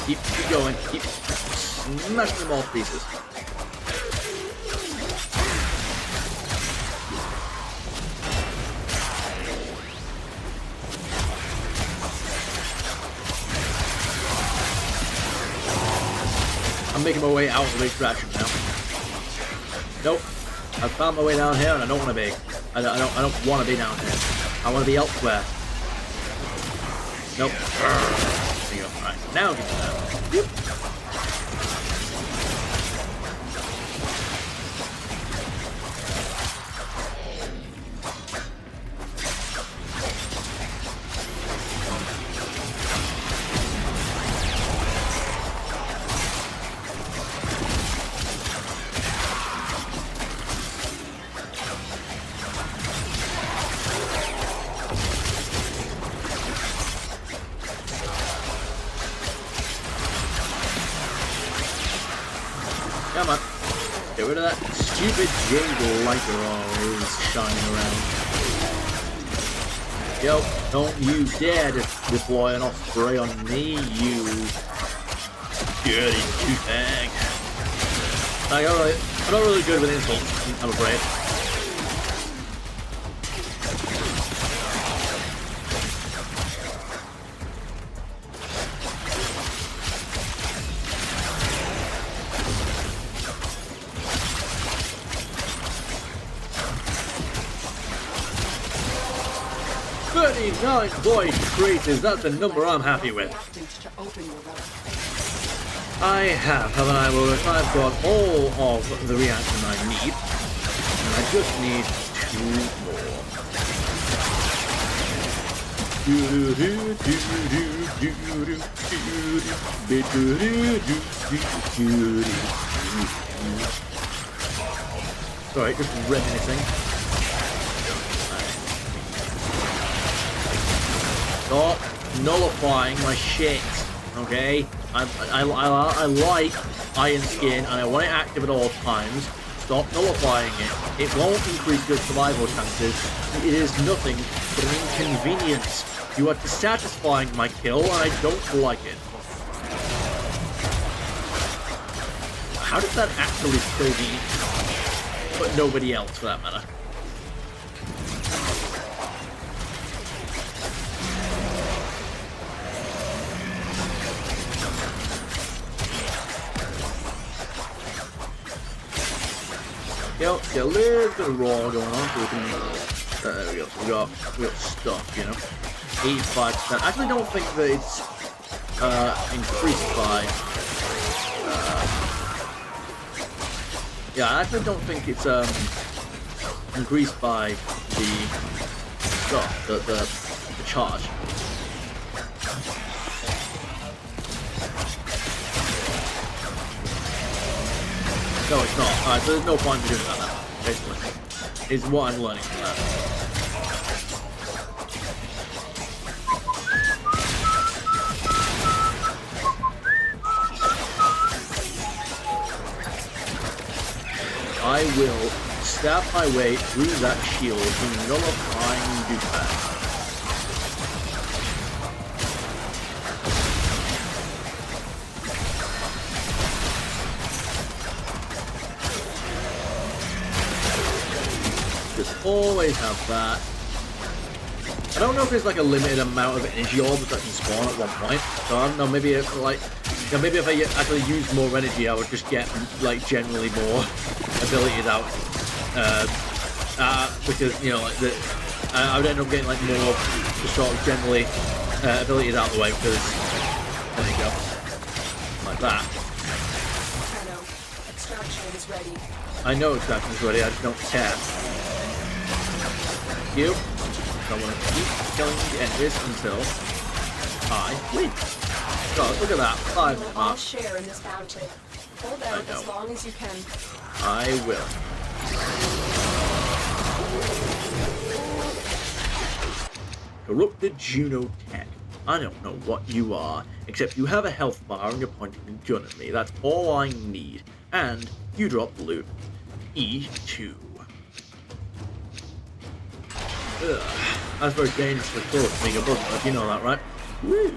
Keep going. Keep smashing them all to pieces. I'm making my way out of the extraction now. Nope. I've found my way down here, and I don't want to be. I don't want to be down here. I want to be elsewhere. Nope. There you go. All right, now get to that. Yep. Come on. Get rid of that stupid jade lighter always shining around. Yo, don't you dare deploy an osprey on me, you dirty tootbag. I'm not really good with insults, I'm afraid. Void creators, that's the number I'm happy with. I have, haven't I? Well, I've got all of the reaction I need, and I just need 2 more. Sorry, just reminiscing. Stop nullifying my shit. Okay? I like Iron Skin and I want it active at all times. Stop nullifying it. It won't increase your survival chances. It is nothing but an inconvenience. You are dissatisfying my kill and I don't like it. How did that actually kill me? But nobody else for that matter. Yep, get a little bit of raw going on, so we can. There we go. We got stuff, you know. 85%. I actually don't think that it's increased by. Yeah, I actually don't think it's increased by the stuff, the charge. No, it's not. Alright, so there's no point in doing that now, basically. Is what I'm learning from that. I will stab my way through that shield to nullifying douchebag. Just always have that. I don't know if there's like a limited amount of energy orbs that can spawn at one point. So I don't know, maybe if maybe if I actually use more energy, I would just get like generally more abilities out. Because you know, like I would end up getting like more just sort of generally abilities out of the way because there you go, like that. Extraction is ready. I know extraction is ready. I just don't care. You. I want to keep killing the enemies until I win. God, look at that. 5 We'll all share in this bounty. Hold out as long as you can. I will. Corrupted Juno Tech. I don't know what you are, except you have a health bar and you're pointing a gun at me. That's all I need. And you drop loot. E2. Ugh, that's very dangerously close to being a buzzer, you know that, right? Woo!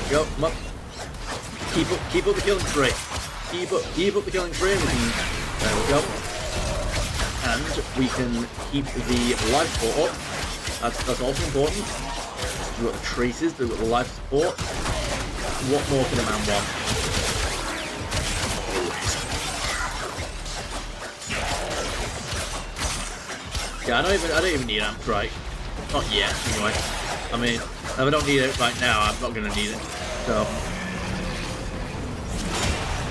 There we go, come on. Keep up the killing spree. Keep up the killing spree, and we can, there we go. And we can keep the life support up. That's also important. We've got the traces, we've got the life support. What more can a man want? Yeah, I don't even need amp strike. Not yet, anyway. I mean, if I don't need it right now, I'm not gonna need it. So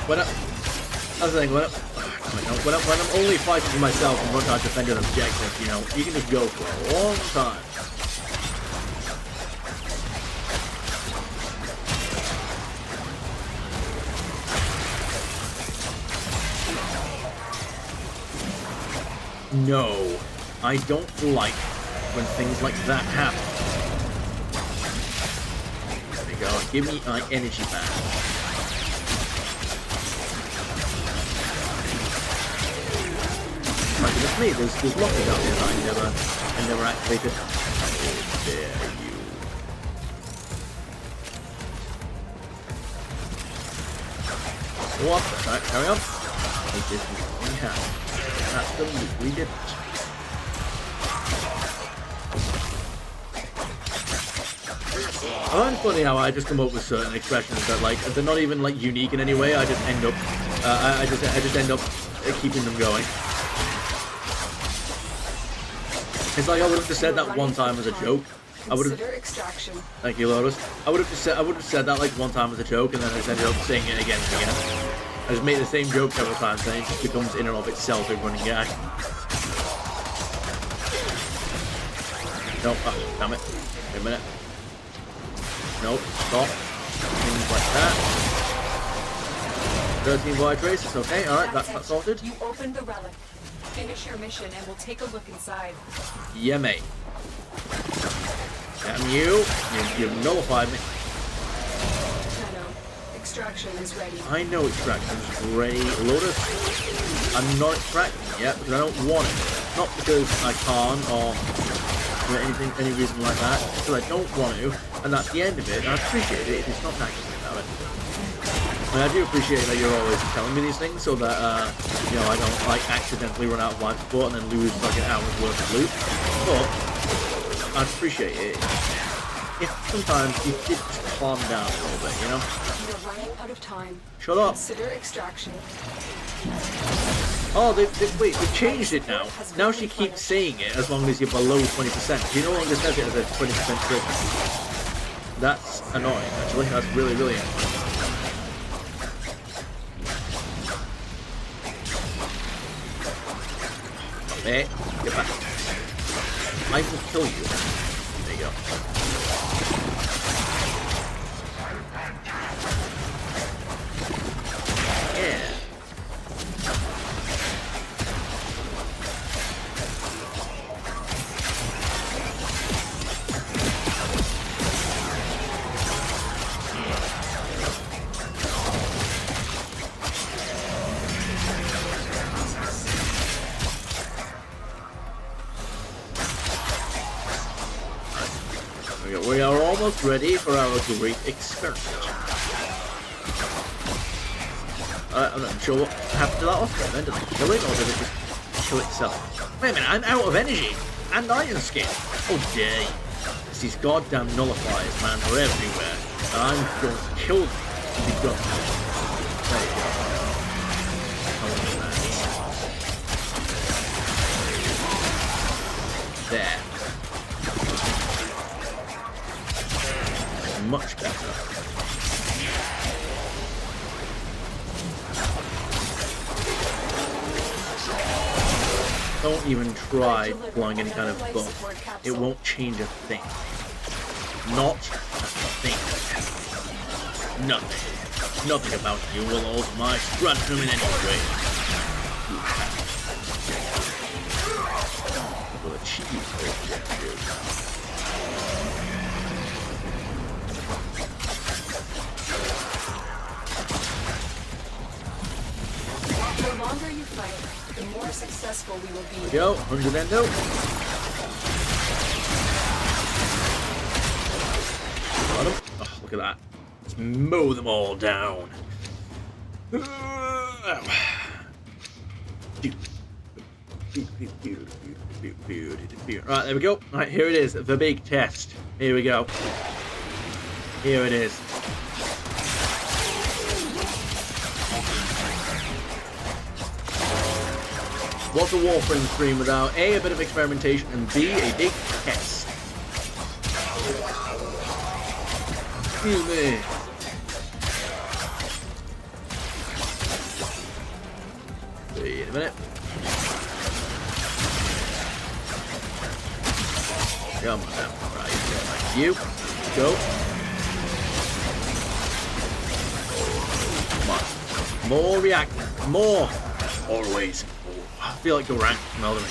that's the thing, when I'm only fighting for myself and not trying to defend an objective, you know, you can just go for a long time. No, I don't like when things like that happen. There we go, give me my energy back. Like, it's me, there's lockers out there that I never activated. There you. What the heck, carry on. This is what we have. That's the loot we did. I find it funny how I just come up with certain expressions that like they're not even like unique in any way. I just end up, I just end up keeping them going. It's like I would have just said that one time as a joke. I would have. Thank you, Lotus. I would have said that like one time as a joke, and then I just ended up saying it again and again. I just made the same joke several times, and it just becomes in and of itself a running gag. Nope. Oh, damn it. Wait a minute. Nope. Stop. Things like that. 13 wire traces, okay, alright, that's sorted. You opened the relic. Finish your mission and we'll take a look inside. Yeah, mate. Damn you. You've nullified me. Tenno, extraction is ready. I know extraction is ready. Lotus. I'm not extracting yet because I don't want it. Not because I can't or for any reason like that. Because I don't want to, and that's the end of it. And I appreciate it if it's not actually about it. I mean, I do appreciate that you're always telling me these things so that you know, I don't like accidentally run out of life support and then lose like an hour's worth of loot. But I'd appreciate it if sometimes you did just calm down a little bit, you know? You're running out of time. Shut up. Consider extraction. Oh, wait, they've changed it now. Now she keeps saying it as long as you're below 20%. She no longer says it as a 20% trigger. That's annoying, actually. That's really, really annoying. Hey, get back. I will kill you. There you go. Yeah. We are almost ready for our great experiment. I'm not sure what happened to that Warframe then. Did I kill it or did it just kill itself? Wait a minute, I'm out of energy and iron skin. Oh day. It's these goddamn nullifiers, man, they're everywhere. And I'm going to kill them to be done. There you go. There. Much better. Don't even try applying any kind of buff. It won't change a thing. Not a thing. Nothing. Nothing about you will alter my stratagem in any way. Will achieve objective. The longer you fight, the more successful we will be. There we go, 100 endo. Got him. Oh, look at that. Let's mow them all down. Right, there we go. Right, here it is, the big test. Here we go. Here it is. What's a Warframe stream without A, a bit of experimentation, and B, a big test? Excuse me. Wait a minute. Come on now. Right, like you. Go. Come on. More react. More. Always. I feel like the rank from Elden Ring.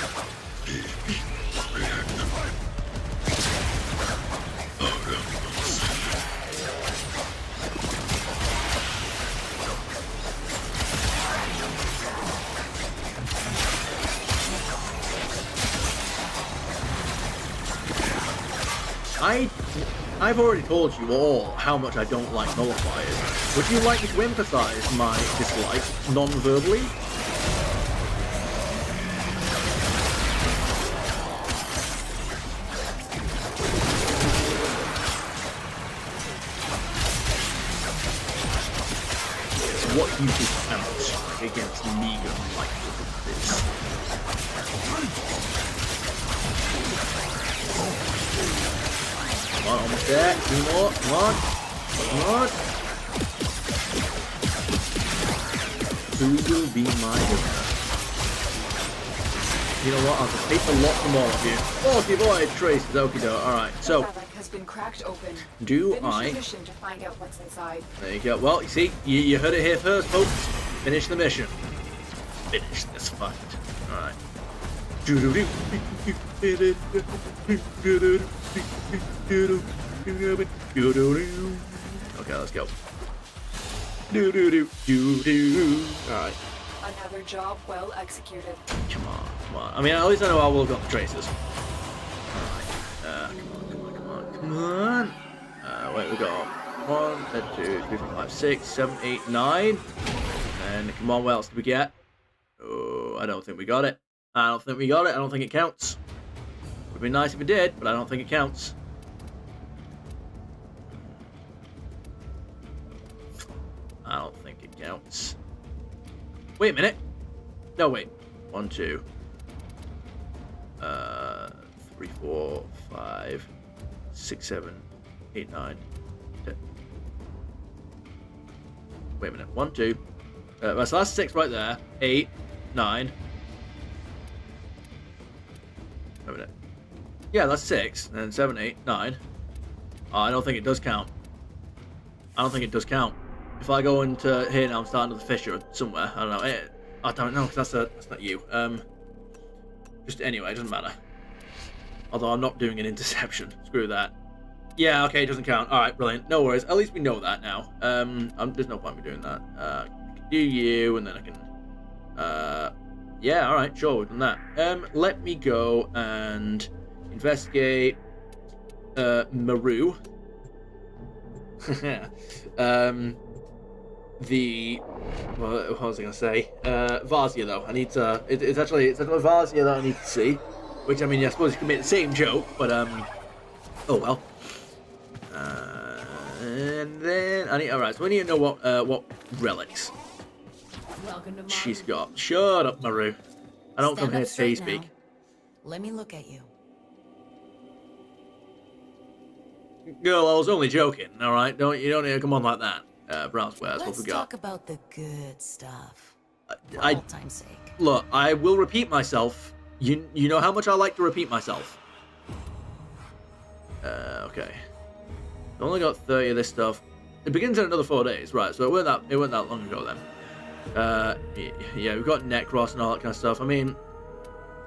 I've already told you all how much I don't like nullifiers. Would you like me to emphasize my dislike non-verbally? What you can out against meager like this. Come on, almost there. Two more. Come on. Come on. Who will be my winner? You know what? I'll just take the lot from all of you. 40 void traces. Okie doke. Alright, so has been cracked open. Do Finish I? the mission to find out what's inside. There you go. Well, you see, you heard it here first, folks. Finish the mission. Finish this fight. All right. Okay, let's go. All right. Another job well executed. Come on, come on. I mean, at least I know I will got the traces. Alright. Come on. Wait, we got 1, 2, 3, 4, 5, 6, 7, 8, 9. And come on, what else did we get? Oh, I don't think we got it. I don't think we got it. I don't think it counts. Would be nice if it did, but I don't think it counts. I don't think it counts. Wait a minute. No, wait. 1, 2. 3, 4, 5, 6, 7, 8, 9, 10. Wait a minute. 1, 2. So that's 6 right there. 8, 9. Wait a minute. Yeah, that's 6. And then 7, 8, 9. Oh, I don't think it does count. I don't think it does count. If I go into here now, I'm starting with the fissure somewhere. I don't know. I don't know because that's not you. Just anyway, it doesn't matter. Although I'm not doing an interception. Screw that. Yeah, okay, it doesn't count. All right, brilliant. No worries. At least we know that now. There's no point in me doing that. I can do you, and then I can. Yeah, all right, sure, we've done that. Let me go and investigate. Maru. What was I gonna say? Varzia though. I need to. It's actually Varzia that I need to see. Which I mean, I suppose you can make the same joke, but oh well. And then I need. All right, so we need to know what relics she's got. Shut up, Maru. I don't come here to say you speak. Let me look at you. Girl, I was only joking. All right, you don't need to come on like that. Brown squares. What we got? Let's talk about the good stuff. For I old time's sake. Look, I will repeat myself. You know how much I like to repeat myself. Okay. I only got 30 of this stuff. It begins in another 4 days, right? So it weren't that long ago then. Yeah, we've got Necros and all that kind of stuff. I mean,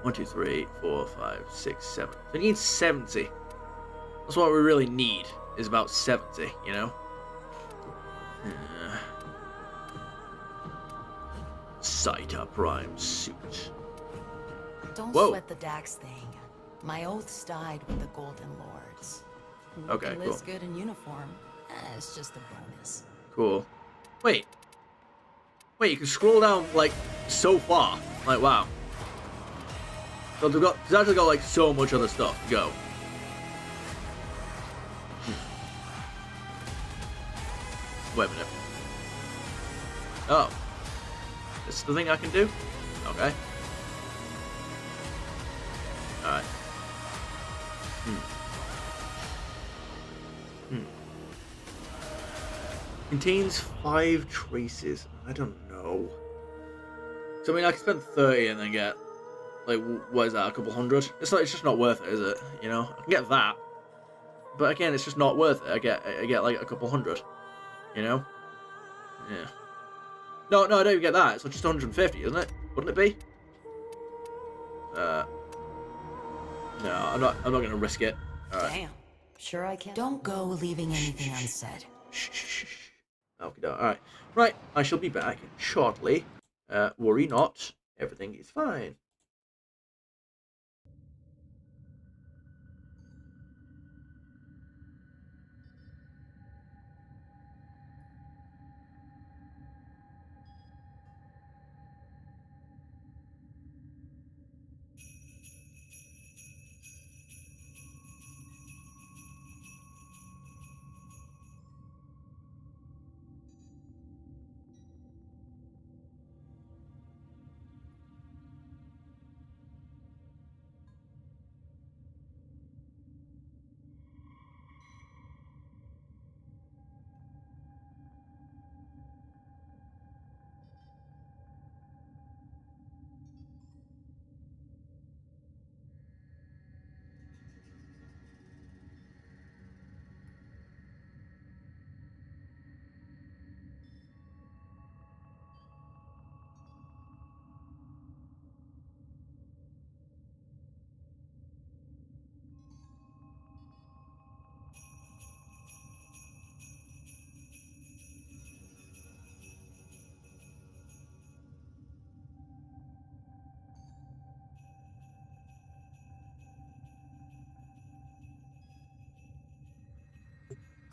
1, 2, 3, 4, 5, 6, 7. So we need 70. That's what we really need. Is about 70. You know. Saita Prime suit. Don't Whoa. sweat the Dax thing. My oaths died with the Golden Lords. Okay, Looking cool. this good in uniform. It's just a bonus. Cool. Wait, you can scroll down like so far. Like wow. So they've actually got like so much other stuff to go. Wait a minute. Oh. This is the thing I can do? Okay. Alright. Contains 5 traces. I don't know. So I mean I can spend 30 and then get like what is that, a couple hundred? It's just not worth it, is it? You know? I can get that. But again, it's just not worth it. I get like a couple hundred. You know? Yeah. No, I don't even get that. It's just 150, isn't it? Wouldn't it be? No, I'm not gonna risk it. Alright. Damn. Sure I can. Don't go leaving anything unsaid. Shh. Okay, alright. Right, I shall be back shortly. Worry not. Everything is fine.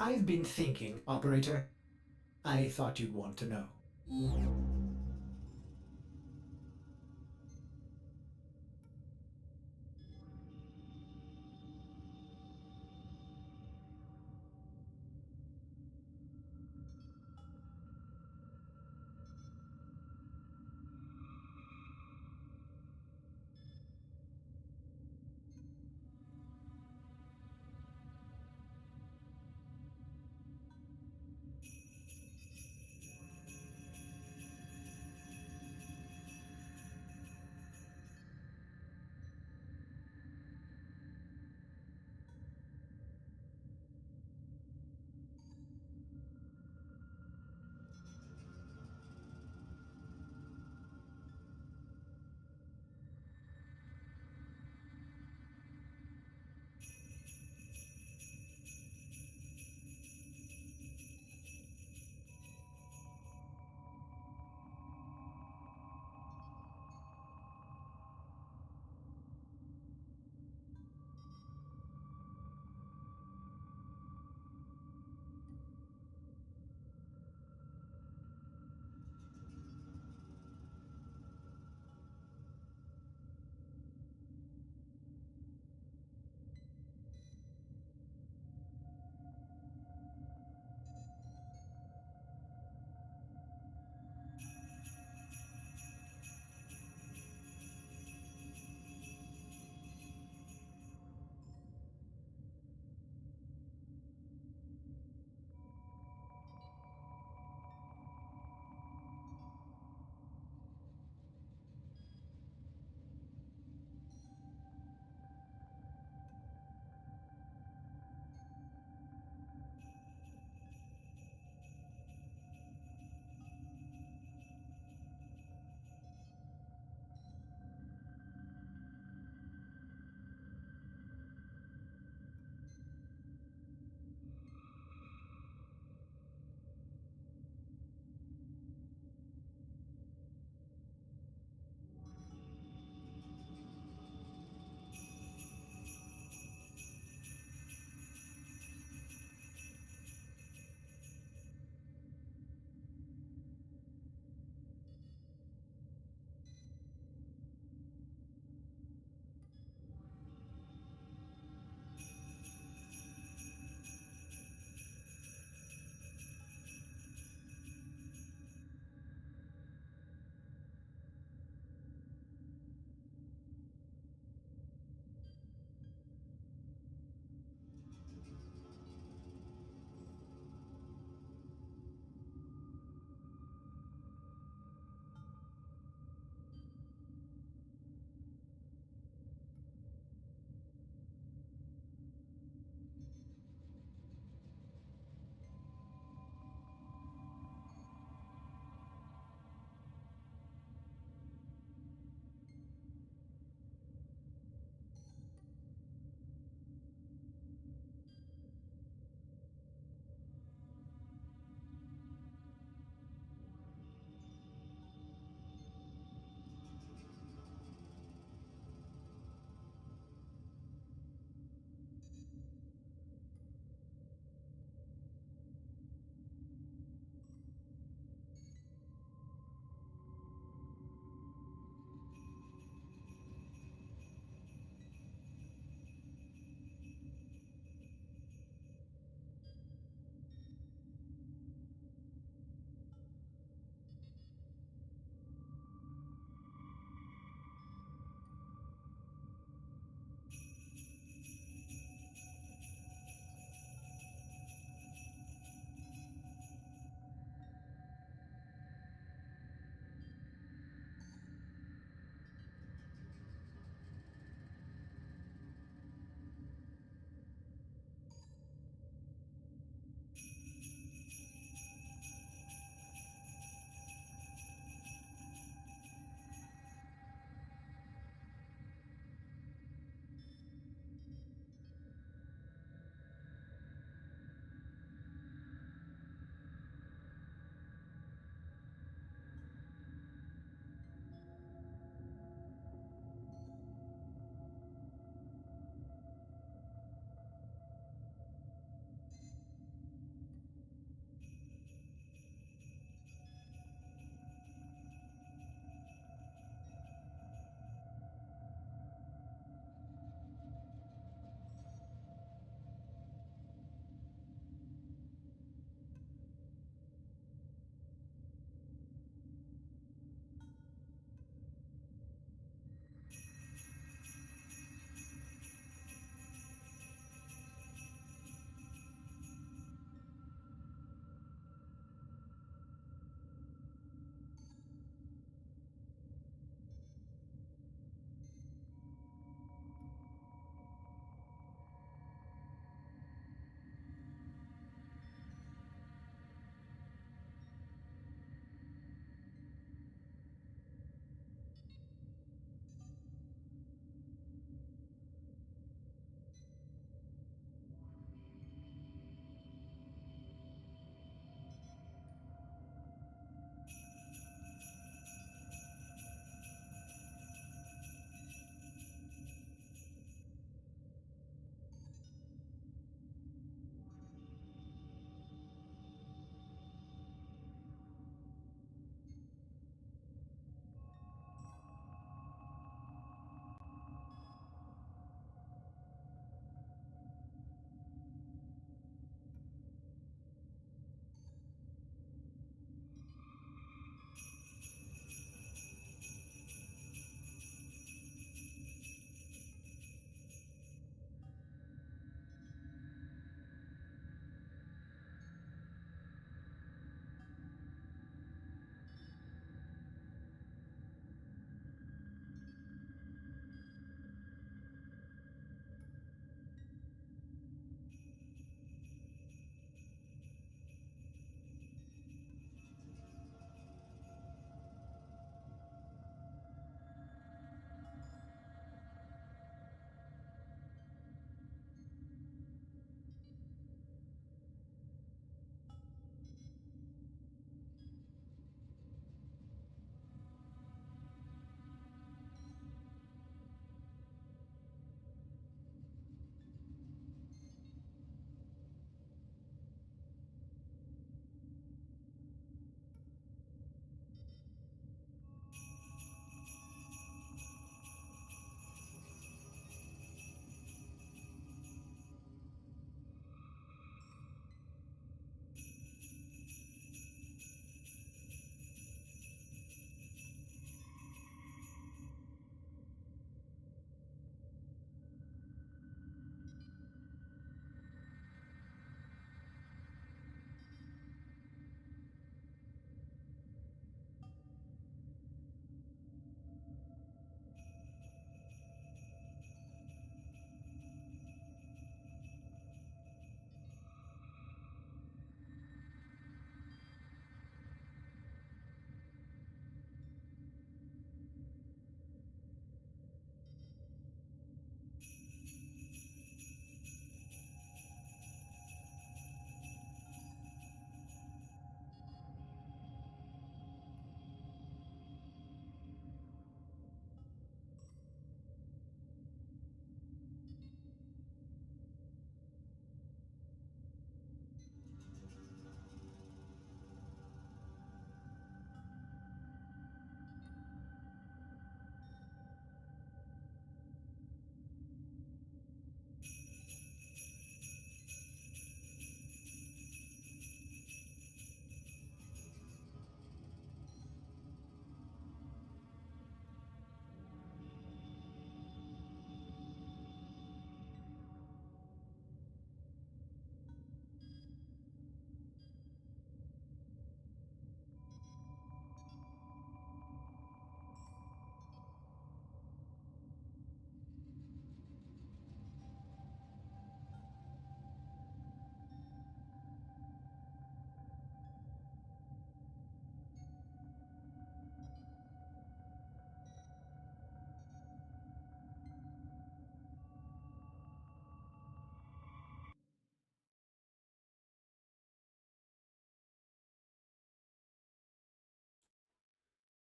I've been thinking, Operator. I thought you'd want to know.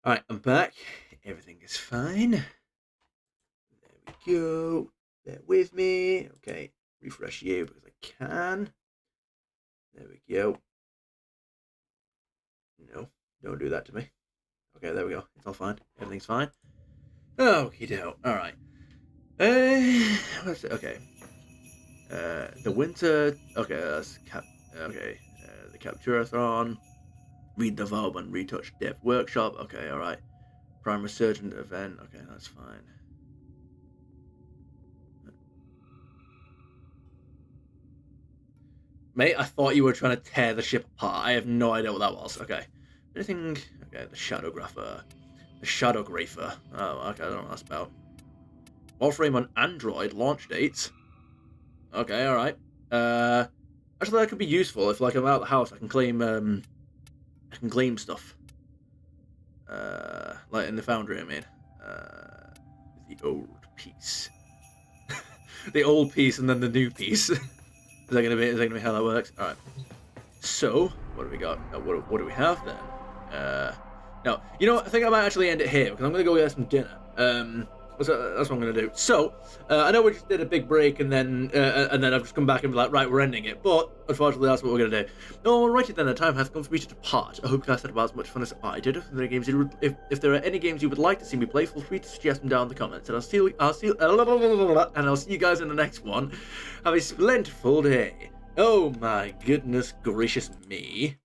Alright, I'm back. Everything is fine. There we go. Bear with me. Okay, refresh you because I can. There we go. No, don't do that to me. Okay, there we go. It's all fine. Everything's fine. Okie doke. Alright. What's it? Okay. The winter. Okay, that's okay. The Capturathon. Read the Vob and Retouch Depth Workshop. Okay, alright. Prime Resurgent event. Okay, that's fine. Mate, I thought you were trying to tear the ship apart. I have no idea what that was. Okay. Anything? Okay, the Shadowgrapher. The Shadowgrafer. Oh, okay, I don't know what that's about. Warframe on Android launch dates. Okay, alright. Actually, that could be useful if, like, I'm out of the house. I can claim stuff. Like in the Foundry, I mean. The old piece. The old piece and then the new piece. Is that gonna be how that works? Alright. So, what do we got? What do we have then? No, you know what? I think I might actually end it here because I'm gonna go get some dinner. That's what I'm gonna do. So, I know we just did a big break and then I've just come back and be like, right, we're ending it. But unfortunately, that's what we're gonna do. Alrighty then, the time has come for me to depart. I hope you guys had about as much fun as I did. If there are any games you would like to see me play, feel free to suggest them down in the comments. And I'll see you guys in the next one. Have a splendid day. Oh my goodness gracious me.